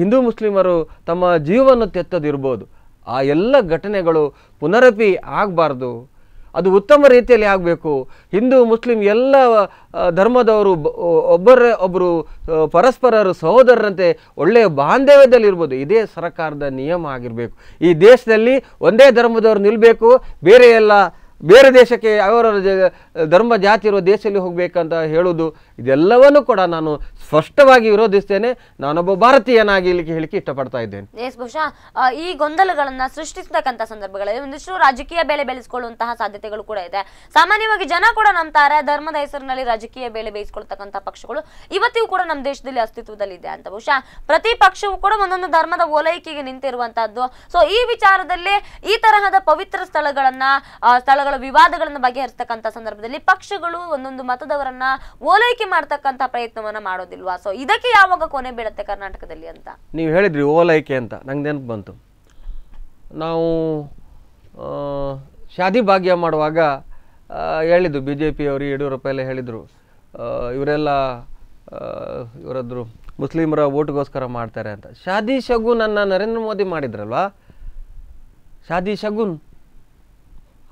ಹಿಂದೂ ಮುಸ್ಲಿಮರು ತಮ್ಮ ಜೀವವನ್ನು ತೆತ್ತದಿರ್ಬೋದು. ಆ ಎಲ್ಲ ಘಟನೆಗಳು ಪುನರಪಿ ಆಗಬಾರ್ದು, ಅದು ಉತ್ತಮ ರೀತಿಯಲ್ಲಿ ಆಗಬೇಕು. ಹಿಂದೂ ಮುಸ್ಲಿಂ ಎಲ್ಲ ಧರ್ಮದವರು ಒಬ್ಬರು ಪರಸ್ಪರರು ಸಹೋದರರಂತೆ ಒಳ್ಳೆಯ ಬಾಂಧವ್ಯದಲ್ಲಿರ್ಬೋದು. ಇದೇ ಸರ್ಕಾರದ ನಿಯಮ ಆಗಿರಬೇಕು. ಈ ದೇಶದಲ್ಲಿ ಒಂದೇ ಧರ್ಮದವರು ನಿಲ್ಲಬೇಕು, ಬೇರೆ ದೇಶಕ್ಕೆ ಅವರ ಧರ್ಮ ಜಾತಿ ಇರುವ ದೇಶದಲ್ಲಿ ಹೋಗಬೇಕಂತ ಹೇಳೋದು ಇದೆಲ್ಲವನ್ನೂ ಕೂಡ ನಾನು ಸ್ಪಷ್ಟವಾಗಿ ವಿರೋಧಿಸ್ತೇನೆ. ನಾನೊಬ್ಬ ಭಾರತೀಯನಾಗಿ ಇಲ್ಲಿಗೆ ಹೇಳಿಕೆ ಇಷ್ಟಪಡ್ತಾ ಇದ್ದೇನೆ. ಬಹುಶಃ ಈ ಗೊಂದಲಗಳನ್ನ ಸೃಷ್ಟಿಸತಕ್ಕಂಥ ಸಂದರ್ಭಗಳಲ್ಲಿ ಒಂದಿಷ್ಟು ರಾಜಕೀಯ ಬೇಳೆ ಬೇಯಿಸಿಕೊಳ್ಳುವಂತಹ ಸಾಧ್ಯತೆಗಳು ಕೂಡ ಇದೆ. ಸಾಮಾನ್ಯವಾಗಿ ಜನ ಕೂಡ ನಂಬ್ತಾರೆ ಧರ್ಮದ ಹೆಸರಿನಲ್ಲಿ ರಾಜಕೀಯ ಬೇಳೆ ಬೇಯಿಸಿಕೊಳ್ತಕ್ಕಂಥ ಪಕ್ಷಗಳು ಇವತ್ತಿಗೂ ಕೂಡ ನಮ್ಮ ದೇಶದಲ್ಲಿ ಅಸ್ತಿತ್ವದಲ್ಲಿ ಇದೆ ಅಂತ. ಬಹುಶಃ ಪ್ರತಿ ಪಕ್ಷವೂ ಕೂಡ ಒಂದೊಂದು ಧರ್ಮದ ಓಲೈಕೆಗೆ ನಿಂತಿರುವಂತಹದ್ದು. ಸೊ ಈ ವಿಚಾರದಲ್ಲಿ ಈ ತರಹದ ಪವಿತ್ರ ಸ್ಥಳಗಳ ವಿವಾದಗಳನ್ನು ಬಗೆಹರಿಸತಕ್ಕಂಥ ಸಂದರ್ಭದಲ್ಲಿ ಪಕ್ಷಗಳು ಒಂದೊಂದು ಮತದವರನ್ನ ಓಲೈಕೆ ಮಾಡ್ತಕ್ಕಂಥ ಪ್ರಯತ್ನವನ್ನ ಮಾಡೋದಿಲ್ವಾ? ಸೊ ಇದಕ್ಕೆ ಯಾವಾಗ ಕೊನೆ ಬೀಳುತ್ತೆ ಕರ್ನಾಟಕದಲ್ಲಿ ಅಂತ ನೀವು ಹೇಳಿದ್ರಿ, ಓಲೈಕೆ ಅಂತ ನಂಗೆ ನೆನಪು ಬಂತು. ನಾವು ಶಾದಿ ಭಾಗ್ಯ ಮಾಡುವಾಗ ಹೇಳಿದ್ದು BJP ಅವರು, ಯಡಿಯೂರಪ್ಪ ಎಲ್ಲ ಹೇಳಿದರು, ಇವರದ್ರು ಮುಸ್ಲಿಮರ ಓಟ್ಗೋಸ್ಕರ ಮಾಡ್ತಾರೆ ಅಂತ. ಶಾದಿ ಶಗುನನ್ನು ನರೇಂದ್ರ ಮೋದಿ ಮಾಡಿದ್ರಲ್ವಾ, ಶಾದಿ ಶಗುನ್.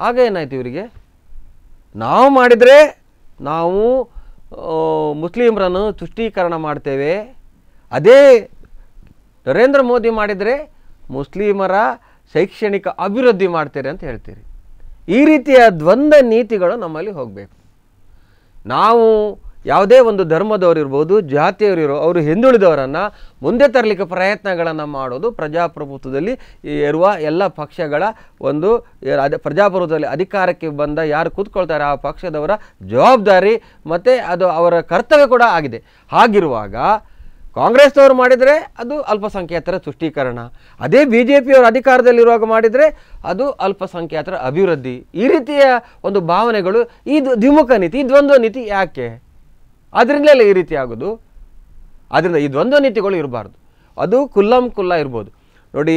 ಆಗ ಏನಾಯ್ತು ಇವರಿಗೆ? ನಾವು ಮಾಡಿದರೆ ನಾವು ಮುಸ್ಲಿಮರನ್ನು ತುಷ್ಟೀಕರಣ ಮಾಡ್ತೇವೆ, ಅದೇ ನರೇಂದ್ರ ಮೋದಿ ಮಾಡಿದರೆ ಮುಸ್ಲಿಮರ ಶೈಕ್ಷಣಿಕ ಅಭಿವೃದ್ಧಿ ಮಾಡ್ತೇವೆ ಅಂತ ಹೇಳ್ತೀರಿ. ಈ ರೀತಿಯ ದ್ವಂದ್ವ ನೀತಿಗಳು ನಮ್ಮಲ್ಲಿ ಹೋಗಬೇಕು. ನಾವು ಯಾವುದೇ ಒಂದು ಧರ್ಮದವರಿರ್ಬೋದು, ಜಾತಿಯವರಿರೋ ಅವರು ಹಿಂದುಳಿದವರನ್ನು ಮುಂದೆ ತರಲಿಕ್ಕೆ ಪ್ರಯತ್ನಗಳನ್ನು ಮಾಡೋದು ಪ್ರಜಾಪ್ರಭುತ್ವದಲ್ಲಿ ಇರುವ ಎಲ್ಲ ಪಕ್ಷಗಳ ಒಂದು ಪ್ರಜಾಪ್ರಭುತ್ವದಲ್ಲಿ ಅಧಿಕಾರಕ್ಕೆ ಬಂದ ಯಾರು ಕೂತ್ಕೊಳ್ತಾರೆ ಆ ಪಕ್ಷದವರ ಜವಾಬ್ದಾರಿ ಮತ್ತು ಅದು ಅವರ ಕರ್ತವ್ಯ ಕೂಡ ಆಗಿದೆ. ಹಾಗಿರುವಾಗ ಕಾಂಗ್ರೆಸ್ನವರು ಮಾಡಿದರೆ ಅದು ಅಲ್ಪಸಂಖ್ಯಾತರ ತುಷ್ಟೀಕರಣ, ಅದೇ BJPಯವರು ಅಧಿಕಾರದಲ್ಲಿರುವಾಗ ಮಾಡಿದರೆ ಅದು ಅಲ್ಪಸಂಖ್ಯಾತರ ಅಭಿವೃದ್ಧಿ. ಈ ರೀತಿಯ ಒಂದು ಭಾವನೆಗಳು, ಈ ದ್ವಿಮುಖ ನೀತಿ, ಈ ದ್ವಂದ್ವ ನೀತಿ ಯಾಕೆ? ಅದರಿಂದಲೇ ಈ ರೀತಿ ಆಗೋದು. ಆದ್ದರಿಂದ ಈ ದ್ವಂದ್ವ ನೀತಿಗಳು ಇರಬಾರ್ದು, ಅದು ಕುಲ್ಲ ಇರ್ಬೋದು. ನೋಡಿ,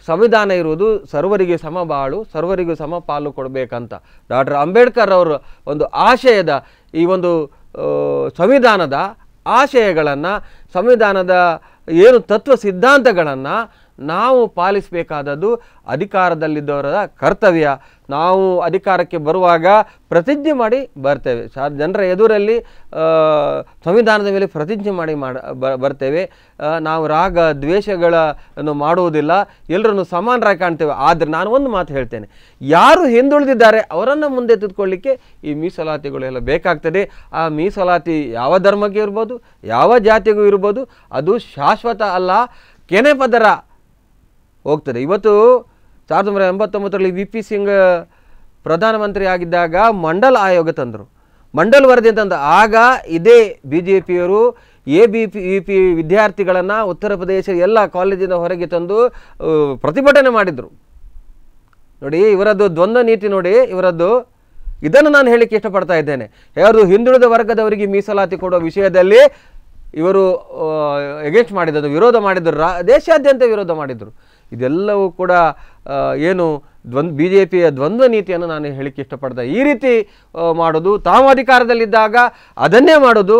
ಸಂವಿಧಾನ ಇರುವುದು ಸರ್ವರಿಗೆ ಸಮಬಾಳು, ಸರ್ವರಿಗೂ ಸಮಪಾಲು ಕೊಡಬೇಕಂತ ಡಾಕ್ಟರ್ ಅಂಬೇಡ್ಕರ್ ಅವರ ಒಂದು ಆಶಯದ, ಈ ಒಂದು ಸಂವಿಧಾನದ ಆಶಯಗಳನ್ನು, ಸಂವಿಧಾನದ ಏನು ತತ್ವ ಸಿದ್ಧಾಂತಗಳನ್ನು ನಾವು ಪಾಲಿಸಬೇಕಾದದ್ದು ಅಧಿಕಾರದಲ್ಲಿದ್ದವರ ಕರ್ತವ್ಯ. ನಾವು ಅಧಿಕಾರಕ್ಕೆ ಬರುವಾಗ ಪ್ರತಿಜ್ಞೆ ಮಾಡಿ ಬರ್ತೇವೆ, ಜನರ ಎದುರಲ್ಲಿ ಸಂವಿಧಾನದ ಮೇಲೆ ಪ್ರತಿಜ್ಞೆ ಮಾಡಿ ಬರ್ತೇವೆ. ನಾವು ರಾಗ ದ್ವೇಷಗಳನ್ನು ಮಾಡುವುದಿಲ್ಲ, ಎಲ್ಲರನ್ನು ಸಮಾನರಾಗಿ ಕಾಣ್ತೇವೆ. ಆದರೆ ನಾನು ಒಂದು ಮಾತು ಹೇಳ್ತೇನೆ, ಯಾರು ಹಿಂದುಳಿದಿದ್ದಾರೆ ಅವರನ್ನು ಮುಂದೆ ತೆಗೆದುಕೊಳ್ಳಿಕ್ಕೆ ಈ ಮೀಸಲಾತಿಗಳೆಲ್ಲ ಬೇಕಾಗ್ತದೆ. ಆ ಮೀಸಲಾತಿ ಯಾವ ಧರ್ಮಕ್ಕೆ ಇರ್ಬೋದು, ಯಾವ ಜಾತಿಗೂ ಇರ್ಬೋದು, ಅದು ಶಾಶ್ವತ ಅಲ್ಲ, ಕೆನೆ ಪದರ ಹೋಗ್ತದೆ. ಇವತ್ತು 1989ರಲ್ಲಿ VP ಸಿಂಗ್ ಪ್ರಧಾನಮಂತ್ರಿ ಆಗಿದ್ದಾಗ ಮಂಡಲ್ ಆಯೋಗ ತಂದರು, ಮಂಡಲ್ ವರದಿ ಅಂತಂದ. ಆಗ ಇದೇ BJPಯವರು ABVP ವಿದ್ಯಾರ್ಥಿಗಳನ್ನು ಉತ್ತರ ಪ್ರದೇಶ ಎಲ್ಲ ಕಾಲೇಜಿನ ಹೊರಗೆ ತಂದು ಪ್ರತಿಭಟನೆ ಮಾಡಿದರು. ನೋಡಿ, ಇವರದ್ದು ದ್ವಂದ್ವ ನೀತಿ ನೋಡಿ ಇವರದ್ದು. ಇದನ್ನು ನಾನು ಹೇಳಲಿಕ್ಕೆ ಇಷ್ಟಪಡ್ತಾ ಇದ್ದೇನೆ. ಯಾರು ಹಿಂದುಳಿದ ವರ್ಗದವರಿಗೆ ಮೀಸಲಾತಿ ಕೊಡುವ ವಿಷಯದಲ್ಲಿ ಇವರು ಎಗೇನ್ಸ್ಟ್ ಮಾಡಿದ್ದು, ವಿರೋಧ ಮಾಡಿದರು, ದೇಶಾದ್ಯಂತ ವಿರೋಧ ಮಾಡಿದರು. ಇದೆಲ್ಲವೂ ಕೂಡ ಏನು BJPಯ ದ್ವಂದ್ವ ನೀತಿಯನ್ನು ನಾನು ಹೇಳಲಿಕ್ಕೆ ಇಷ್ಟಪಡ್ದೆ. ಈ ರೀತಿ ಮಾಡೋದು, ತಾವು ಅಧಿಕಾರದಲ್ಲಿದ್ದಾಗ ಅದನ್ನೇ ಮಾಡೋದು,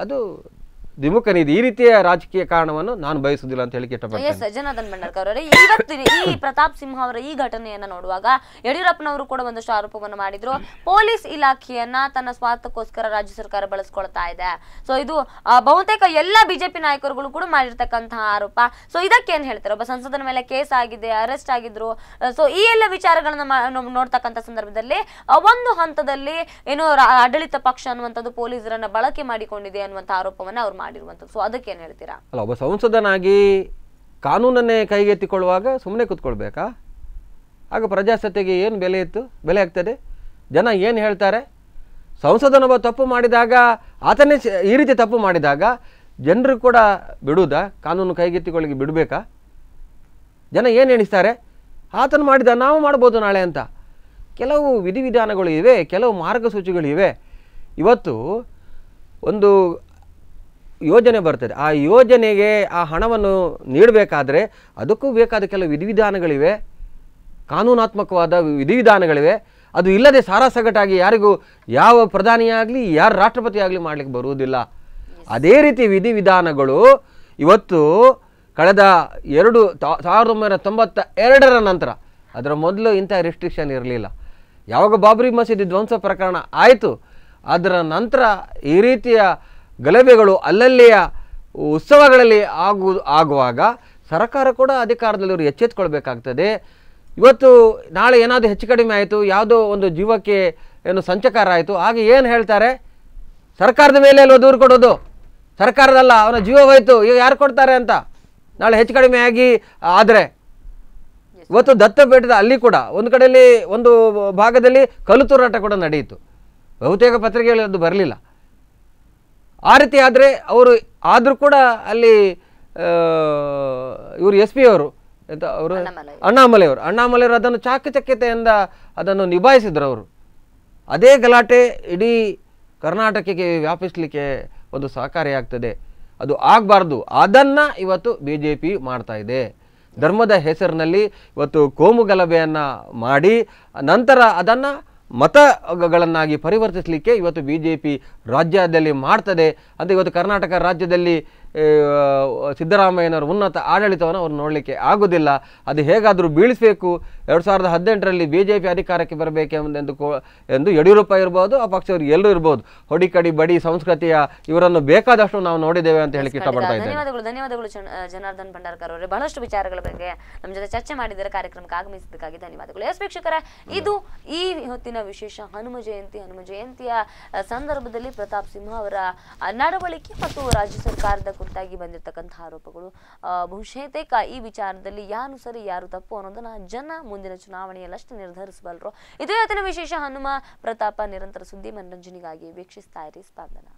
ಅದು ದ್ವಿಮುಖನಿದೆ. ಈ ರೀತಿಯ ರಾಜಕೀಯ ಕಾರಣವನ್ನು ನಾನು ಬಯಸುವುದಿಲ್ಲ ಅಂತ ಹೇಳಿ ಇಷ್ಟಪಡ್ತೇನೆ. ಎಸ್, ಜನಾರ್ದನ್ ಭಂಡಾರ್ಕರ್ ಅವರೇ, ಇವತ್ತು ಈ ಪ್ರತಾಪ್ ಸಿಂಹ ಅವರ ಈ ಘಟನೆಯನ್ನ ನೋಡುವಾಗ ಯಡಿಯೂರಪ್ಪನವರು ಕೂಡ ಒಂದಷ್ಟು ಆರೋಪವನ್ನು ಮಾಡಿದ್ರು. ಪೊಲೀಸ್ ಇಲಾಖೆಯನ್ನ ತನ್ನ ಸ್ವಾರ್ಥಕ್ಕೋಸ್ಕರ ರಾಜ್ಯ ಸರ್ಕಾರ ಬಳಸ್ಕೊಳ್ತಾ ಇದೆ. ಸೊ ಇದು ಬಹುತೇಕ ಎಲ್ಲ ಬಿಜೆಪಿ ನಾಯಕರುಗಳು ಕೂಡ ಮಾಡಿರ್ತಕ್ಕಂತಹ ಆರೋಪ. ಸೊ ಇದಕ್ಕೆ ಏನ್ ಹೇಳ್ತಾರೆ? ಒಬ್ಬ ಸಂಸದನ ಮೇಲೆ ಕೇಸ್ ಆಗಿದೆ, ಅರೆಸ್ಟ್ ಆಗಿದ್ರು. ಸೊ ಈ ಎಲ್ಲ ವಿಚಾರಗಳನ್ನ ನೋಡ್ತಕ್ಕಂಥ ಸಂದರ್ಭದಲ್ಲಿ ಒಂದು ಹಂತದಲ್ಲಿ ಏನು ಆಡಳಿತ ಪಕ್ಷ ಅನ್ನುವಂಥದ್ದು ಪೊಲೀಸರನ್ನ ಬಳಕೆ ಮಾಡಿಕೊಂಡಿದೆ ಅನ್ನುವಂಥ ಆರೋಪವನ್ನ ಅವ್ರು ಮಾಡಿರುವಂಥದ್ದು. ಸೊ ಅದಕ್ಕೆ ಏನ್ ಹೇಳ್ತೀರಾ? ಅಲ್ಲ, ಒಬ್ಬ ಸಂಸದನಾಗಿ ಕಾನೂನನ್ನೇ ಕೈಗೆತ್ತಿಕೊಳ್ಳುವಾಗ ಸುಮ್ಮನೆ ಕೂತ್ಕೊಳ್ಬೇಕಾ? ಆಗ ಪ್ರಜಾಸತ್ತೆಗೆ ಏನು ಬೆಲೆ ಆಗ್ತದೆ? ಜನ ಏನು ಹೇಳ್ತಾರೆ? ಸಂಸದನೊಬ್ಬ ತಪ್ಪು ಮಾಡಿದಾಗ, ಆತನೇ ಈ ರೀತಿ ತಪ್ಪು ಮಾಡಿದಾಗ ಜನರು ಕೂಡ ಬಿಡುವುದಾ? ಕಾನೂನು ಕೈಗೆತ್ತಿಕೊಳ್ಳಿಗೆ ಬಿಡಬೇಕಾ? ಜನ ಏನು ಎಣಿಸ್ತಾರೆ? ಆತನು ಮಾಡಿದ ನಾವು ಮಾಡ್ಬೋದು ನಾಳೆ ಅಂತ. ಕೆಲವು ವಿಧಿವಿಧಾನಗಳು ಇವೆ, ಕೆಲವು ಮಾರ್ಗಸೂಚಿಗಳಿವೆ. ಇವತ್ತು ಒಂದು ಯೋಜನೆ ಬರ್ತದೆ, ಆ ಯೋಜನೆಗೆ ಆ ಹಣವನ್ನು ನೀಡಬೇಕಾದ್ರೆ ಅದಕ್ಕೂ ಬೇಕಾದ ಕೆಲವು ವಿಧಿವಿಧಾನಗಳಿವೆ, ಕಾನೂನಾತ್ಮಕವಾದ ವಿಧಿವಿಧಾನಗಳಿವೆ. ಅದು ಇಲ್ಲದೆ ಸಾರಾಸಗಟಾಗಿ ಯಾರಿಗೂ ಯಾವ ಪ್ರಧಾನಿಯಾಗಲಿ ಯಾರು ರಾಷ್ಟ್ರಪತಿ ಆಗಲಿ ಮಾಡಲಿಕ್ಕೆ ಬರುವುದಿಲ್ಲ. ಅದೇ ರೀತಿ ವಿಧಿವಿಧಾನಗಳು ಇವತ್ತು ಕಳೆದ 1992ರ ನಂತರ, ಅದರ ಮೊದಲು ಇಂಥ ರೆಸ್ಟ್ರಿಕ್ಷನ್ ಇರಲಿಲ್ಲ. ಯಾವಾಗ ಬಾಬ್ರಿ ಮಸೀದಿ ಧ್ವಂಸ ಪ್ರಕರಣ ಆಯಿತು, ಅದರ ನಂತರ ಈ ರೀತಿಯ ಗಲಭೆಗಳು ಅಲ್ಲಲ್ಲಿಯ ಉತ್ಸವಗಳಲ್ಲಿ ಆಗುವಾಗ ಸರ್ಕಾರ ಕೂಡ ಅಧಿಕಾರದಲ್ಲಿ ಎಚ್ಚೆತ್ತುಕೊಳ್ಬೇಕಾಗ್ತದೆ. ಇವತ್ತು ನಾಳೆ ಏನಾದರೂ ಹೆಚ್ಚು ಕಡಿಮೆ ಆಯಿತು, ಯಾವುದೋ ಒಂದು ಜೀವಕ್ಕೆ ಏನು ಸಂಚಕಾರ ಆಯಿತು, ಆಗ ಏನು ಹೇಳ್ತಾರೆ? ಸರ್ಕಾರದ ಮೇಲೆ ಅಲ್ವ ದೂರು ಕೊಡೋದು, ಸರ್ಕಾರದಲ್ಲ, ಅವನ ಜೀವ ಹೋಯಿತು, ಈಗ ಯಾರು ಕೊಡ್ತಾರೆ ಅಂತ. ನಾಳೆ ಹೆಚ್ಚು ಕಡಿಮೆ ಆಗಿ ಆದರೆ ಇವತ್ತು ದತ್ತಪೀಠದ ಅಲ್ಲಿ ಕೂಡ ಒಂದು ಕಡೆಯಲ್ಲಿ ಒಂದು ಭಾಗದಲ್ಲಿ ಕಲ್ಲು ತೂರಾಟ ಕೂಡ ನಡೆಯಿತು. ಬಹುತೇಕ ಪತ್ರಿಕೆಗಳಲ್ಲಿ ಅದು ಬರಲಿಲ್ಲ. ಆ ರೀತಿ ಆದರೆ ಅವರು ಆದರೂ ಕೂಡ ಅಲ್ಲಿ ಇವರು SP ಅವರು ಅವರು ಅಣ್ಣಾಮಲೆಯವರು ಅದನ್ನು ಚಾಕಚಕ್ಯತೆಯಿಂದ ಅದನ್ನು ನಿಭಾಯಿಸಿದ್ರು. ಅವರು ಅದೇ ಗಲಾಟೆ ಇಡೀ ಕರ್ನಾಟಕಕ್ಕೆ ವ್ಯಾಪಿಸಲಿಕ್ಕೆ ಒಂದು ಸಹಕಾರಿಯಾಗ್ತದೆ. ಅದು ಆಗಬಾರ್ದು. ಅದನ್ನು ಇವತ್ತು BJP ಮಾಡ್ತಾ ಇದೆ. ಧರ್ಮದ ಹೆಸರಿನಲ್ಲಿ ಇವತ್ತು ಕೋಮು ಗಲಭೆಯನ್ನು ಮಾಡಿ ನಂತರ ಅದನ್ನು ಮತಗಳನ್ನಾಗಿ ಪರಿವರ್ತಿಸಲಿಕ್ಕೆ ಇವತ್ತು BJP ರಾಜ್ಯದಲ್ಲಿ ಮಾಡ್ತದೆ ಅಂತ. ಇವತ್ತು ಕರ್ನಾಟಕ ರಾಜ್ಯದಲ್ಲಿ ಸಿದ್ದರಾಮಯ್ಯನವರ ಉನ್ನತ ಆಡಳಿತವನ್ನು ಅವ್ರು ನೋಡಲಿಕ್ಕೆ ಆಗೋದಿಲ್ಲ. ಅದು ಹೇಗಾದರೂ ಬೀಳಿಸಬೇಕು. 2018ರಲ್ಲಿ BJP ಅಧಿಕಾರಕ್ಕೆ ಬರಬೇಕೆಂದು ಯಡಿಯೂರಪ್ಪ ಇರ್ಬೋದು, ಆ ಪಕ್ಷವರು ಎಲ್ಲರೂ ಇರ್ಬೋದು, ಹೊಡಿಕಡಿ ಬಡಿ ಸಂಸ್ಕೃತಿಯ ಇವರನ್ನು ಬೇಕಾದಷ್ಟು ನಾವು ನೋಡಿದ್ದೇವೆ ಅಂತ ಹೇಳಿ ಇಷ್ಟಪಡ್ತಾ ಇದ್ದೇನೆ. ಧನ್ಯವಾದಗಳು ಜನಾರ್ದನ್ ಭಂಡಾರ್ಕರ್ ಅವರೇ. ಬಹಳಷ್ಟು ವಿಚಾರಗಳ ಬಗ್ಗೆ ನಮ್ಮ ಜೊತೆ ಚರ್ಚೆ ಮಾಡಿದರೆ. ಕಾರ್ಯಕ್ರಮಕ್ಕೆ ಆಗಮಿಸಿದ್ದಕ್ಕಾಗಿ ಧನ್ಯವಾದಗಳು. ಎಸ್ ವೀಕ್ಷಕರೇ, ಇದು ಈ ಹೊತ್ತಿನ ವಿಶೇಷ ಹನುಮ ಜಯಂತಿಯ ಸಂದರ್ಭದಲ್ಲಿ ಪ್ರತಾಪ್ ಸಿಂಹ ಅವರ ನಡವಳಿಕೆ ಮತ್ತು ರಾಜ್ಯ ಸರ್ಕಾರದ ಕುರಿತಾಗಿ ಬಂದಿರತಕ್ಕಂತಹ ಆರೋಪಗಳು. ಬಹುಶೇಕ ಈ ವಿಚಾರದಲ್ಲಿ ಯಾರು ಸರಿ ಯಾರು ತಪ್ಪು ಅನ್ನೋದನ್ನ ಜನ ಮುಂದಿನ ಚುನಾವಣೆಯಲ್ಲಷ್ಟೇ ನಿರ್ಧರಿಸಬಲ್ಲರು. ಇದೇ ಹೊತ್ತಿನ ವಿಶೇಷ ಹನುಮ ಪ್ರತಾಪ. ನಿರಂತರ ಸುದ್ದಿ ಮನರಂಜನೆಗಾಗಿ ವೀಕ್ಷಿಸ್ತಾ ಇರಿ ಸ್ಪಂದನ.